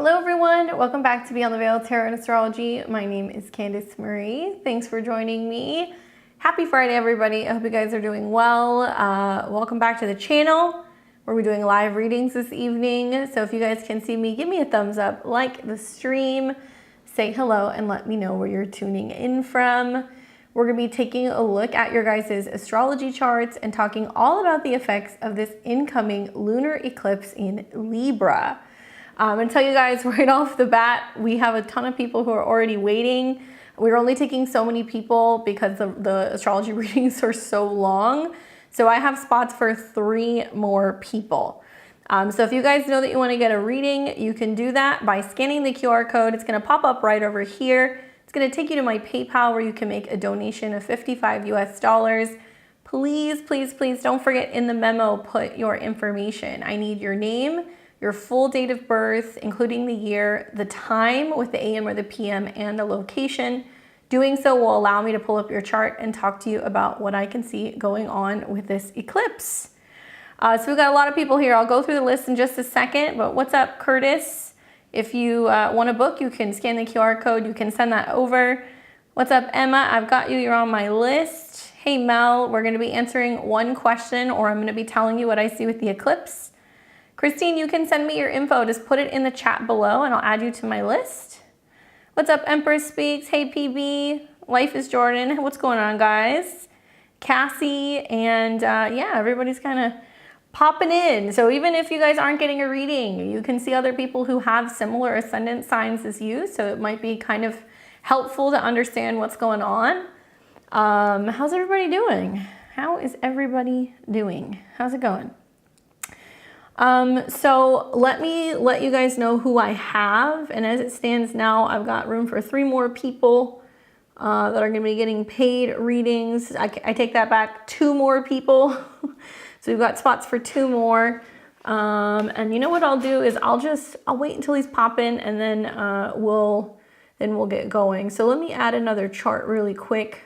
Hello everyone, welcome back to Beyond the Veil Tarot and Astrology. My name is Candace Marie. Thanks for joining me. Happy Friday everybody. I hope you guys are doing well. Welcome back to the channel where we're doing live readings this evening. So if you guys can see me, give me a thumbs up, like the stream, say hello, and let me know where you're tuning in from. We're going to be taking a look at your guys' astrology charts and talking all about the effects of this incoming lunar eclipse in Libra. And tell you guys right off the bat, we have a ton of people who are already waiting. We're only taking so many people because the astrology readings are so long. So I have spots for 3 more people. So if you guys know that you want to get a reading, you can do that by scanning the QR code. It's going to pop up right over here. It's going to take you to my PayPal where you can make a donation of $55 US. Please, please, please don't forget in the memo, put your information. I need your name, your full date of birth, including the year, the time with the AM or the PM, and the location. Doing so will allow me to pull up your chart and talk to you about what I can see going on with this eclipse. So we've got a lot of people here. I'll go through the list in just a second, but what's up, Curtis? If you want a book, you can scan the QR code. You can send that over. What's up, Emma? I've got you. You're on my list. Hey, Mel, we're going to be answering one question, or I'm going to be telling you what I see with the eclipse. Christine, you can send me your info. Just put it in the chat below and I'll add you to my list. What's up, Empress Speaks? Hey, PB. Life is Jordan. What's going on, guys? Cassie, and yeah, everybody's kind of popping in. So even if you guys aren't getting a reading, you can see other people who have similar ascendant signs as you. So it might be kind of helpful to understand what's going on. How's everybody doing? How is everybody doing? How's it going? So let me let you guys know who I have. And as it stands now, I've got room for 3 more people that are going to be getting paid readings. I take that back, 2 more people. So we've got spots for 2 more. And you know what I'll do is I'll wait until he's popping and then we'll get going. So let me add another chart really quick.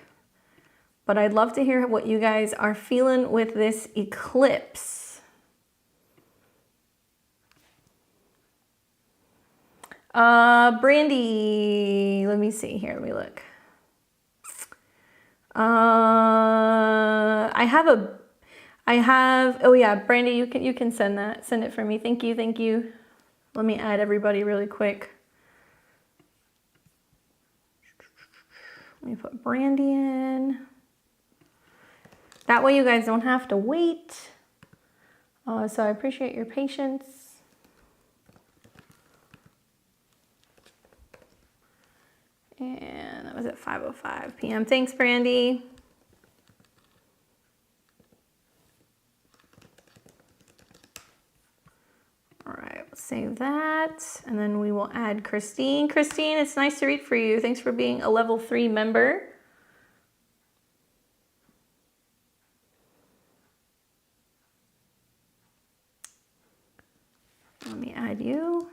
But I'd love to hear what you guys are feeling with this eclipse. Brandy, let me see here. Let me look. Oh yeah, Brandy, you can send that. Send it for me. Thank you, thank you. Let me add everybody really quick. Let me put Brandy in. That way you guys don't have to wait. So I appreciate your patience. And that was at 5:05 p.m. Thanks, Brandy. All right, let's save that. And then we will add Christine. Christine, it's nice to read for you. Thanks for being a level 3 member. Let me add you.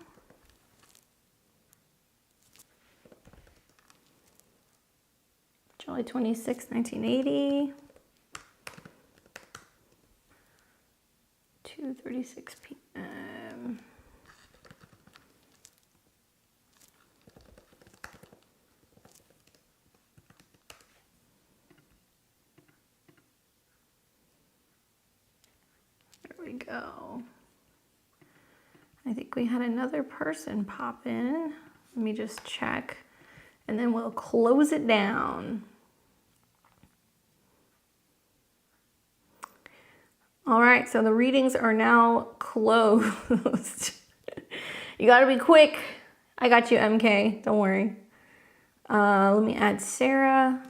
July 26, 1980, 2:36 p.m. There we go. I think we had another person pop in. Let me just check, and then we'll close it down. All right, so the readings are now closed. You gotta be quick. I got you, MK, don't worry. Let me add Sarah.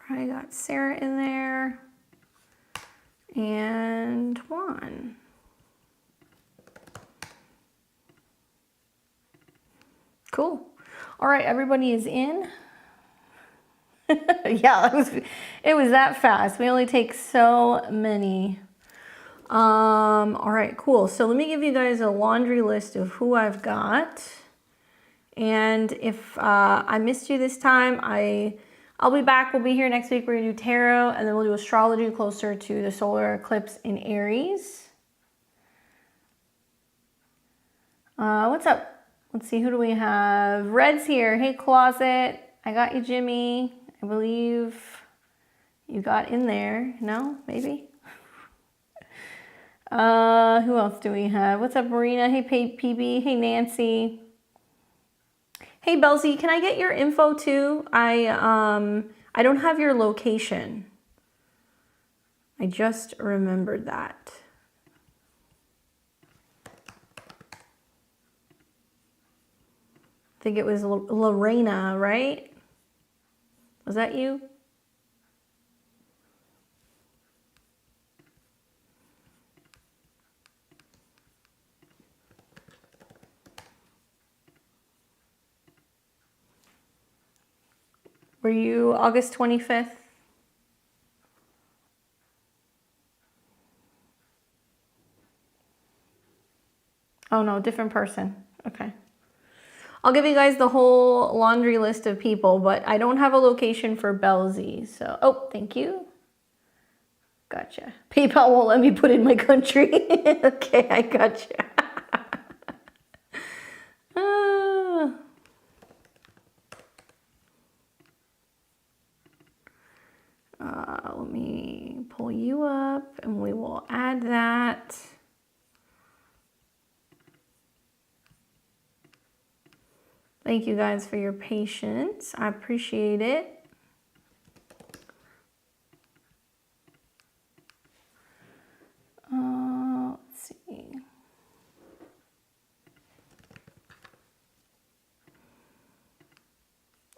I got Sarah in there and Juan. Cool. All right, everybody is in. Yeah, it was that fast. We only take so many. All right, cool. So let me give you guys a laundry list of who I've got. And if I missed you this time, I'll be back. We'll be here next week. We're gonna do tarot, and then we'll do astrology closer to the solar eclipse in Aries. What's up? Let's see, who do we have? Red's here. Hey, Closet. I got you, Jimmy. I believe you got in there. No? Maybe? Who else do we have? What's up, Marina? Hey, PB. Hey, Nancy. Hey, Belley, can I get your info too? I don't have your location. I just remembered that. I think it was Lorena, right? Was that you? Were you August 25th? Oh no, different person. Okay. I'll give you guys the whole laundry list of people, but I don't have a location for Belley. So, oh, thank you. Gotcha. PayPal won't let me put in my country. Okay, I gotcha. Let me pull you up and we will add that. Thank you guys for your patience. I appreciate it. Let's see.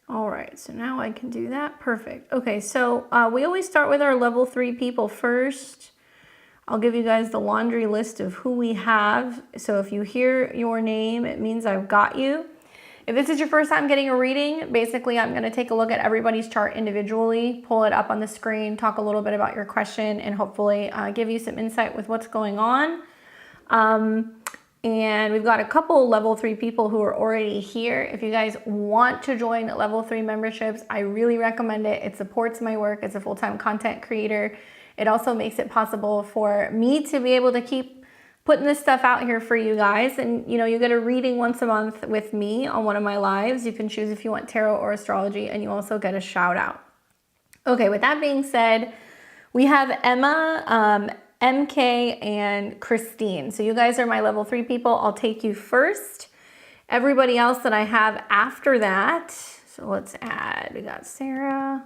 All right, so now I can do that. Perfect. Okay, so we always start with our level 3 people first. I'll give you guys the laundry list of who we have. So if you hear your name, it means I've got you. If this is your first time getting a reading, basically I'm gonna take a look at everybody's chart individually, pull it up on the screen, talk a little bit about your question, and hopefully give you some insight with what's going on. And we've got a couple level 3 people who are already here. If you guys want to join level 3 memberships, I really recommend it. It supports my work as a full-time content creator. It also makes it possible for me to be able to keep putting this stuff out here for you guys. And you know, you get a reading once a month with me on one of my lives. You can choose if you want tarot or astrology, and you also get a shout out. Okay, with that being said, we have Emma, MK, and Christine. So you guys are my level 3 people. I'll take you first. Everybody else that I have after that, so let's add, we got Sarah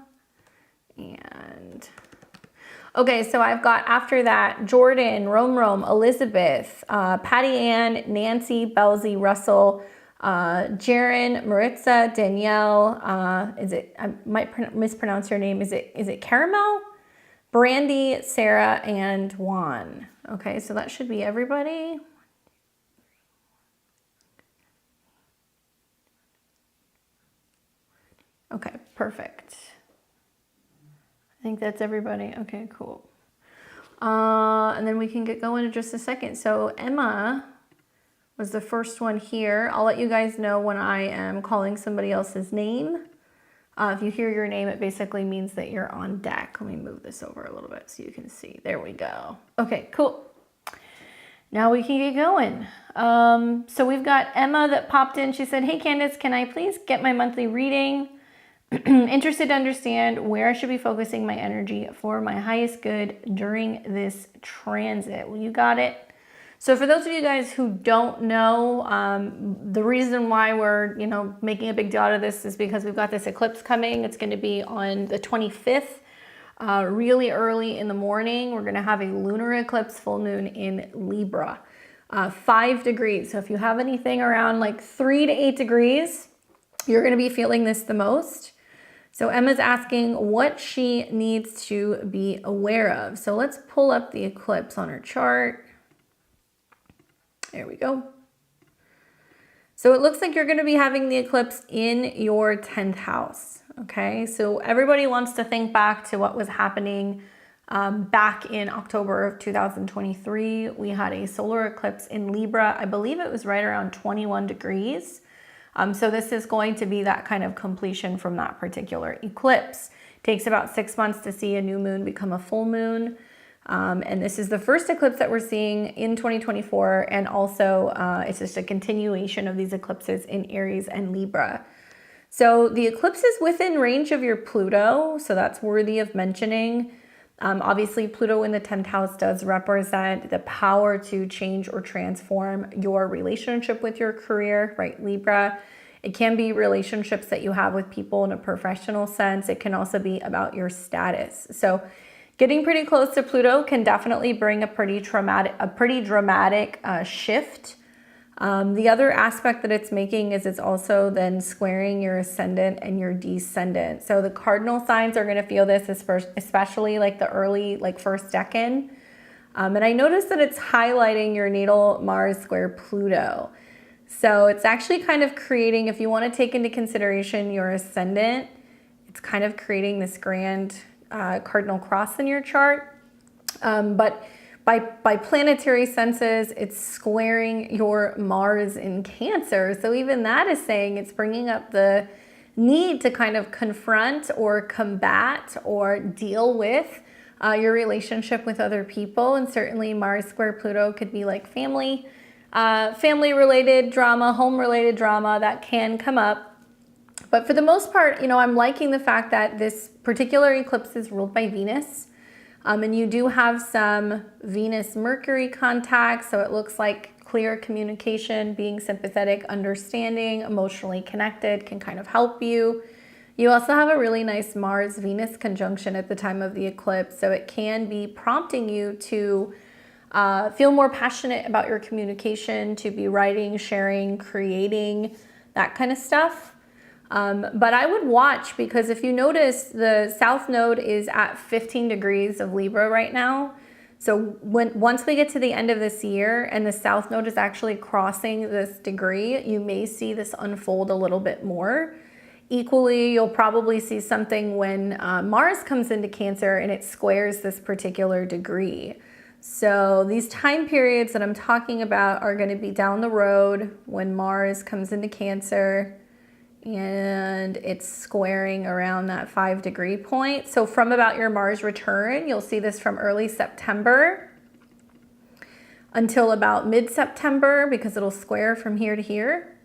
and, okay, so I've got after that, Jordan, Rome, Elizabeth, Patty Ann, Nancy, Belley, Russell, Jiren, Marissa, Danielle, I might mispronounce your name, is it Carmel? Brandy, Sarah, and Juan. Okay, so that should be everybody. Okay, perfect. I think that's everybody. Okay, cool. And then we can get going in just a second. So Emma was the first one here. I'll let you guys know when I am calling somebody else's name. If you hear your name, it basically means that you're on deck. Let me move this over a little bit so you can see. There we go. Okay, cool. Now we can get going. So we've got Emma that popped in. She said, hey Candace, can I please get my monthly reading? Interested to understand where I should be focusing my energy for my highest good during this transit. Well, you got it. So for those of you guys who don't know, the reason why we're, making a big deal out of this is because we've got this eclipse coming. It's going to be on the 25th, really early in the morning. We're going to have a lunar eclipse full moon in Libra, 5 degrees. So if you have anything around like 3 to 8 degrees, you're going to be feeling this the most. So Emma's asking what she needs to be aware of. So let's pull up the eclipse on her chart. There we go. So it looks like you're going to be having the eclipse in your 10th house. Okay, so everybody wants to think back to what was happening back in October of 2023. We had a solar eclipse in Libra. I believe it was right around 21 degrees. So this is going to be that kind of completion from that particular eclipse. It takes about 6 months to see a new moon become a full moon. And this is the first eclipse that we're seeing in 2024. And also it's just a continuation of these eclipses in Aries and Libra. So the eclipse is within range of your Pluto. So that's worthy of mentioning. Obviously, Pluto in the 10th house does represent the power to change or transform your relationship with your career, right, Libra? It can be relationships that you have with people in a professional sense. It can also be about your status. So getting pretty close to Pluto can definitely bring a pretty dramatic shift. The other aspect that it's making is it's also then squaring your ascendant and your descendant. So the cardinal signs are going to feel this, especially like the early, like first decan. And I noticed that it's highlighting your natal Mars square Pluto. So it's actually kind of creating, if you want to take into consideration your ascendant, it's kind of creating this grand cardinal cross in your chart. But by planetary senses, it's squaring your Mars in Cancer. So even that is saying it's bringing up the need to kind of confront or combat or deal with your relationship with other people. And certainly Mars square Pluto could be like family related drama, home related drama that can come up. But for the most part, you know, I'm liking the fact that this particular eclipse is ruled by Venus. And you do have some Venus-Mercury contacts, so it looks like clear communication, being sympathetic, understanding, emotionally connected can kind of help you. You also have a really nice Mars-Venus conjunction at the time of the eclipse, so it can be prompting you to feel more passionate about your communication, to be writing, sharing, creating, that kind of stuff. But I would watch, because if you notice, the South Node is at 15 degrees of Libra right now. So once we get to the end of this year and the South Node is actually crossing this degree, you may see this unfold a little bit more. Equally, you'll probably see something when Mars comes into Cancer and it squares this particular degree. So these time periods that I'm talking about are going to be down the road when Mars comes into Cancer and it's squaring around that 5-degree point. So from about your Mars return, you'll see this from early September until about mid-September, because it'll square from here to here.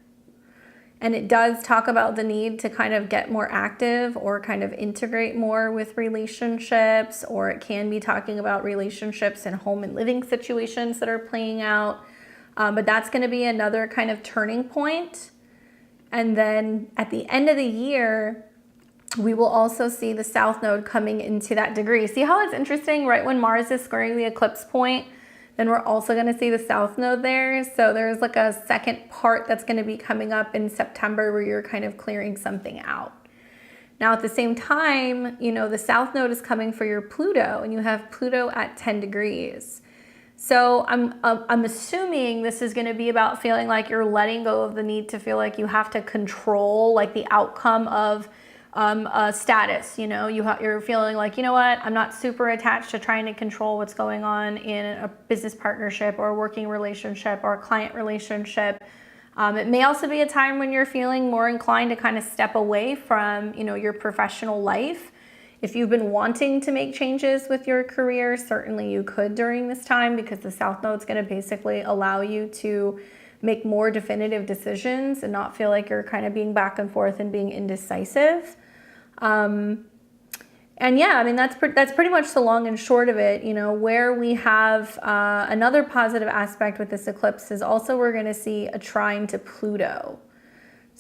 And it does talk about the need to kind of get more active or kind of integrate more with relationships, or it can be talking about relationships and home and living situations that are playing out. But that's going to be another kind of turning point. And then at the end of the year, we will also see the South Node coming into that degree. See how it's interesting? Right when Mars is squaring the eclipse point, then we're also going to see the South Node there. So there's like a second part that's going to be coming up in September where you're kind of clearing something out. Now at the same time, you know, the South Node is coming for your Pluto, and you have Pluto at 10 degrees. So I'm assuming this is going to be about feeling like you're letting go of the need to feel like you have to control like the outcome of a status. You know, you're feeling like, you know what, I'm not super attached to trying to control what's going on in a business partnership or a working relationship or a client relationship. It may also be a time when you're feeling more inclined to kind of step away from, you know, your professional life. If you've been wanting to make changes with your career, certainly you could during this time, because the South Node is going to basically allow you to make more definitive decisions and not feel like you're kind of being back and forth and being indecisive. And yeah, I mean, that's pretty much the long and short of it. You know, where we have another positive aspect with this eclipse is also we're going to see a trine to Pluto.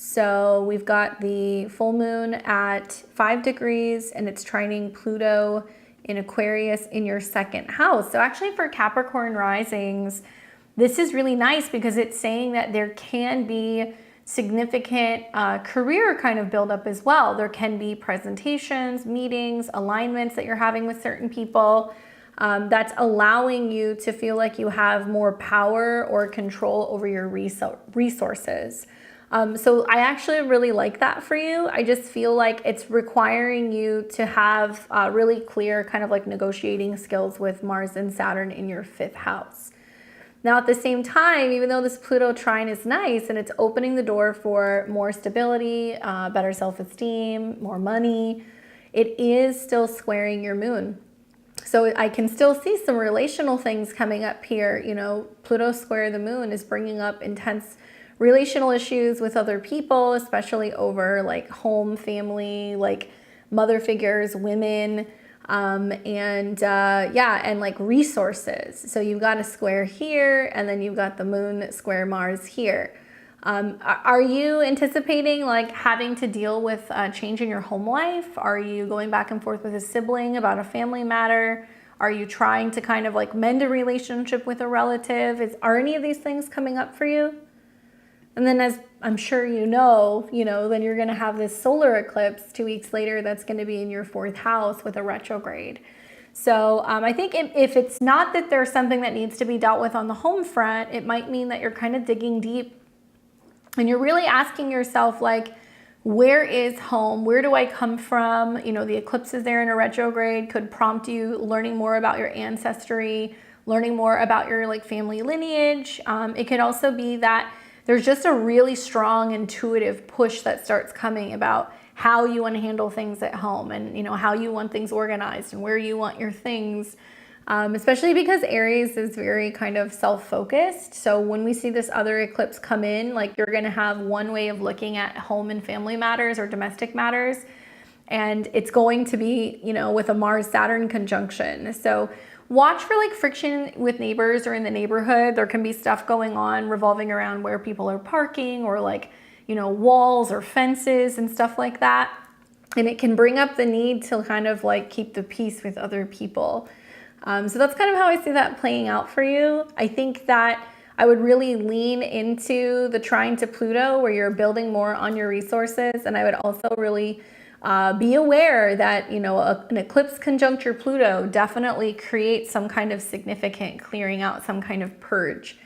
So we've got the full moon at 5 degrees and it's trining Pluto in Aquarius in your second house. So actually for Capricorn risings, this is really nice because it's saying that there can be significant career kind of buildup as well. There can be presentations, meetings, alignments that you're having with certain people that's allowing you to feel like you have more power or control over your resources. So I actually really like that for you. I just feel like it's requiring you to have really clear kind of like negotiating skills with Mars and Saturn in your 5th house. Now, at the same time, even though this Pluto trine is nice and it's opening the door for more stability, better self-esteem, more money, it is still squaring your moon. So I can still see some relational things coming up here. You know, Pluto square the moon is bringing up intense relational issues with other people, especially over like home, family, like mother figures, women, and like resources. So you've got a square here, and then you've got the moon square Mars here. Are you anticipating like having to deal with change in your home life? Are you going back and forth with a sibling about a family matter? Are you trying to kind of like mend a relationship with a relative? Are any of these things coming up for you? And then, as I'm sure you know, then you're going to have this solar eclipse 2 weeks later that's going to be in your 4th house with a retrograde. So I think if it's not that there's something that needs to be dealt with on the home front, it might mean that you're kind of digging deep and you're really asking yourself, like, where is home? Where do I come from? You know, the eclipses there in a retrograde could prompt you learning more about your ancestry, learning more about your like family lineage. It could also be that there's just a really strong intuitive push that starts coming about how you want to handle things at home and, you know, how you want things organized and where you want your things, especially because Aries is very kind of self-focused. So when we see this other eclipse come in, like you're going to have one way of looking at home and family matters or domestic matters. And it's going to be, you know, with a Mars-Saturn conjunction. So watch for like friction with neighbors or in the neighborhood. There can be stuff going on revolving around where people are parking or like, you know, walls or fences and stuff like that. And it can bring up the need to kind of like keep the peace with other people. So that's kind of how I see that playing out for you. I think that I would really lean into the trine to Pluto where you're building more on your resources. And I would also really be aware that, you know, an eclipse conjuncture Pluto definitely creates some kind of significant clearing out, some kind of purge.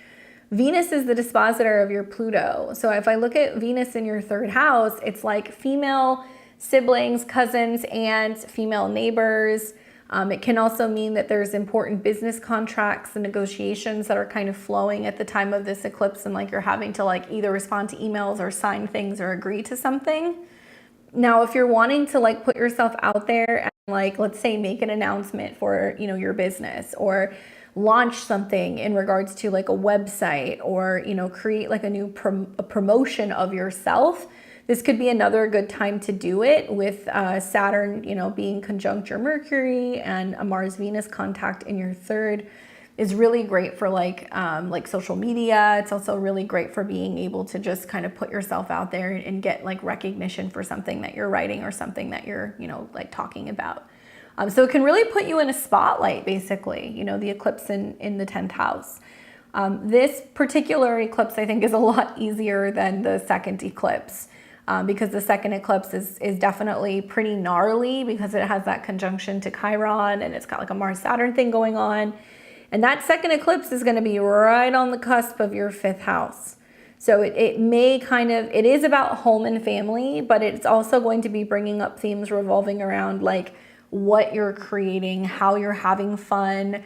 Venus is the dispositor of your Pluto. So if I look at Venus in your 3rd house, it's like female siblings, cousins, aunts, female neighbors. It can also mean that there's important business contracts and negotiations that are kind of flowing at the time of this eclipse, and like you're having to like either respond to emails or sign things or agree to something. Now, if you're wanting to like put yourself out there and like, let's say make an announcement for, you know, your business or launch something in regards to like a website or, you know, create like a new promotion of yourself, this could be another good time to do it with Saturn, you know, being conjunct your Mercury, and a Mars-Venus contact in your 3rd is really great for like social media. It's also really great for being able to just kind of put yourself out there and get like recognition for something that you're writing or something that you're, you know, like talking about. So it can really put you in a spotlight, basically, you know, the eclipse in the 10th house. This particular eclipse, I think, is a lot easier than the 2nd eclipse. Because the 2nd eclipse is definitely pretty gnarly because it has that conjunction to Chiron and it's got like a Mars-Saturn thing going on. And that 2nd eclipse is going to be right on the cusp of your 5th house. So it is about home and family, but it's also going to be bringing up themes revolving around like what you're creating, how you're having fun,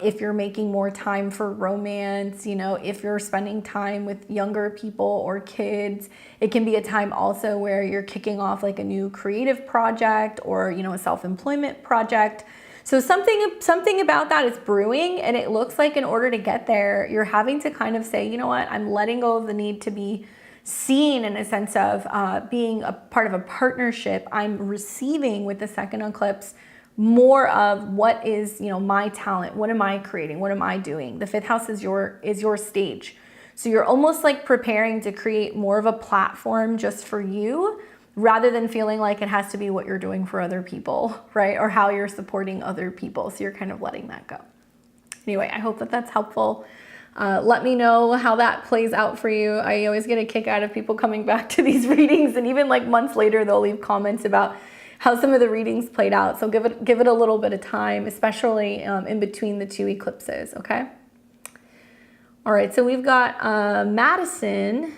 if you're making more time for romance, you know, if you're spending time with younger people or kids. It can be a time also where you're kicking off like a new creative project or, you know, a self-employment project. So something about that is brewing, and it looks like in order to get there, you're having to kind of say, you know what, I'm letting go of the need to be seen in a sense of being a part of a partnership. I'm receiving with the 2nd eclipse more of what is, you know, my talent. What am I creating? What am I doing? The 5th house is your stage. So you're almost like preparing to create more of a platform just for you, rather than feeling like it has to be what you're doing for other people, right? Or how you're supporting other people. So you're kind of letting that go. Anyway, I hope that that's helpful. Let me know how that plays out for you. I always get a kick out of people coming back to these readings, and even like months later, they'll leave comments about how some of the readings played out. So give it a little bit of time, especially in between the 2 eclipses, okay? All right, so we've got Madison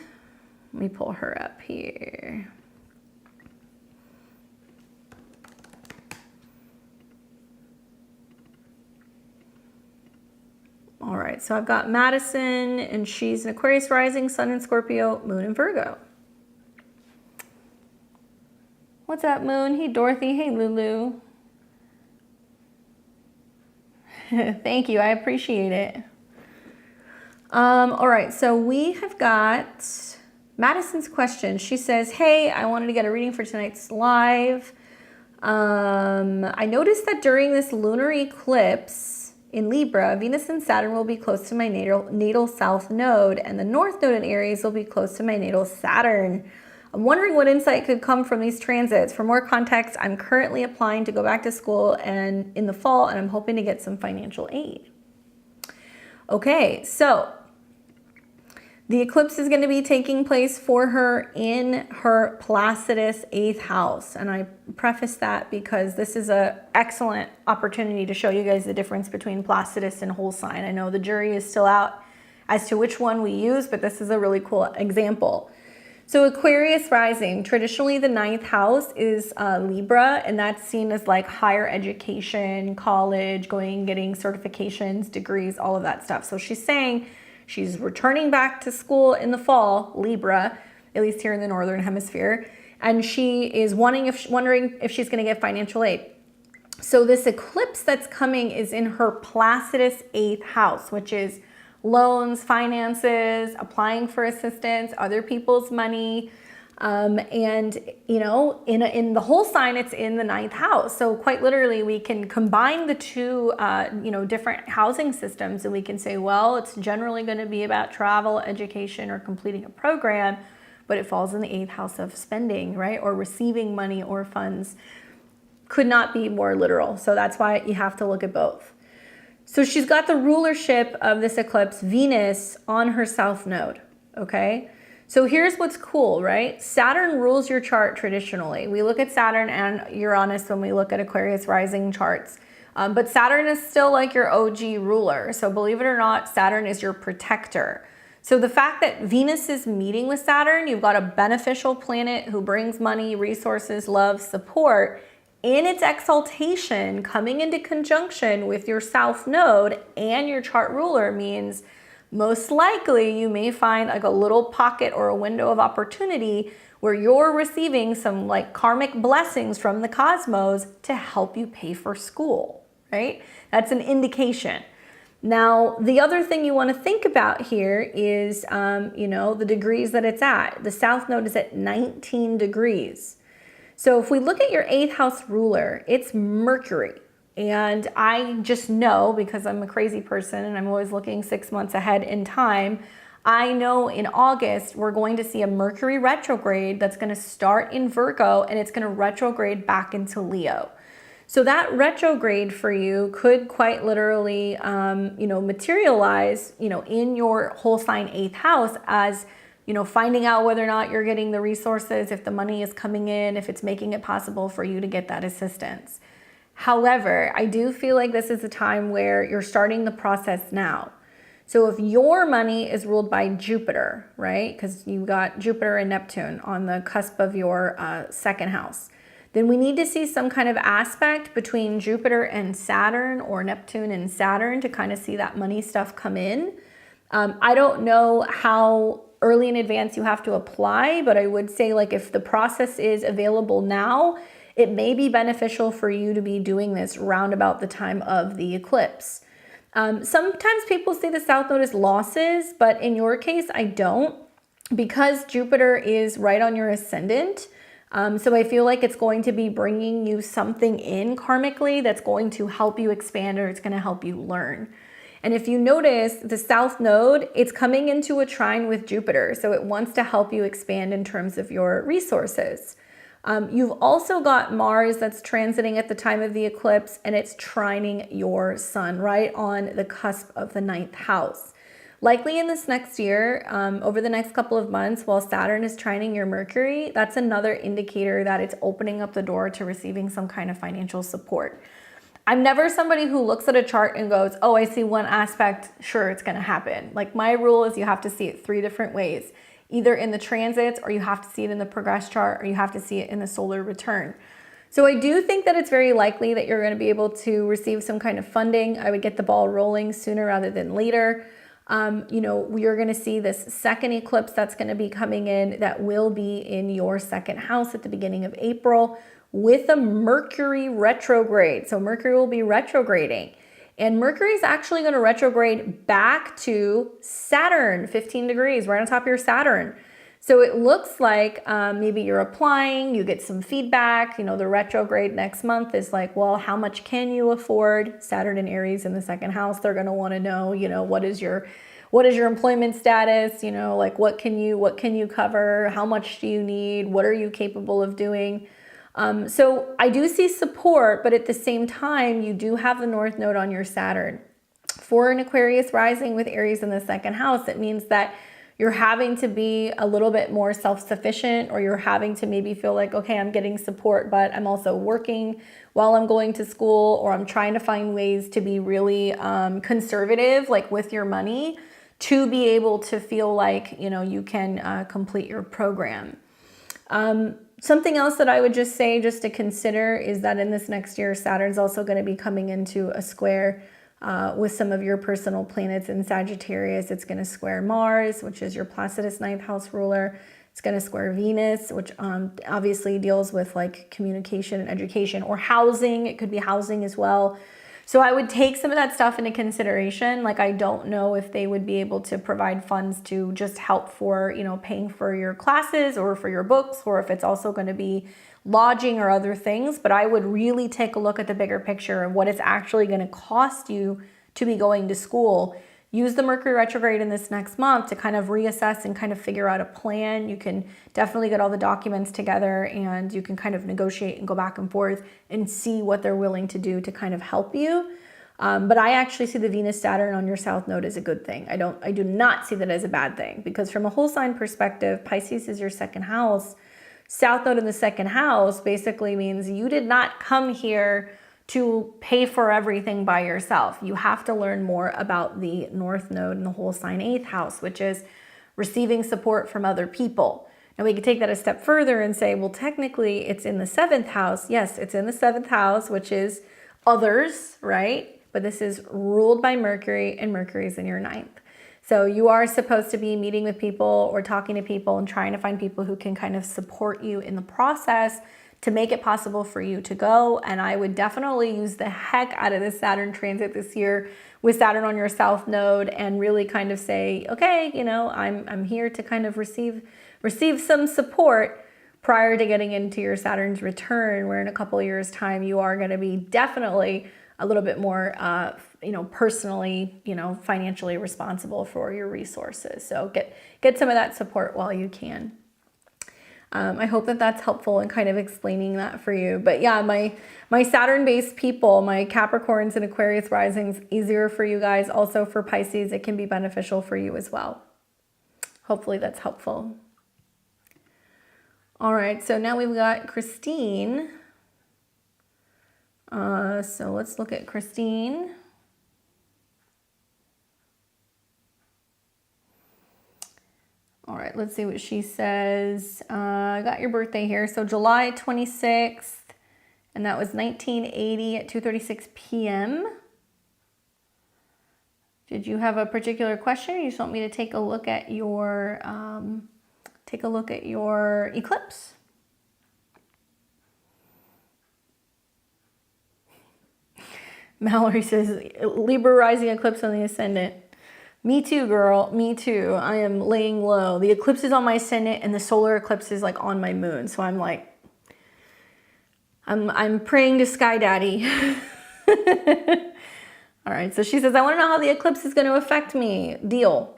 Let me pull her up here. All right, so I've got Madison, and she's an Aquarius rising, Sun in Scorpio, Moon in Virgo. What's up, Moon? Hey, Dorothy. Hey, Lulu. Thank you. I appreciate it. All right, so we have got Madison's question. She says, hey, I wanted to get a reading for tonight's live. I noticed that during this lunar eclipse in Libra, Venus and Saturn will be close to my natal south node, and the north node in Aries will be close to my natal Saturn. I'm wondering what insight could come from these transits. For more context, I'm currently applying to go back to school and in the fall, and I'm hoping to get some financial aid. Okay, so the eclipse is going to be taking place for her in her Placidus 8th house. And I preface that because this is an excellent opportunity to show you guys the difference between Placidus and whole sign. I know the jury is still out as to which one we use, but this is a really cool example. So Aquarius rising, traditionally the 9th house is Libra, and that's seen as like higher education, college, getting certifications, degrees, all of that stuff. So she's saying she's returning back to school in the fall, Libra, at least here in the Northern Hemisphere, and she is wondering if she's gonna get financial aid. So this eclipse that's coming is in her Placidus 8th house, which is loans, finances, applying for assistance, other people's money, and you know, in the whole sign, it's in the 9th house. So quite literally, we can combine the two, different housing systems, and we can say, well, it's generally going to be about travel, education, or completing a program, but it falls in the 8th house of spending, right, or receiving money or funds. Could not be more literal. So that's why you have to look at both. So she's got the rulership of this eclipse, Venus, on her south node, okay? So here's what's cool, right? Saturn rules your chart traditionally. We look at Saturn and Uranus when we look at Aquarius rising charts. But Saturn is still like your OG ruler. So believe it or not, Saturn is your protector. So the fact that Venus is meeting with Saturn, you've got a beneficial planet who brings money, resources, love, support, in its exaltation, coming into conjunction with your south node and your chart ruler means most likely you may find like a little pocket or a window of opportunity where you're receiving some like karmic blessings from the cosmos to help you pay for school, right? That's an indication. Now, the other thing you want to think about here is, the degrees that it's at. The south node is at 19 degrees. So if we look at your 8th house ruler, it's Mercury. And I just know, because I'm a crazy person and I'm always looking 6 months ahead in time, I know in August we're going to see a Mercury retrograde that's going to start in Virgo and it's going to retrograde back into Leo. So that retrograde for you could quite literally, materialize, in your whole sign 8th house as finding out whether or not you're getting the resources, if the money is coming in, if it's making it possible for you to get that assistance. However, I do feel like this is a time where you're starting the process now. So if your money is ruled by Jupiter, right? Because you've got Jupiter and Neptune on the cusp of your second house, then we need to see some kind of aspect between Jupiter and Saturn or Neptune and Saturn to kind of see that money stuff come in. I don't know how early in advance you have to apply, but I would say like if the process is available now, it may be beneficial for you to be doing this round about the time of the eclipse. Sometimes people say the south node is losses, but in your case, I don't, because Jupiter is right on your ascendant. So I feel like it's going to be bringing you something in karmically that's going to help you expand or it's going to help you learn. And if you notice the south node, it's coming into a trine with Jupiter. So it wants to help you expand in terms of your resources. You've also got Mars that's transiting at the time of the eclipse and it's trining your sun right on the cusp of the 9th house. Likely in this next year, over the next couple of months, while Saturn is trining your Mercury, that's another indicator that it's opening up the door to receiving some kind of financial support. I'm never somebody who looks at a chart and goes, oh, I see one aspect, sure, it's going to happen. Like my rule is you have to see it 3 different ways. either in the transits, or you have to see it in the progress chart, or you have to see it in the solar return. So I do think that it's very likely that you're going to be able to receive some kind of funding. I would get the ball rolling sooner rather than later. You know, we are going to see this second eclipse that's going to be coming in that will be in your second house at the beginning of April with a Mercury retrograde. So Mercury will be retrograding. And Mercury is actually going to retrograde back to Saturn, 15 degrees, right on top of your Saturn. So it looks like maybe you're applying, you get some feedback. You know, the retrograde next month is like, well, how much can you afford? Saturn and Aries in the second house, they're going to want to know, you know, what is your employment status? You know, like what can you cover? How much do you need? What are you capable of doing? So I do see support, but at the same time, you do have the North Node on your Saturn. For an Aquarius rising with Aries in the second house, it means that you're having to be a little bit more self-sufficient, or you're having to maybe feel like, okay, I'm getting support, but I'm also working while I'm going to school, or I'm trying to find ways to be really conservative, like with your money, to be able to feel like, you know, you can complete your program. Something else that I would just say, just to consider, is that in this next year, Saturn's also going to be coming into a square with some of your personal planets in Sagittarius. It's going to square Mars, which is your Placidus ninth house ruler. It's going to square Venus, which obviously deals with like communication and education, or housing. It could be housing as well. So I would take some of that stuff into consideration. Like, I don't know if they would be able to provide funds to just help for, you know, paying for your classes or for your books, or if it's also going to be lodging or other things. But I would really take a look at the bigger picture and what it's actually going to cost you to be going to school. Use the Mercury retrograde in this next month to kind of reassess and kind of figure out a plan. You can definitely get all the documents together, and you can kind of negotiate and go back and forth and see what they're willing to do to kind of help you. But I actually see the Venus Saturn on your South Node as a good thing. I do not see that as a bad thing, because from a whole sign perspective, Pisces is your second house. South Node in the second house basically means you did not come here to pay for everything by yourself. You have to learn more about the North Node in the whole sign 8th house, which is receiving support from other people. And we could take that a step further and say, well, technically it's in the 7th house. Yes, it's in the 7th house, which is others, right? But this is ruled by Mercury, and Mercury is in your 9th. So you are supposed to be meeting with people or talking to people and trying to find people who can kind of support you in the process to make it possible for you to go. And I would definitely use the heck out of the Saturn transit this year with Saturn on your South Node, and really kind of say, okay, you know, I'm here to kind of receive some support prior to getting into your Saturn's return, where in a couple of years' time, you are going to be definitely a little bit more, you know, personally, you know, financially responsible for your resources. So get some of that support while you can. I hope that that's helpful in kind of explaining that for you. But yeah, my Saturn-based people, my Capricorns and Aquarius risings, easier for you guys. Also for Pisces, it can be beneficial for you as well. Hopefully that's helpful. All right, so now we've got Christine. So let's look at Christine. All right, let's see what she says. I got your birthday here. So July 26th, and that was 1980 at 2:36 p.m. Did you have a particular question, or you just want me to take a look at your eclipse? Mallory says, Libra rising eclipse on the ascendant. Me too, girl. Me too. I am laying low. The eclipse is on my ascendant, and the solar eclipse is like on my moon. So I'm like, I'm praying to Sky Daddy. All right. So she says, I want to know how the eclipse is going to affect me. Deal.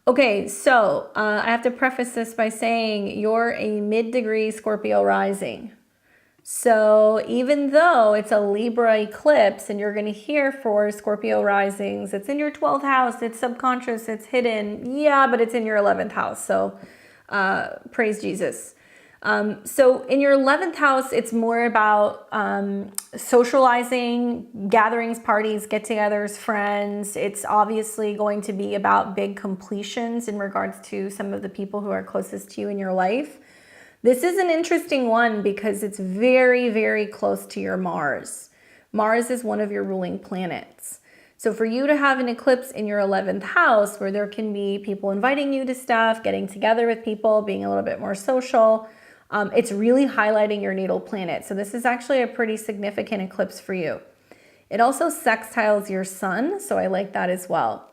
Okay. So I have to preface this by saying you're a mid-degree Scorpio rising. So even though it's a Libra eclipse, and you're going to hear for Scorpio risings, it's in your 12th house, it's subconscious, it's hidden. Yeah, but it's in your 11th house. So praise Jesus. So in your 11th house, it's more about socializing, gatherings, parties, get-togethers, friends. It's obviously going to be about big completions in regards to some of the people who are closest to you in your life. This is an interesting one because it's very, very close to your Mars. Mars is one of your ruling planets. So for you to have an eclipse in your 11th house where there can be people inviting you to stuff, getting together with people, being a little bit more social, it's really highlighting your natal planet. So this is actually a pretty significant eclipse for you. It also sextiles your sun, so I like that as well.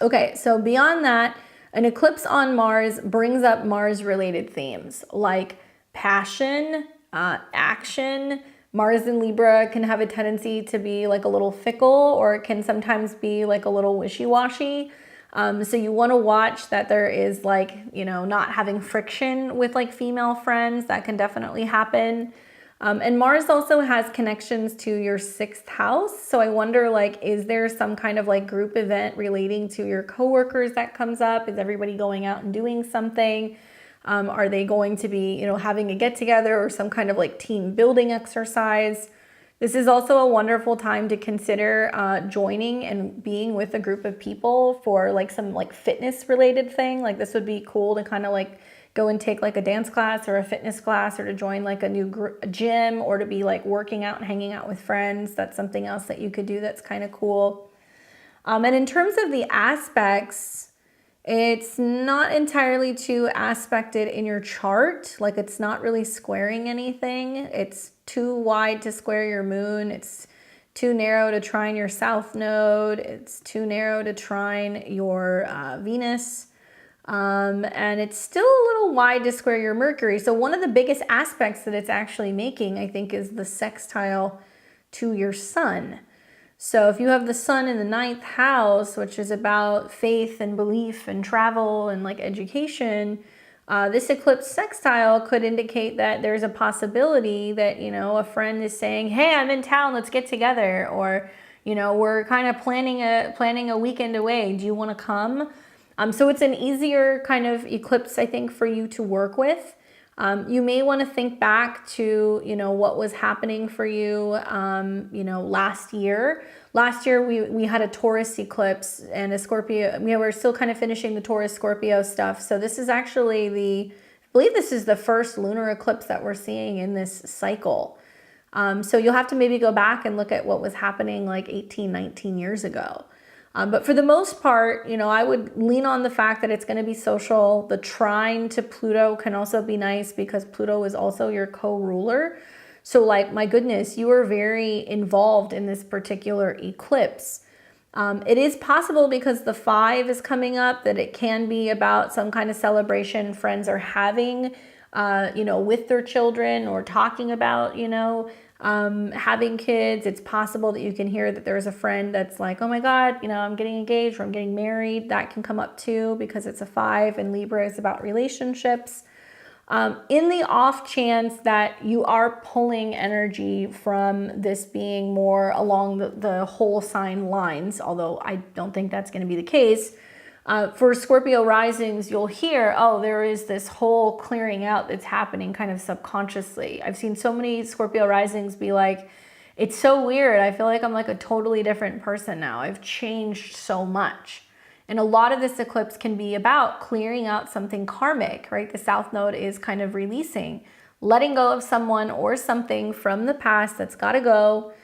Okay, so beyond that, an eclipse on Mars brings up Mars-related themes like passion, action. Mars in Libra can have a tendency to be like a little fickle, or it can sometimes be like a little wishy-washy. So you want to watch that there is like, you know, not having friction with like female friends. That can definitely happen. And Mars also has connections to your 6th house. So I wonder, like, is there some kind of like group event relating to your coworkers that comes up? Is everybody going out and doing something? Are they going to be, you know, having a get together or some kind of like team building exercise? This is also a wonderful time to consider joining and being with a group of people for like some like fitness related thing. Like this would be cool to kind of like go and take like a dance class or a fitness class, or to join like a new gym, or to be like working out and hanging out with friends. That's something else that you could do that's kind of cool. And in terms of the aspects, it's not entirely too aspected in your chart. Like it's not really squaring anything. It's too wide to square your moon. It's too narrow to trine your south node. It's too narrow to trine your Venus. And it's still a little wide to square your Mercury. So one of the biggest aspects that it's actually making, I think, is the sextile to your sun. So if you have the sun in the 9th house, which is about faith and belief and travel and like education, this eclipse sextile could indicate that there's a possibility that, you know, a friend is saying, hey, I'm in town, let's get together. Or, you know, we're kind of planning a weekend away. Do you want to come? So it's an easier kind of eclipse, I think, for you to work with. You may want to think back to, you know, what was happening for you, you know, last year. Last year, we had a Taurus eclipse and a Scorpio. You know, we're still kind of finishing the Taurus-Scorpio stuff. So this is actually I believe this is the first lunar eclipse that we're seeing in this cycle. So you'll have to maybe go back and look at what was happening like 18, 19 years ago. But for the most part, you know, I would lean on the fact that it's going to be social. The trine to Pluto can also be nice because Pluto is also your co-ruler. So like, my goodness, you are very involved in this particular eclipse. It is possible because the 5 is coming up that it can be about some kind of celebration friends are having, you know, with their children, or talking about, you know, having kids. It's possible that you can hear that there's a friend that's like, oh my God, you know, I'm getting engaged or I'm getting married. That can come up too because it's a 5 and Libra is about relationships. In the off chance that you are pulling energy from this being more along the whole sign lines, although I don't think that's going to be the case, for Scorpio risings, you'll hear, oh, there is this whole clearing out that's happening kind of subconsciously. I've seen so many Scorpio risings be like, it's so weird. I feel like I'm like a totally different person now. I've changed so much. And a lot of this eclipse can be about clearing out something karmic, right? The South Node is kind of releasing, letting go of someone or something from the past that's got to go.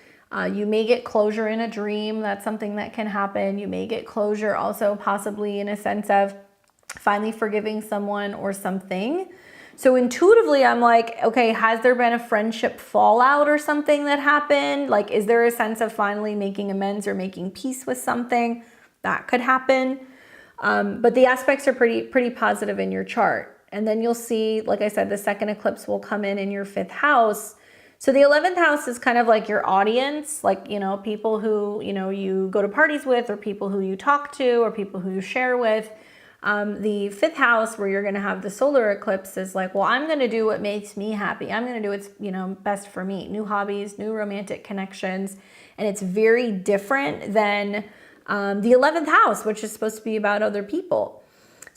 You may get closure in a dream. That's something that can happen. You may get closure also possibly in a sense of finally forgiving someone or something. So intuitively, I'm like, okay, has there been a friendship fallout or something that happened? Like, is there a sense of finally making amends or making peace with something? That could happen. But the aspects are pretty positive in your chart. And then you'll see, like I said, the second eclipse will come in your 5th house. So the 11th house is kind of like your audience, like, you know, people who, you know, you go to parties with, or people who you talk to, or people who you share with. The 5th house, where you're going to have the solar eclipse, is like, well, I'm going to do what makes me happy. I'm going to do what's, you know, best for me. New hobbies, new romantic connections. And it's very different than the 11th house, which is supposed to be about other people.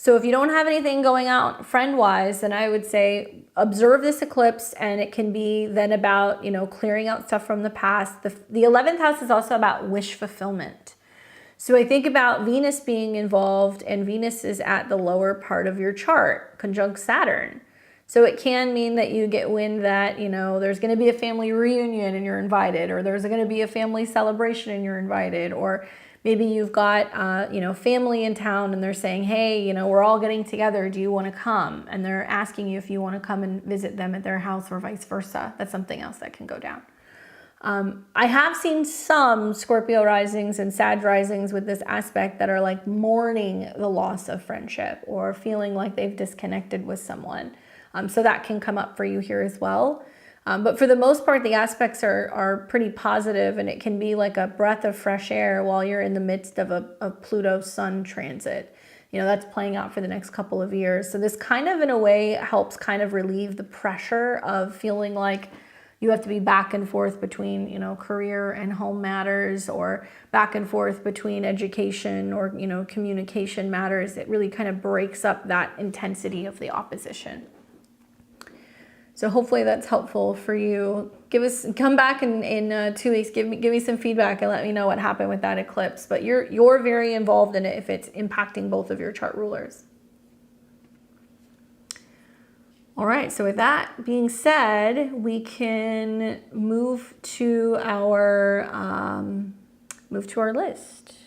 So if you don't have anything going out friend-wise, then I would say observe this eclipse, and it can be then about, you know, clearing out stuff from the past. The 11th house is also about wish fulfillment. So I think about Venus being involved, and Venus is at the lower part of your chart, conjunct Saturn. So it can mean that you get wind that, you know, there's going to be a family reunion and you're invited, or there's going to be a family celebration and you're invited, or maybe you've got, you know, family in town and they're saying, hey, you know, we're all getting together. Do you want to come? And they're asking you if you want to come and visit them at their house, or vice versa. That's something else that can go down. I have seen some Scorpio risings and Sag risings with this aspect that are like mourning the loss of friendship or feeling like they've disconnected with someone. So that can come up for you here as well. But for the most part, the aspects are pretty positive, and it can be like a breath of fresh air while you're in the midst of a Pluto-Sun transit. You know, that's playing out for the next couple of years. So this kind of, in a way, helps kind of relieve the pressure of feeling like you have to be back and forth between, you know, career and home matters, or back and forth between education or, you know, communication matters. It really kind of breaks up that intensity of the opposition. So hopefully that's helpful for you. Come back in 2 weeks, give me some feedback and let me know what happened with that eclipse. But you're very involved in it if it's impacting both of your chart rulers. All right, so with that being said, we can move to our list.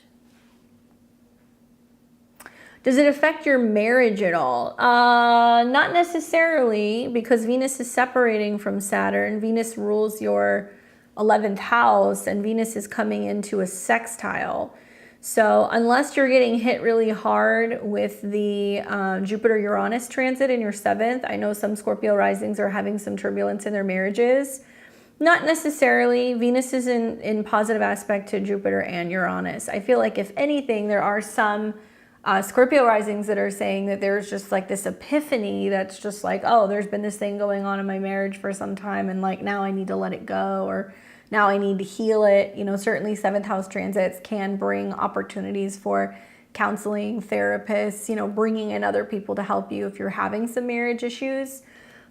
Does it affect your marriage at all? Not necessarily, because Venus is separating from Saturn. Venus rules your 11th house, and Venus is coming into a sextile. So unless you're getting hit really hard with the Jupiter-Uranus transit in your 7th, I know some Scorpio risings are having some turbulence in their marriages. Not necessarily. Venus is in positive aspect to Jupiter and Uranus. I feel like if anything, there are some Scorpio risings that are saying that there's just like this epiphany that's just like, oh, there's been this thing going on in my marriage for some time, and like now I need to let it go, or now I need to heal it. You know, certainly 7th house transits can bring opportunities for counseling, therapists, you know, bringing in other people to help you if you're having some marriage issues.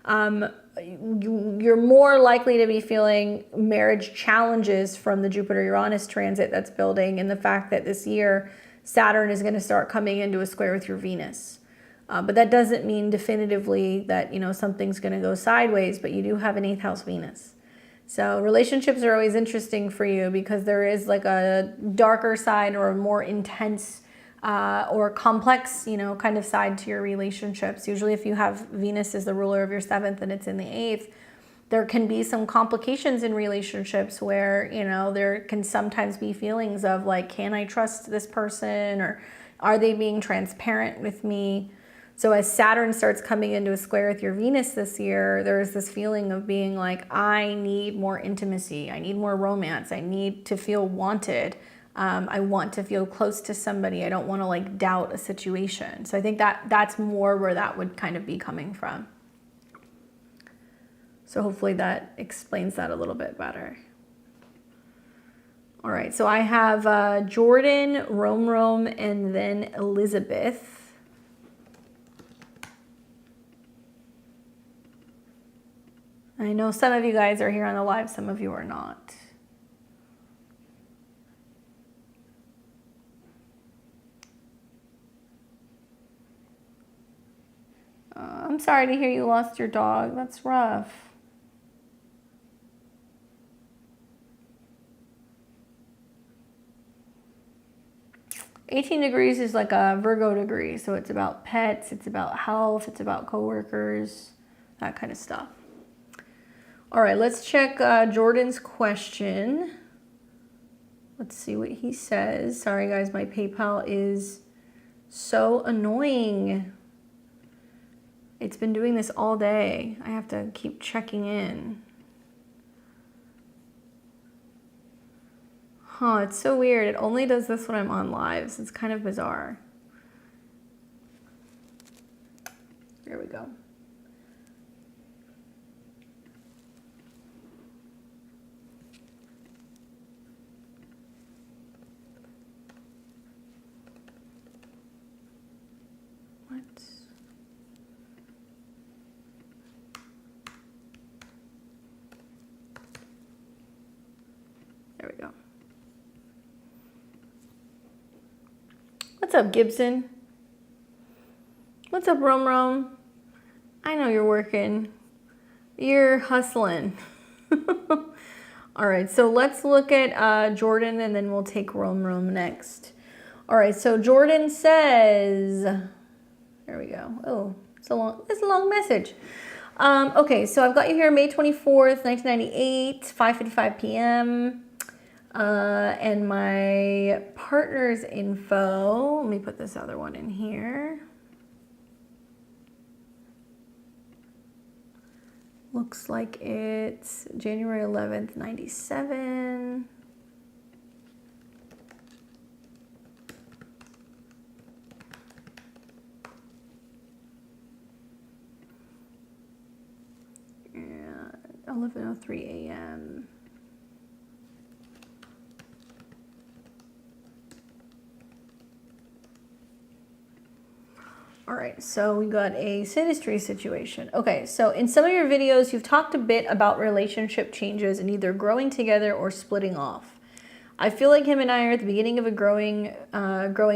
You're more likely to be feeling marriage challenges from the Jupiter-Uranus transit that's building, and the fact that this year Saturn is going to start coming into a square with your Venus. But that doesn't mean definitively that, you know, something's going to go sideways, but you do have an 8th house Venus. So relationships are always interesting for you, because there is like a darker side or a more intense or complex, you know, kind of side to your relationships. Usually if you have Venus as the ruler of your 7th and it's in the 8th, there can be some complications in relationships where, you know, there can sometimes be feelings of like, can I trust this person, or are they being transparent with me? So as Saturn starts coming into a square with your Venus this year, there's this feeling of being like, I need more intimacy. I need more romance. I need to feel wanted. I want to feel close to somebody. I don't want to like doubt a situation. So I think that's more where that would kind of be coming from. So hopefully that explains that a little bit better. All right, so I have Jordan, Rome, and then Elizabeth. I know some of you guys are here on the live, some of you are not. I'm sorry to hear you lost your dog. That's rough. $18 is like a Virgo degree, so it's about pets, it's about health, it's about coworkers, that kind of stuff. All right, let's check Jordan's question. Let's see what he says. Sorry guys, my PayPal is so annoying. It's been doing this all day. I have to keep checking in. Huh, it's so weird. It only does this when I'm on lives. It's kind of bizarre. There we go. What? There we go. What's up, Gibson? What's up, Rom? I know you're working. You're hustling. All right, so let's look at Jordan, and then we'll take Rom next. All right, so Jordan says, there we go. Oh, it's a long message. Okay, so I've got you here May 24th, 1998, 5:55 p.m. And my partner's info, let me put this other one in here. Looks like it's January 11th, 97. Yeah, 11:03 a.m. All right, so we got a Synastry situation. Okay, so in some of your videos, you've talked a bit about relationship changes and either growing together or splitting off. I feel like him and I are at the beginning of a growing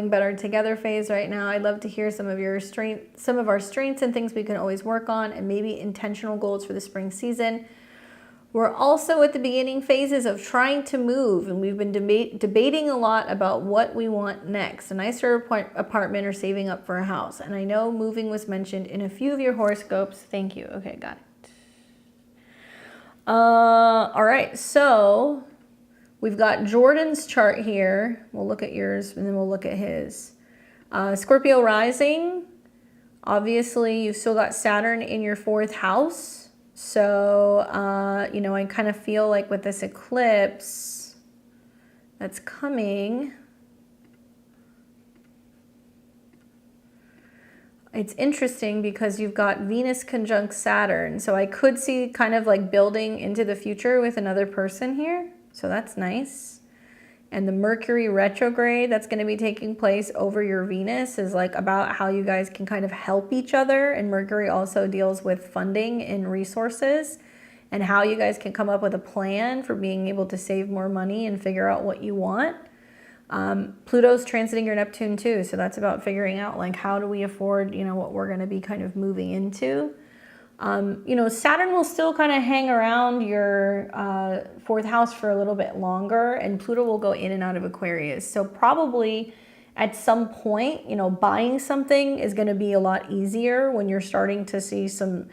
better together phase right now. I'd love to hear some of our strengths and things we can always work on, and maybe intentional goals for the spring season. We're also at the beginning phases of trying to move, and we've been debating a lot about what we want next, a nicer apartment or saving up for a house. And I know moving was mentioned in a few of your horoscopes. Thank you. Okay, got it. All right, so we've got Jordan's chart here. We'll look at yours, and then we'll look at his. Scorpio rising. Obviously, you've still got Saturn in your 4th house. So, you know, I kind of feel like with this eclipse that's coming, it's interesting because you've got Venus conjunct Saturn. So I could see kind of like building into the future with another person here. So that's nice. And the Mercury retrograde that's going to be taking place over your Venus is like about how you guys can kind of help each other. And Mercury also deals with funding and resources and how you guys can come up with a plan for being able to save more money and figure out what you want. Pluto's transiting your Neptune too. So that's about figuring out like how do we afford, you know, what we're going to be kind of moving into. You know, Saturn will still kind of hang around your 4th house for a little bit longer, and Pluto will go in and out of Aquarius. So probably at some point, you know, buying something is going to be a lot easier when you're starting to see some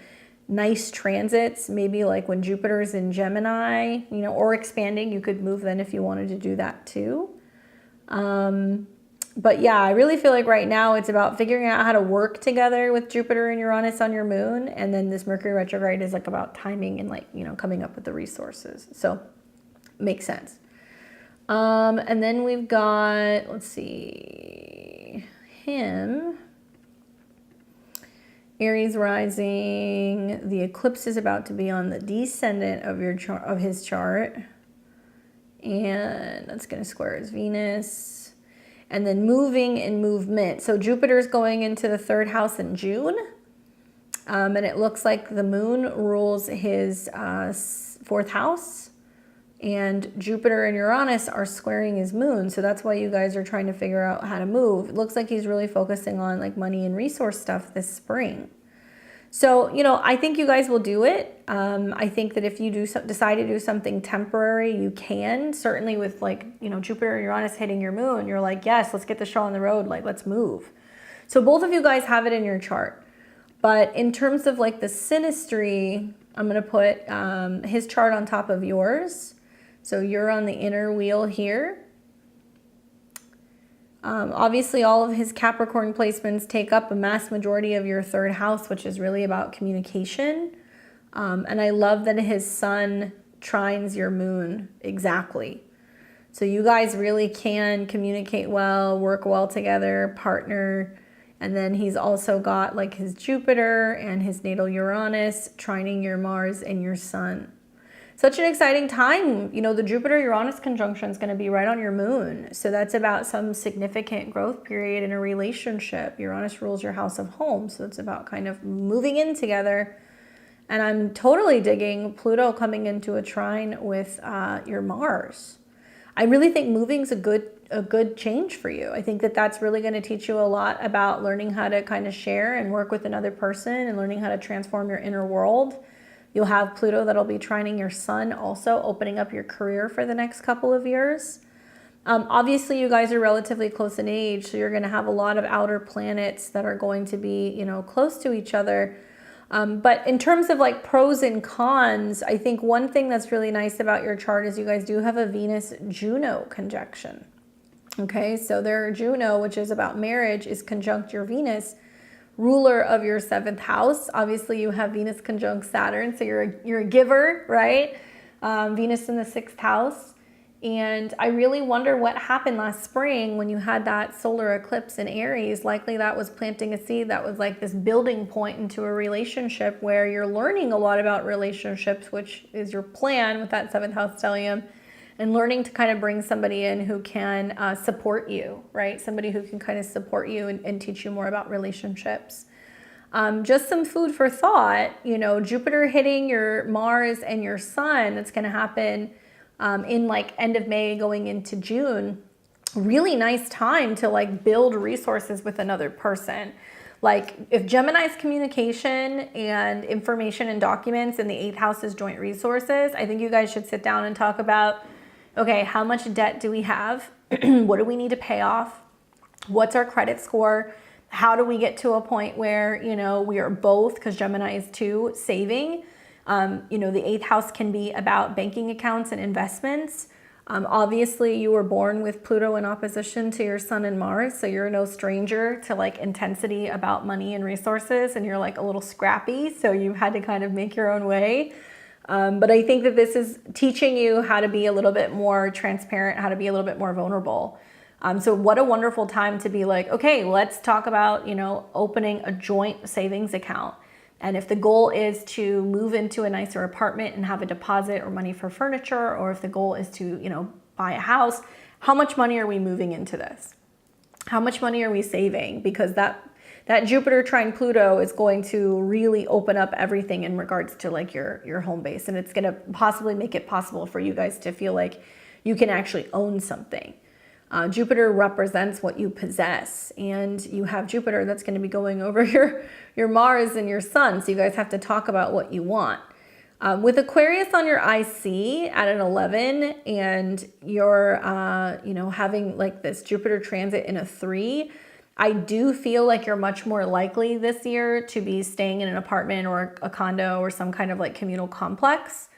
nice transits, maybe like when Jupiter's in Gemini, you know, or expanding. You could move then if you wanted to do that too. But yeah, I really feel like right now it's about figuring out how to work together with Jupiter and Uranus on your moon. And then this Mercury retrograde is like about timing and like, you know, coming up with the resources. So makes sense. And then we've got, let's see, him. Aries rising. The eclipse is about to be on the descendant of his chart. And that's going to square his Venus. And then moving and movement. So Jupiter's going into the 3rd house in June. And it looks like the moon rules his 4th house. And Jupiter and Uranus are squaring his moon. So that's why you guys are trying to figure out how to move. It looks like he's really focusing on like money and resource stuff this spring. So, you know, I think you guys will do it. I think that if you decide to do something temporary, you can. Certainly with like, you know, Jupiter and Uranus hitting your moon, you're like, yes, let's get the show on the road. Like, let's move. So both of you guys have it in your chart. But in terms of like the synastry, I'm going to put his chart on top of yours. So you're on the inner wheel here. Obviously, all of his Capricorn placements take up a mass majority of your 3rd house, which is really about communication. And I love that his sun trines your moon exactly. So you guys really can communicate well, work well together, partner. And then he's also got like his Jupiter and his natal Uranus trining your Mars and your sun. Such an exciting time. You know, the Jupiter-Uranus conjunction is going to be right on your moon. So that's about some significant growth period in a relationship. Uranus rules your house of home. So it's about kind of moving in together. And I'm totally digging Pluto coming into a trine with your Mars. I really think moving's a good change for you. I think that that's really going to teach you a lot about learning how to kind of share and work with another person and learning how to transform your inner world. You'll have Pluto that'll be trining your sun, also opening up your career for the next couple of years. Obviously, you guys are relatively close in age, so you're going to have a lot of outer planets that are going to be, you know, close to each other. But in terms of like pros and cons, I think one thing that's really nice about your chart is you guys do have a Venus-Juno conjunction. Okay, so their Juno, which is about marriage, is conjunct your Venus, ruler of your 7th house. Obviously, you have Venus conjunct Saturn, so you're a giver, right? Venus in the 6th house. And I really wonder what happened last spring when you had that solar eclipse in Aries. Likely that was planting a seed that was like this building point into a relationship where you're learning a lot about relationships, which is your plan with that 7th house stellium, and learning to kind of bring somebody in who can support you, right? Somebody who can kind of support you and teach you more about relationships. Just some food for thought, you know, Jupiter hitting your Mars and your Sun, that's going to happen in like end of May going into June. Really nice time to like build resources with another person. Like if Gemini's communication and information and documents in the 8th house is joint resources, I think you guys should sit down and talk about, okay, how much debt do we have? What do we need to pay off? What's our credit score? How do we get to a point where, you know, we are both, because Gemini is 2, saving? You know, the 8th house can be about banking accounts and investments. Obviously, you were born with Pluto in opposition to your Sun and Mars, so you're no stranger to like intensity about money and resources, and you're like a little scrappy, so you've had to kind of make your own way. But I think that this is teaching you how to be a little bit more transparent, how to be a little bit more vulnerable. So what a wonderful time to be like, okay, let's talk about, you know, opening a joint savings account. And if the goal is to move into a nicer apartment and have a deposit or money for furniture, or if the goal is to, you know, buy a house, how much money are we moving into this? How much money are we saving? Because that Jupiter trine Pluto is going to really open up everything in regards to like your home base. And it's going to possibly make it possible for you guys to feel like you can actually own something. Jupiter represents what you possess, and you have Jupiter that's going to be going over your Mars and your Sun, so you guys have to talk about what you want. With Aquarius on your IC at an 11, and you're you know, having like this Jupiter transit in a 3, I do feel like you're much more likely this year to be staying in an apartment or a condo or some kind of like communal complex.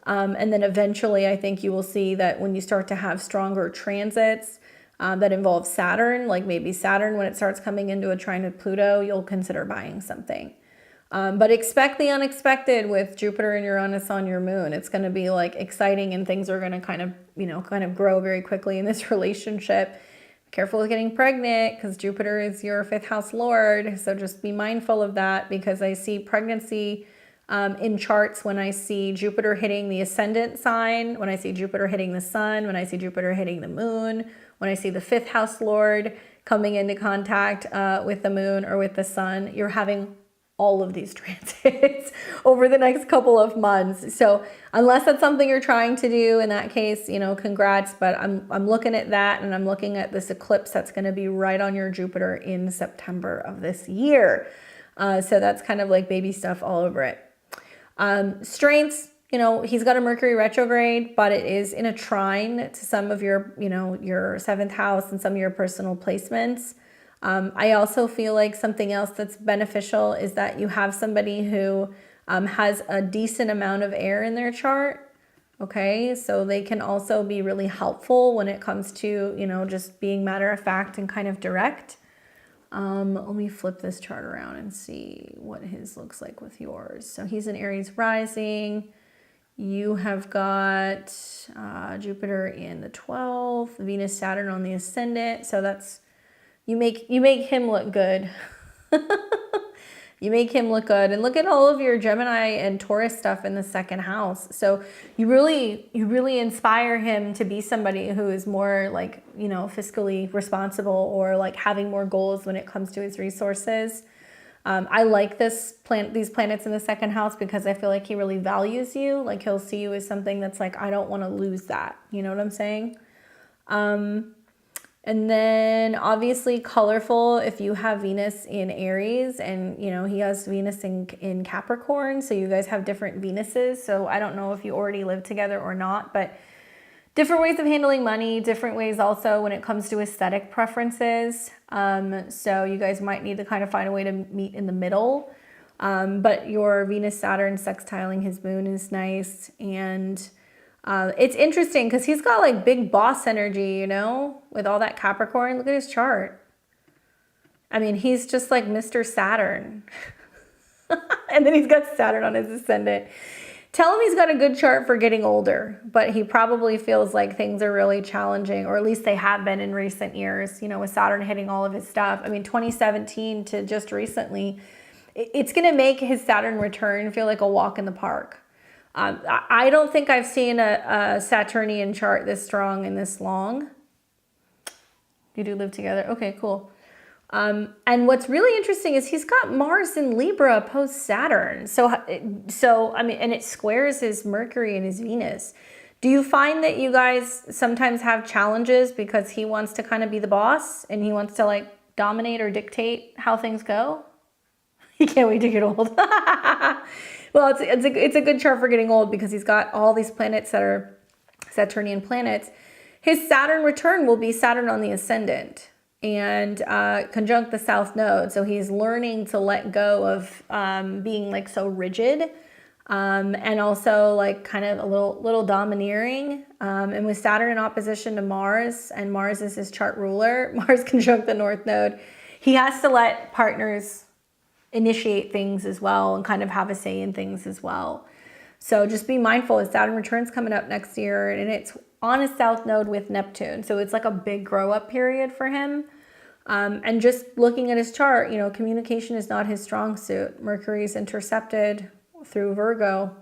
And then eventually I think you will see that when you start to have stronger transits that involve Saturn, like maybe Saturn when it starts coming into a trine with Pluto, you'll consider buying something. But expect the unexpected with Jupiter and Uranus on your moon. It's going to be like exciting, and things are going to kind of, you know, kind of grow very quickly in this relationship. Careful with getting pregnant, because Jupiter is your 5th house lord. So just be mindful of that, because I see pregnancy in charts when I see Jupiter hitting the ascendant sign, when I see Jupiter hitting the sun, when I see Jupiter hitting the moon, when I see the 5th house lord coming into contact with the moon or with the sun. You're having all of these transits over the next couple of months. So unless that's something you're trying to do, in that case, you know, congrats. But I'm looking at that, and I'm looking at this eclipse that's going to be right on your Jupiter in September of this year. So that's kind of like baby stuff all over it. Strengths, you know, he's got a Mercury retrograde, but it is in a trine to some of your, you know, your 7th house and some of your personal placements. I also feel like something else that's beneficial is that you have somebody who has a decent amount of air in their chart. Okay, so they can also be really helpful when it comes to, you know, just being matter of fact and kind of direct. Let me flip this chart around and see what his looks like with yours. So he's in Aries rising. You have got Jupiter in the 12th, Venus, Saturn on the ascendant. So that's, you make him look good. You make him look good. And look at all of your Gemini and Taurus stuff in the 2nd house. So you really inspire him to be somebody who is more like, you know, fiscally responsible, or like having more goals when it comes to his resources. I like these planets in the 2nd house, because I feel like he really values you. Like he'll see you as something that's like, I don't want to lose that. You know what I'm saying? And then obviously colorful if you have Venus in Aries, and you know, he has Venus in Capricorn. So you guys have different Venuses. So I don't know if you already live together or not, but different ways of handling money, different ways also when it comes to aesthetic preferences. So you guys might need to kind of find a way to meet in the middle. But your Venus Saturn sextiling his moon is nice. And it's interesting because he's got like big boss energy, you know, with all that Capricorn. Look at his chart. I mean, he's just like Mr. Saturn. And then he's got Saturn on his ascendant. Tell him he's got a good chart for getting older, but he probably feels like things are really challenging, or at least they have been in recent years, you know, with Saturn hitting all of his stuff. I mean, 2017 to just recently, it's going to make his Saturn return feel like a walk in the park. I don't think I've seen a Saturnian chart this strong and this long. You do live together. Okay, cool. And what's really interesting is he's got Mars in Libra post Saturn. So I mean, and it squares his Mercury and his Venus. Do you find that you guys sometimes have challenges because he wants to kind of be the boss and he wants to like dominate or dictate how things go? He can't wait to get old. Well, it's a good chart for getting old because he's got all these planets that are Saturnian planets. His Saturn return will be Saturn on the ascendant and conjunct the South Node. So he's learning to let go of being like so rigid and also like kind of a little domineering. And with Saturn in opposition to Mars, and Mars is his chart ruler, Mars conjunct the North Node, he has to let partners initiate things as well and kind of have a say in things as well. So just be mindful. His Saturn return's coming up next year, and it's on a South Node with Neptune. So it's like a big grow up period for him. And just looking at his chart, you know, communication is not his strong suit. Mercury is intercepted through Virgo,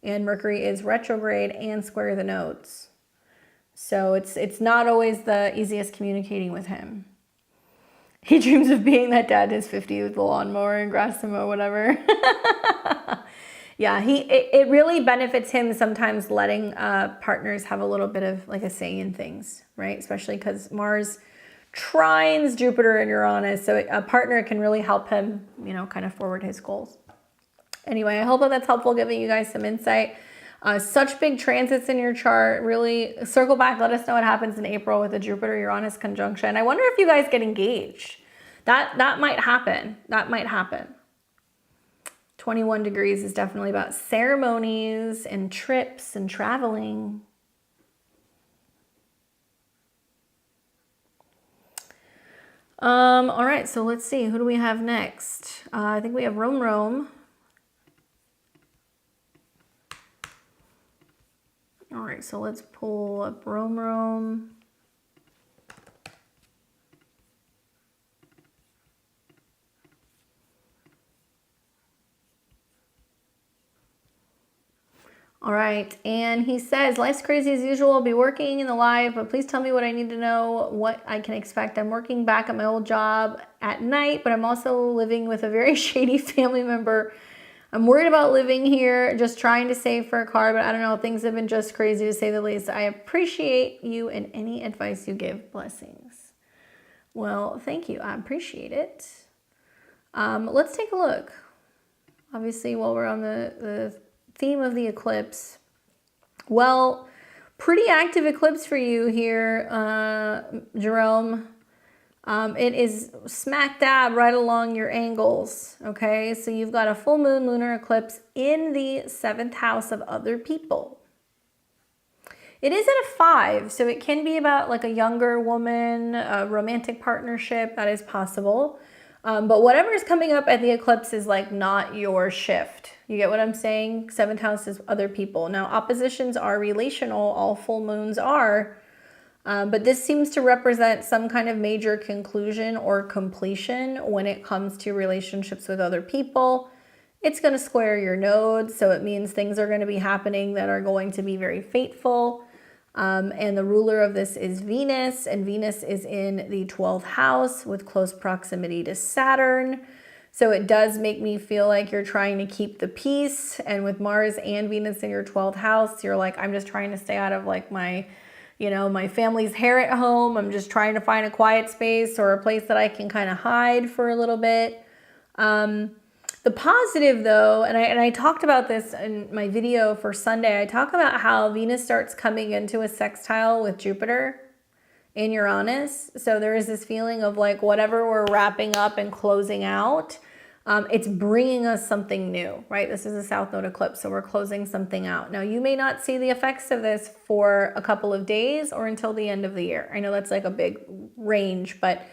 and Mercury is retrograde and square the nodes. So it's not always the easiest communicating with him. He dreams of being that dad in his 50s with the lawnmower and grass to mow, whatever. Yeah, it really benefits him sometimes letting partners have a little bit of like a say in things, right? Especially because Mars trines Jupiter and Uranus. So a partner can really help him, you know, kind of forward his goals. Anyway, I hope that that's helpful, giving you guys some insight. Such big transits in your chart. Really circle back. Let us know what happens in April with the Jupiter-Uranus conjunction. I wonder if you guys get engaged. That might happen. That might happen. 21 degrees is definitely about ceremonies and trips and traveling. All right, so let's see. Who do we have next? I think we have Rome. All right, so let's pull up Rome. All right, and he says, life's crazy as usual. I'll be working in the live, but please tell me what I need to know, what I can expect. I'm working back at my old job at night, but I'm also living with a very shady family member. I'm worried about living here, just trying to save for a car, but I don't know, things have been just crazy to say the least. I appreciate you and any advice you give. Blessings. Well, thank you. I appreciate it. Let's take a look. Obviously, while we're on the theme of the eclipse, well, pretty active eclipse for you here, Jerome. It is smack dab right along your angles, okay? So you've got a full moon lunar eclipse in the 7th house of other people. It is at a 5, so it can be about like a younger woman, a romantic partnership, that is possible. But whatever is coming up at the eclipse is like not your shift. You get what I'm saying? 7th house is other people. Now, oppositions are relational, all full moons are. But this seems to represent some kind of major conclusion or completion when it comes to relationships with other people. It's going to square your nodes, so it means things are going to be happening that are going to be very fateful. And the ruler of this is Venus, and Venus is in the 12th house with close proximity to Saturn. So it does make me feel like you're trying to keep the peace. And with Mars and Venus in your 12th house, you're like, I'm just trying to stay out of like my you know, my family's hair at home. I'm just trying to find a quiet space or a place that I can kind of hide for a little bit. The positive though, and I talked about this in my video for Sunday, I talk about how Venus starts coming into a sextile with Jupiter in Uranus. So there is this feeling of like whatever we're wrapping up and closing out, it's bringing us something new, right? This is a South Node eclipse, so we're closing something out. Now, you may not see the effects of this for a couple of days or until the end of the year. I know that's like a big range, but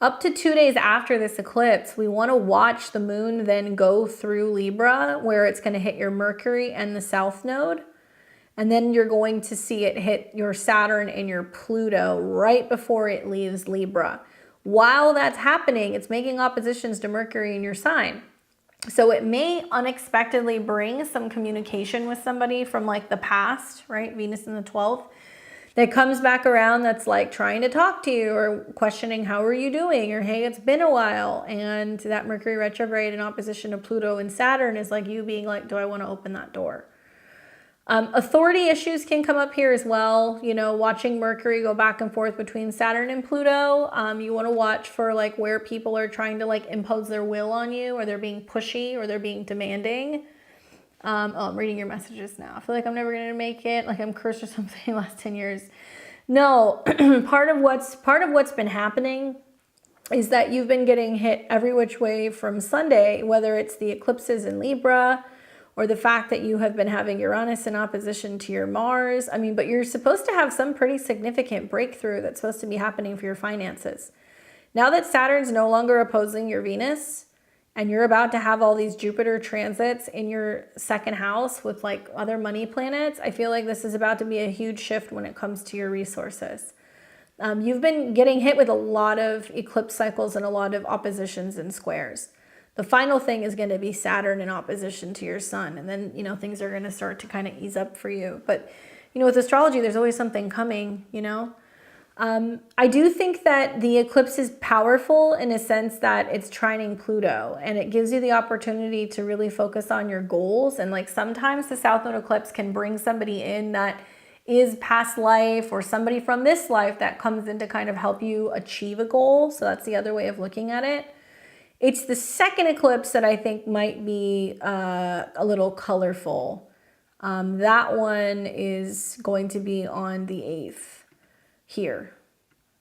up to 2 days after this eclipse, we want to watch the moon then go through Libra, where it's going to hit your Mercury and the South Node. And then you're going to see it hit your Saturn and your Pluto right before it leaves Libra. While that's happening, it's making oppositions to Mercury in your sign. So it may unexpectedly bring some communication with somebody from like the past, right? Venus in the 12th. That comes back around that's like trying to talk to you or questioning how are you doing or hey, it's been a while. And that Mercury retrograde in opposition to Pluto and Saturn is like you being like, do I want to open that door? Authority issues can come up here as well. You know, watching Mercury go back and forth between Saturn and Pluto. You want to watch for like where people are trying to like impose their will on you, or they're being pushy, or they're being demanding. I'm reading your messages now. I feel like I'm never going to make it. Like I'm cursed or something the last 10 years. No, part of what's been happening is that you've been getting hit every which way from Sunday, whether it's the eclipses in Libra or the fact that you have been having Uranus in opposition to your Mars. I mean, but you're supposed to have some pretty significant breakthrough that's supposed to be happening for your finances. Now that Saturn's no longer opposing your Venus, and you're about to have all these Jupiter transits in your second house with like other money planets, I feel like this is about to be a huge shift when it comes to your resources. You've been getting hit with a lot of eclipse cycles and a lot of oppositions and squares. The final thing is going to be Saturn in opposition to your sun. And then, you know, things are going to start to kind of ease up for you. But, you know, with astrology, there's always something coming, you know. I do think that the eclipse is powerful in a sense that it's trining Pluto, and it gives you the opportunity to really focus on your goals. And like sometimes the South Node eclipse can bring somebody in that is past life or somebody from this life that comes in to kind of help you achieve a goal. So that's the other way of looking at it. It's the second eclipse that I think might be a little colorful. That one is going to be on the 8th. Here,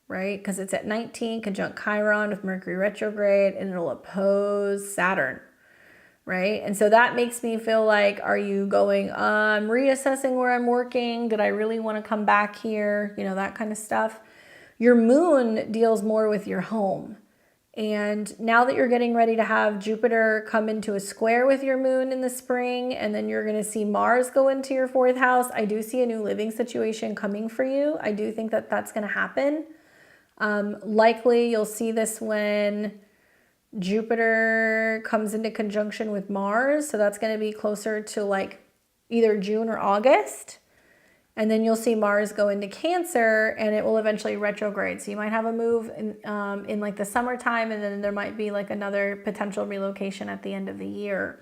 right? Because it's at 19 conjunct Chiron with Mercury retrograde, and it'll oppose Saturn, right? And so that makes me feel like, are you going, I'm reassessing where I'm working? Did I really want to come back here? You know, that kind of stuff. Your moon deals more with your home. And now that you're getting ready to have Jupiter come into a square with your moon in the spring, and then you're going to see Mars go into your 4th house, I do see a new living situation coming for you. I do think that that's going to happen. Likely you'll see this when Jupiter comes into conjunction with Mars. So that's going to be closer to like either June or August. And then you'll see Mars go into Cancer, and it will eventually retrograde. So you might have a move in like the summertime, and then there might be like another potential relocation at the end of the year.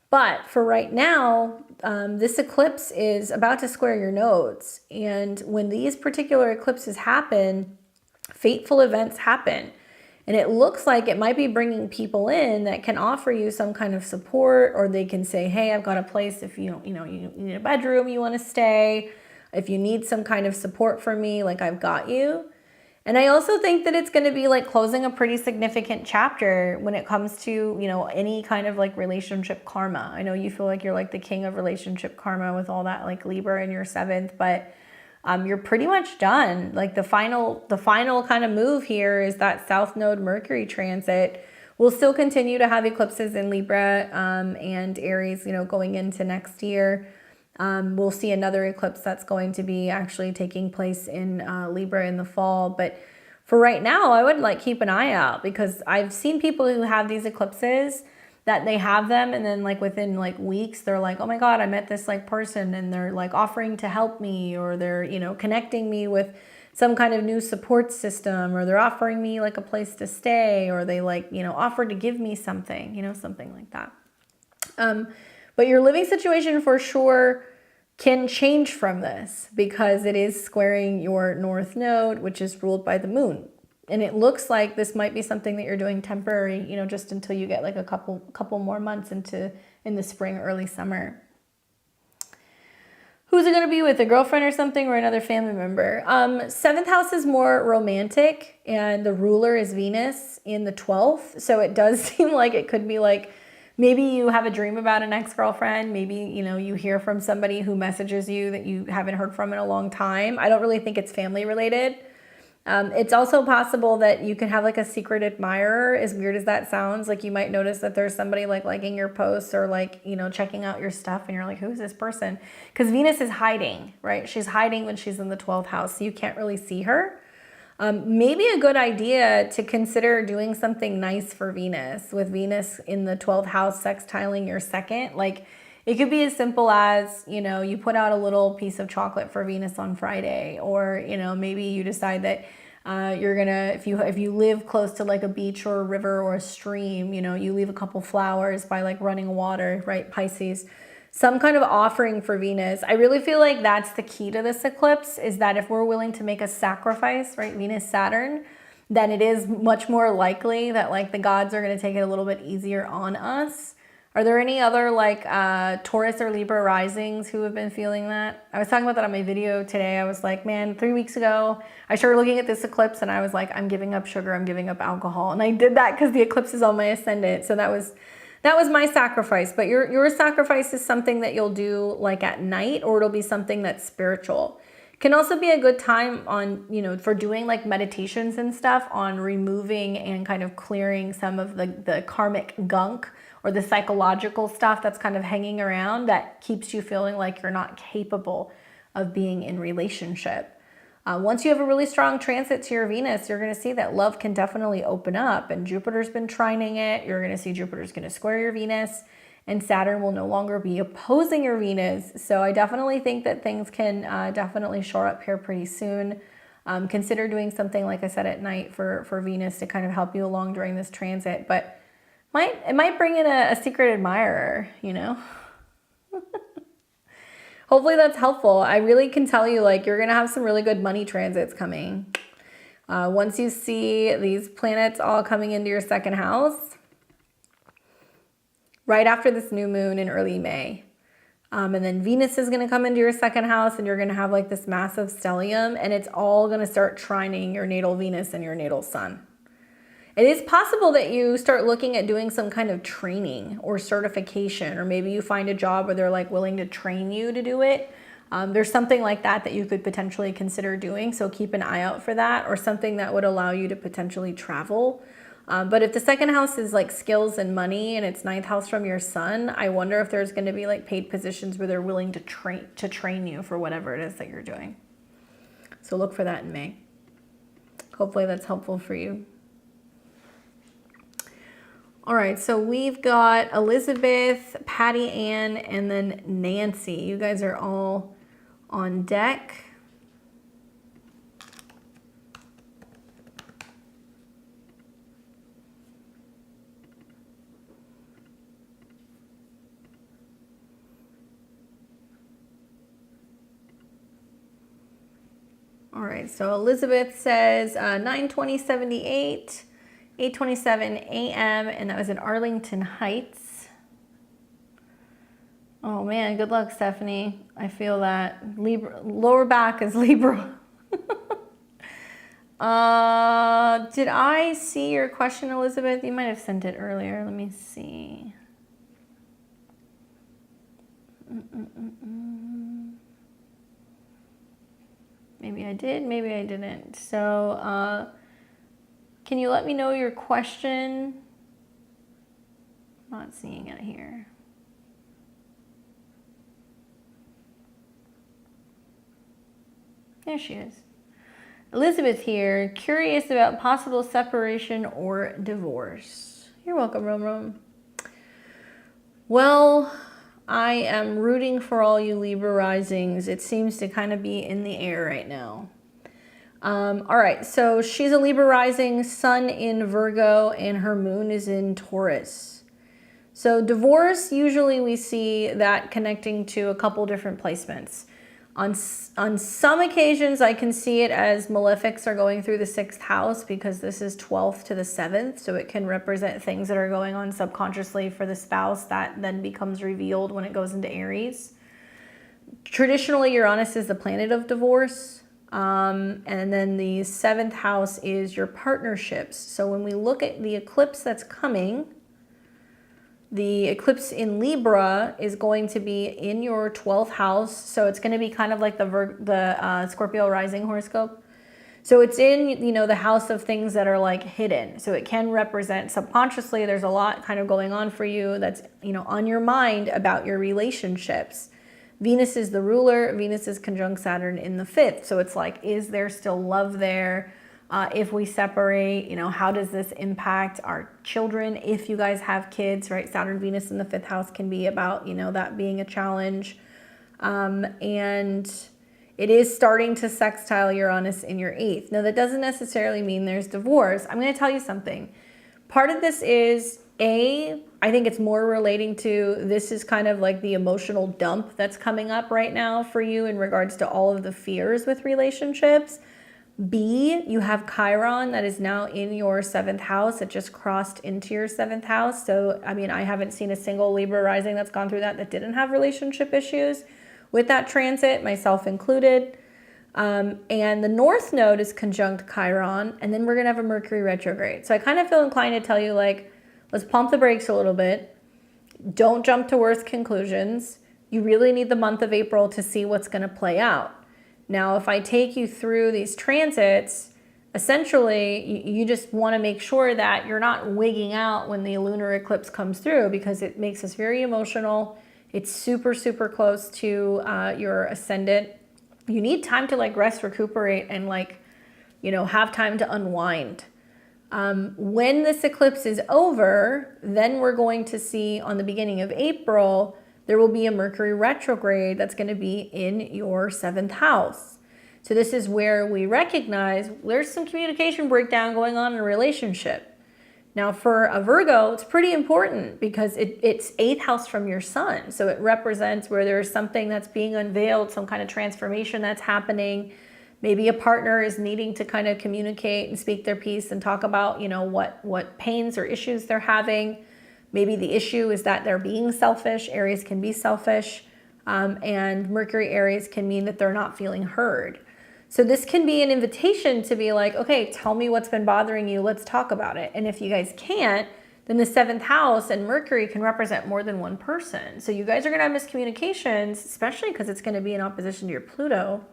But for right now, this eclipse is about to square your nodes. And when these particular eclipses happen, fateful events happen. And it looks like it might be bringing people in that can offer you some kind of support, or they can say, hey, I've got a place if you need a bedroom, you want to stay. If you need some kind of support from me, like I've got you. And I also think that it's going to be like closing a pretty significant chapter when it comes to, you know, any kind of like relationship karma. I know you feel like you're like the king of relationship karma with all that like Libra in your 7th, but you're pretty much done. Like the final kind of move here is that South Node Mercury transit. We'll still continue to have eclipses in Libra and Aries, you know, going into next year. We'll see another eclipse that's going to be actually taking place in Libra in the fall. But for right now, I would like keep an eye out, because I've seen people who have these eclipses that they have them, and then like within like weeks they're like, oh my god, I met this like person, and they're like offering to help me, or they're, you know, connecting me with some kind of new support system, or they're offering me like a place to stay, or they like, you know, offer to give me something, you know, something like that. But your living situation for sure can change from this because it is squaring your north node, which is ruled by the moon. And it looks like this might be something that you're doing temporary, you know, just until you get like a couple more months in the spring, early summer. Who's it going to be with, a girlfriend or something, or another family member? 7th house is more romantic, and the ruler is Venus in the 12th. So it does seem like it could be like, maybe you have a dream about an ex-girlfriend. Maybe, you know, you hear from somebody who messages you that you haven't heard from in a long time. I don't really think it's family related. It's also possible that you can have like a secret admirer, as weird as that sounds. Like you might notice that there's somebody like liking your posts or like, you know, checking out your stuff, and you're like, who's this person? Because Venus is hiding, right? She's hiding when she's in the 12th house, so you can't really see her. Maybe a good idea to consider doing something nice for Venus, with Venus in the 12th house sextiling your second. Like it could be as simple as, you know, you put out a little piece of chocolate for Venus on Friday, or, you know, maybe you decide that you're gonna, if you live close to like a beach or a river or a stream, you know, you leave a couple flowers by like running water, right? Pisces. Some kind of offering for Venus. I really feel like that's the key to this eclipse, is that if we're willing to make a sacrifice, right, Venus, Saturn, then it is much more likely that like the gods are going to take it a little bit easier on us. Are there any other like Taurus or Libra risings who have been feeling that? I was talking about that on my video today. I was like, man, 3 weeks ago, I started looking at this eclipse and I was like, I'm giving up sugar, I'm giving up alcohol. And I did that because the eclipse is on my ascendant. So that was my sacrifice. But your sacrifice is something that you'll do like at night, or it'll be something that's spiritual. It can also be a good time on, you know, for doing like meditations and stuff on removing and kind of clearing some of the karmic gunk or the psychological stuff that's kind of hanging around that keeps you feeling like you're not capable of being in relationship. Once you have a really strong transit to your Venus, you're going to see that love can definitely open up, and Jupiter's been trining it. You're going to see Jupiter's going to square your Venus, and Saturn will no longer be opposing your Venus. So I definitely think that things can definitely shore up here pretty soon. Consider doing something, like I said, at night for Venus to kind of help you along during this transit, but it might bring in a secret admirer, you know? Hopefully that's helpful. I really can tell you, like, you're going to have some really good money transits coming. Once you see these planets all coming into your second house, right after this new moon in early May. And then Venus is going to come into your second house, and you're going to have like this massive stellium, and it's all going to start trining your natal Venus and your natal sun. It is possible that you start looking at doing some kind of training or certification, or maybe you find a job where they're like willing to train you to do it. There's something like that you could potentially consider doing, so keep an eye out for that, or something that would allow you to potentially travel. But if the second house is like skills and money, and it's 9th house from your sun, I wonder if there's going to be like paid positions where they're willing to train you for whatever it is that you're doing. So look for that in May. Hopefully that's helpful for you. All right, so we've got Elizabeth, Patty Ann, and then Nancy. You guys are all on deck. All right, so Elizabeth says 9/20/78. 8:27 a.m. and that was in Arlington Heights. Oh man, good luck, Stephanie. I feel that. Libra, lower back is Libra. Did I see your question, Elizabeth? You might have sent it earlier. Let me see. Maybe I did, maybe I didn't. So, can you let me know your question? I'm not seeing it here. There she is. Elizabeth here, curious about possible separation or divorce. You're welcome, Rome. Well, I am rooting for all you Libra risings. It seems to kind of be in the air right now. All right, so she's a Libra rising, sun in Virgo, and her moon is in Taurus. So divorce, usually we see that connecting to a couple different placements. On some occasions, I can see it as malefics are going through the 6th house because this is 12th to the 7th. So it can represent things that are going on subconsciously for the spouse that then becomes revealed when it goes into Aries. Traditionally, Uranus is the planet of divorce. And then the 7th house is your partnerships. So when we look at the eclipse that's coming, the eclipse in Libra is going to be in your 12th house. So it's going to be kind of like the Scorpio rising horoscope. So it's in, you know, the house of things that are like hidden. So it can represent subconsciously, there's a lot kind of going on for you that's, you know, on your mind about your relationships. Venus is the ruler. Venus is conjunct Saturn in the 5th. So it's like, is there still love there? If we separate, you know, how does this impact our children? If you guys have kids, right? Saturn, Venus in the 5th house can be about, you know, that being a challenge. And it is starting to sextile Uranus in your 8th. Now, that doesn't necessarily mean there's divorce. I'm going to tell you something. Part of this is, I think it's more relating to, this is kind of like the emotional dump that's coming up right now for you in regards to all of the fears with relationships. B, you have Chiron that is now in your 7th house. It just crossed into your 7th house. So, I mean, I haven't seen a single Libra rising that's gone through that didn't have relationship issues with that transit, myself included. And the North Node is conjunct Chiron, and then we're going to have a Mercury retrograde. So I kind of feel inclined to tell you, like, let's pump the brakes a little bit. Don't jump to worst conclusions. You really need the month of April to see what's going to play out. Now, if I take you through these transits, essentially, you just want to make sure that you're not wigging out when the lunar eclipse comes through, because it makes us very emotional. It's super, super close to your ascendant. You need time to like rest, recuperate, and like, you know, have time to unwind. When this eclipse is over, then we're going to see on the beginning of April, there will be a Mercury retrograde that's going to be in your 7th house. So this is where we recognize there's some communication breakdown going on in a relationship. Now for a Virgo, it's pretty important because it's 8th house from your sun. So it represents where there's something that's being unveiled, some kind of transformation that's happening. Maybe a partner is needing to kind of communicate and speak their piece and talk about, you know, what pains or issues they're having. Maybe the issue is that they're being selfish. Aries can be selfish. And Mercury Aries can mean that they're not feeling heard. So this can be an invitation to be like, okay, tell me what's been bothering you. Let's talk about it. And if you guys can't, then the 7th house and Mercury can represent more than one person. So you guys are going to have miscommunications, especially because it's going to be in opposition to your Pluto.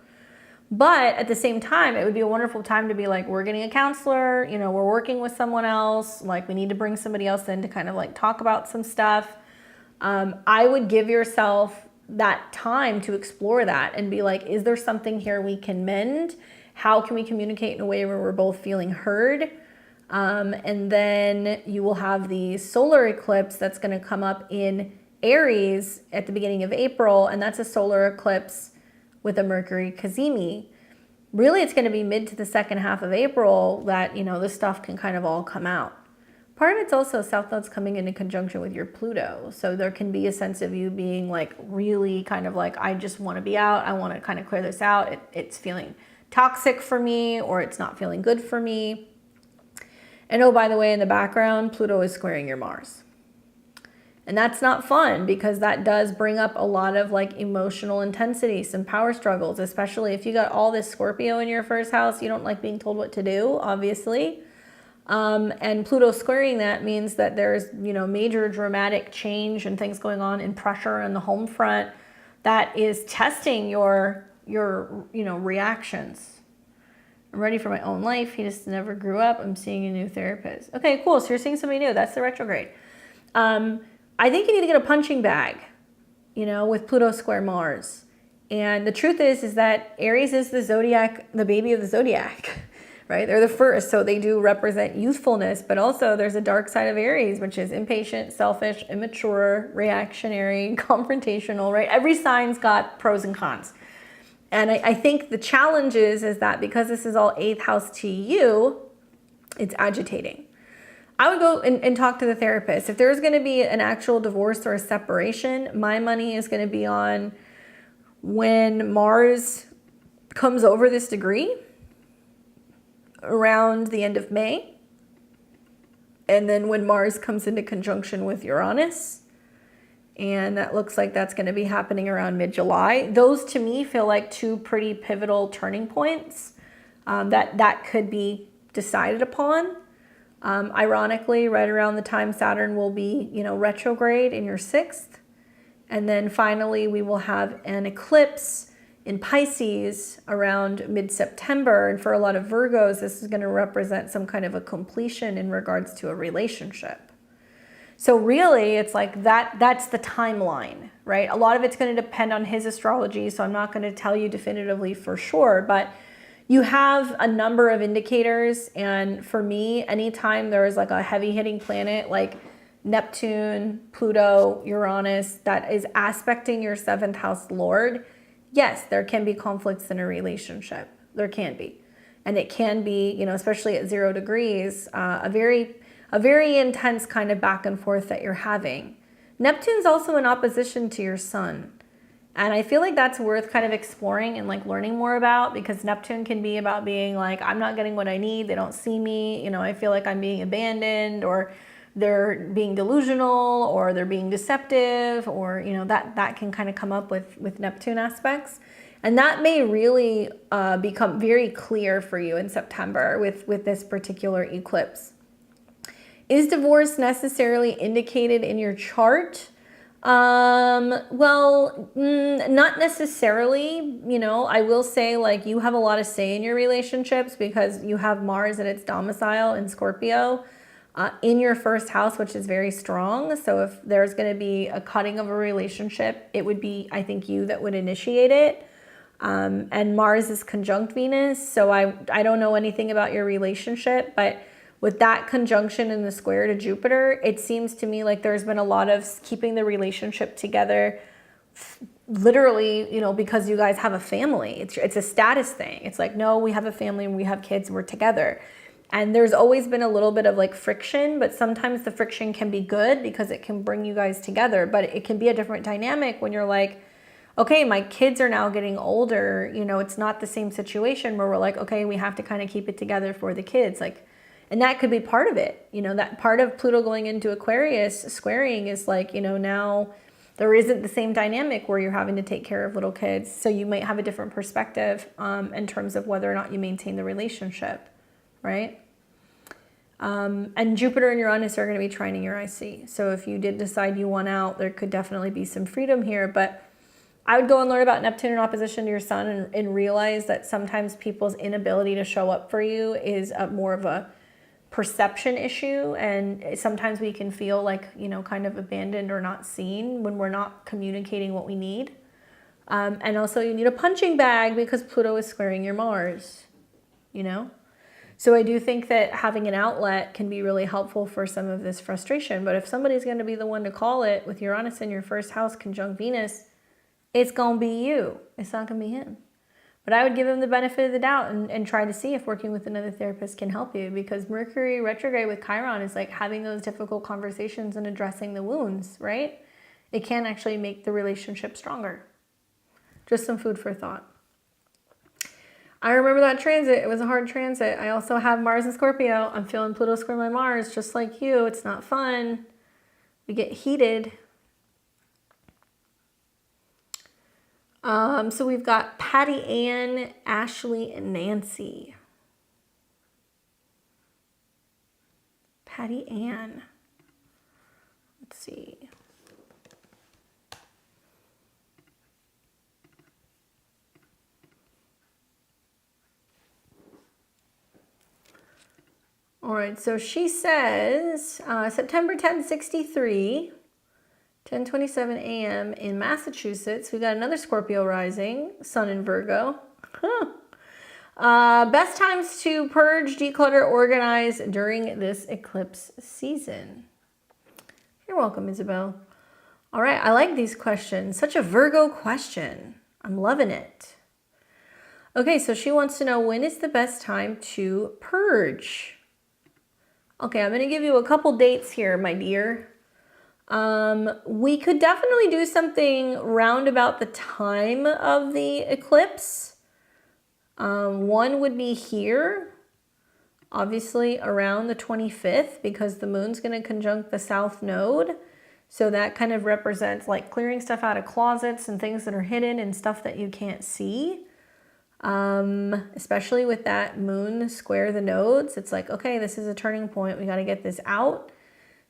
But at the same time, it would be a wonderful time to be like, we're getting a counselor, you know, we're working with someone else. Like we need to bring somebody else in to kind of like talk about some stuff. I would give yourself that time to explore that and be like, is there something here we can mend? How can we communicate in a way where we're both feeling heard? And then you will have the solar eclipse that's going to come up in Aries at the beginning of April. And that's a solar eclipse with a Mercury Cazimi. Really, it's going to be mid to the second half of April that, you know, this stuff can kind of all come out. Part of it's also South Node's coming into conjunction with your Pluto. So there can be a sense of you being like really kind of like, I just want to be out. I want to kind of clear this out. It's feeling toxic for me, or it's not feeling good for me. And oh, by the way, in the background, Pluto is squaring your Mars. And that's not fun because that does bring up a lot of like emotional intensity, some power struggles, especially if you got all this Scorpio in your first house. You don't like being told what to do, obviously. And Pluto squaring that means that there's, you know, major dramatic change and things going on in pressure in the home front that is testing your you know, reactions. I'm ready for my own life. He just never grew up. I'm seeing a new therapist. Okay, cool. So you're seeing somebody new. That's the retrograde. I think you need to get a punching bag, you know, with Pluto square Mars. And the truth is that Aries is the zodiac, the baby of the zodiac, right? They're the first. So they do represent youthfulness, but also there's a dark side of Aries, which is impatient, selfish, immature, reactionary, confrontational, right? Every sign's got pros and cons. And I think the challenge is that because this is all 8th house to you, it's agitating. I would go and talk to the therapist. If there's going to be an actual divorce or a separation, my money is going to be on when Mars comes over this degree around the end of May. And then when Mars comes into conjunction with Uranus, and that looks like that's going to be happening around mid-July. Those to me feel like two pretty pivotal turning points that could be decided upon. Ironically, right around the time Saturn will be, retrograde in your 6th. And then finally, we will have an eclipse in Pisces around mid-September. And for a lot of Virgos, this is going to represent some kind of a completion in regards to a relationship. So really, it's like that's the timeline, right? A lot of it's going to depend on his astrology, so I'm not going to tell you definitively for sure, but you have a number of indicators. And for me, anytime there is like a heavy hitting planet like Neptune, Pluto, Uranus, that is aspecting your 7th house Lord, yes, there can be conflicts in a relationship. There can be. And it can be, especially at 0 degrees, a very intense kind of back and forth that you're having. Neptune's also in opposition to your sun. And I feel like that's worth kind of exploring and like learning more about, because Neptune can be about being like, I'm not getting what I need. They don't see me. I feel like I'm being abandoned, or they're being delusional, or they're being deceptive, or, that can kind of come up with Neptune aspects. And that may really become very clear for you in September with this particular eclipse. Is divorce necessarily indicated in your chart? Well, not necessarily. I will say, like, you have a lot of say in your relationships because you have Mars at its domicile in Scorpio in your 1st house, which is very strong. So if there's going to be a cutting of a relationship, it would be, I think, you that would initiate it. And Mars is conjunct Venus. So I don't know anything about your relationship, but with that conjunction in the square to Jupiter, it seems to me like there's been a lot of keeping the relationship together, literally, because you guys have a family. It's a status thing. It's like, no, we have a family and we have kids and we're together. And there's always been a little bit of like friction, but sometimes the friction can be good because it can bring you guys together. But it can be a different dynamic when you're like, okay, my kids are now getting older. It's not the same situation where we're like, okay, we have to kind of keep it together for the kids. And that could be part of it. That part of Pluto going into Aquarius squaring is like, now there isn't the same dynamic where you're having to take care of little kids. So you might have a different perspective in terms of whether or not you maintain the relationship, right? And Jupiter and Uranus are going to be trining your IC. So if you did decide you want out, there could definitely be some freedom here. But I would go and learn about Neptune in opposition to your sun and realize that sometimes people's inability to show up for you is more of a perception issue, and sometimes we can feel like kind of abandoned or not seen when we're not communicating what we need. And also you need a punching bag because Pluto is squaring your Mars, so I do think that having an outlet can be really helpful for some of this frustration. But if somebody's going to be the one to call it with Uranus in your 1st house conjunct Venus, it's going to be you. It's not going to be him. But I would give him the benefit of the doubt and try to see if working with another therapist can help you, because Mercury retrograde with Chiron is like having those difficult conversations and addressing the wounds, right? It can actually make the relationship stronger. Just some food for thought. I remember that transit. It was a hard transit. I also have Mars in Scorpio. I'm feeling Pluto square my Mars, just like you. It's not fun. We get heated. So we've got Patty Ann, Ashley, and Nancy. Patty Ann. Let's see. All right, so she says September 10th, 63. 10:27 a.m. in Massachusetts. We got another Scorpio rising, Sun in Virgo. Best times to purge, declutter, organize during this eclipse season. You're welcome, Isabel. All right, I like these questions. Such a Virgo question. I'm loving it. Okay, so she wants to know, when is the best time to purge? Okay, I'm going to give you a couple dates here, my dear. We could definitely do something round about the time of the eclipse. One would be here, obviously around the 25th, because the moon's going to conjunct the south node. So that kind of represents like clearing stuff out of closets and things that are hidden and stuff that you can't see. Especially with that moon square the nodes. It's like, okay, this is a turning point. We got to get this out.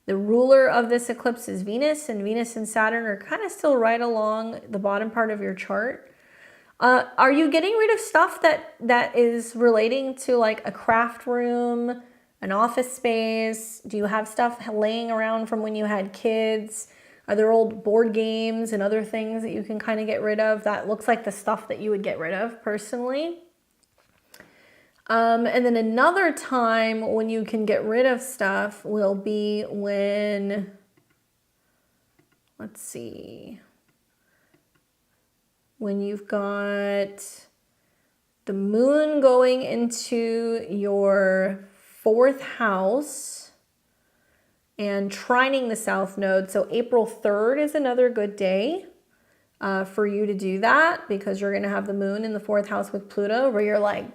The ruler of this eclipse is Venus, and Venus and Saturn are kind of still right along the bottom part of your chart. Are you getting rid of stuff that is relating to like a craft room, an office space? Do you have stuff laying around from when you had kids? Are there old board games and other things that you can kind of get rid of? That looks like the stuff that you would get rid of personally. And then another time when you can get rid of stuff will be when, let's see, when you've got the moon going into your 4th house and trining the south node. So April 3rd is another good day for you to do that, because you're going to have the moon in the 4th house with Pluto, where you're like,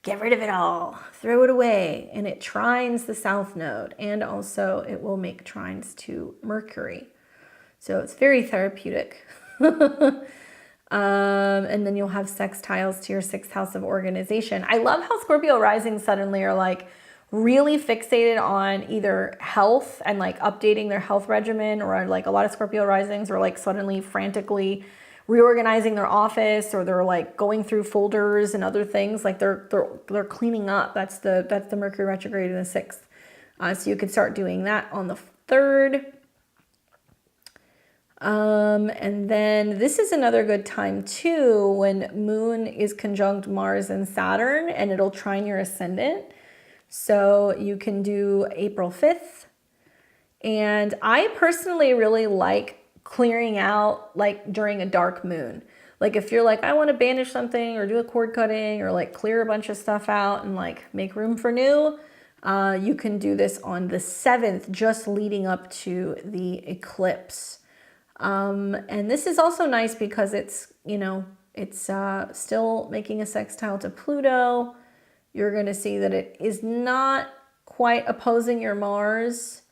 get rid of it all, throw it away. And it trines the south node, and also it will make trines to Mercury. So it's very therapeutic. And then you'll have sextiles to your 6th house of organization. I love how Scorpio rising suddenly are like really fixated on either health and like updating their health regimen, or like a lot of Scorpio risings are like suddenly frantically reorganizing their office, or they're like going through folders and other things. Like they're cleaning up. That's the Mercury retrograde in the 6th. So you could start doing that on the 3rd. And then this is another good time too, when moon is conjunct Mars and Saturn, and it'll trine your ascendant. So you can do April 5th. And I personally really like clearing out like during a dark moon. Like if you're like, I want to banish something or do a cord cutting or like clear a bunch of stuff out and like make room for new, you can do this on the 7th, just leading up to the eclipse. And this is also nice because it's, you know, it's still making a sextile to Pluto. You're going to see that it is not quite opposing your Mars.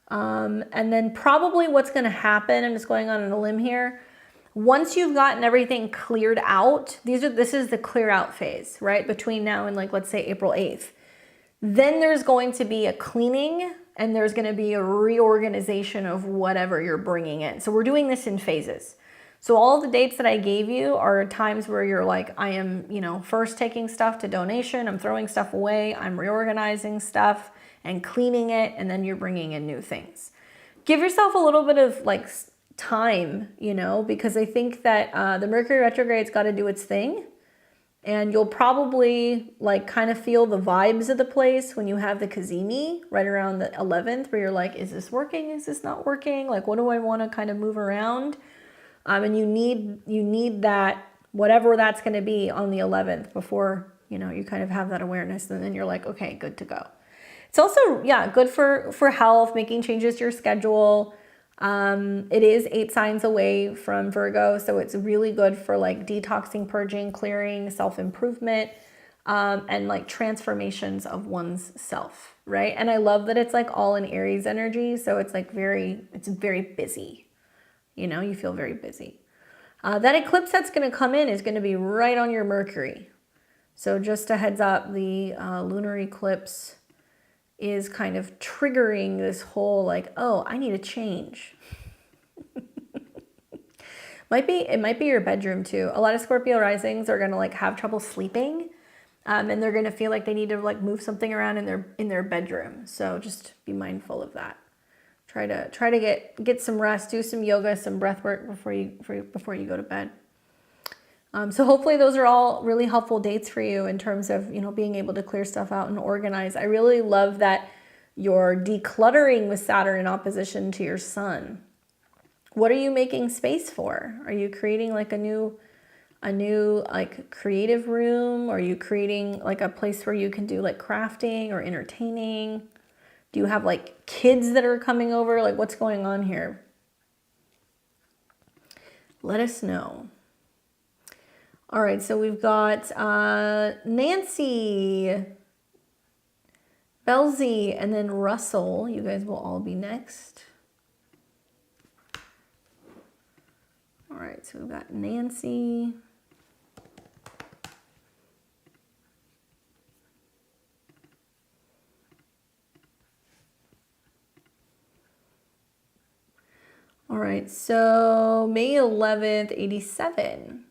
And then probably what's going to happen, I'm just going on a limb here, once you've gotten everything cleared out, this is the clear out phase, right? Between now and like, let's say April 8th. Then there's going to be a cleaning, and there's going to be a reorganization of whatever you're bringing in. So we're doing this in phases. So all the dates that I gave you are times where you're like, I am, you know, first taking stuff to donation, I'm throwing stuff away, I'm reorganizing stuff and cleaning it, and then you're bringing in new things. Give yourself a little bit of like time, you know, because I think that the Mercury retrograde's got to do its thing. And you'll probably like kind of feel the vibes of the place when you have the Cazimi right around the 11th, where you're like, is this working? Is this not working? Like, what do I want to kind of move around? And you need that, whatever that's going to be on the 11th before, you know, you kind of have that awareness, and then you're like, okay, good to go. It's also, yeah, good for health, making changes to your schedule. It is 8 signs away from Virgo, so it's really good for like detoxing, purging, clearing, self-improvement, and like transformations of one's self, right? And I love that it's like all in Aries energy, so it's like it's very busy. You know, you feel very busy. That eclipse that's going to come in is going to be right on your Mercury. So just a heads up, the lunar eclipse is kind of triggering this whole like, oh, I need a change. It might be your bedroom too. A lot of Scorpio risings are going to like have trouble sleeping, and they're going to feel like they need to like move something around in their bedroom. So just be mindful of that. Try to get some rest, do some yoga, some breath work before you go to bed. So hopefully those are all really helpful dates for you in terms of, you know, being able to clear stuff out and organize. I really love that you're decluttering with Saturn in opposition to your sun. What are you making space for? Are you creating like a new like creative room? Are you creating like a place where you can do like crafting or entertaining? Do you have like kids that are coming over? Like what's going on here? Let us know. All right, so we've got Nancy, Belley, and then Russell. You guys will all be next. All right, so we've got Nancy. All right, so May 11th, 87.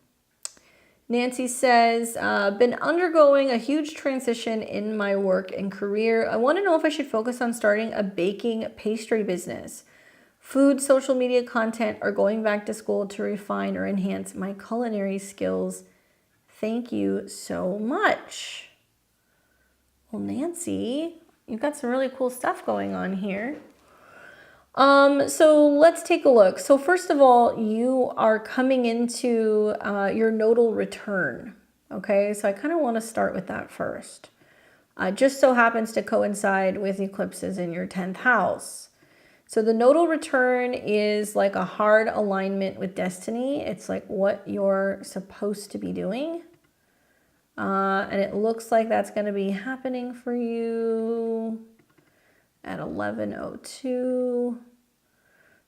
Nancy says, been undergoing a huge transition in my work and career. I want to know if I should focus on starting a baking pastry business, food, social media content, or going back to school to refine or enhance my culinary skills. Thank you so much. Well, Nancy, you've got some really cool stuff going on here. So let's take a look. So first of all, you are coming into your nodal return. Okay, so I kind of want to start with that first. Just so happens to coincide with eclipses in your 10th house. So the nodal return is like a hard alignment with destiny. It's like what you're supposed to be doing. And it looks like that's going to be happening for you at 11:02.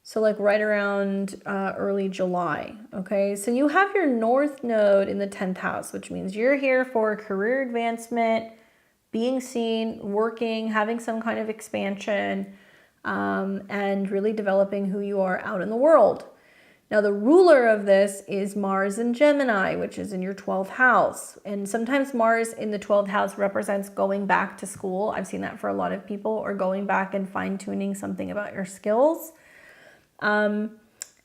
So like right around early July, okay? So you have your North Node in the 10th house, which means you're here for career advancement, being seen, working, having some kind of expansion, and really developing who you are out in the world. Now the ruler of this is Mars in Gemini, which is in your 12th house. And sometimes Mars in the 12th house represents going back to school. I've seen that for a lot of people, or going back and fine-tuning something about your skills.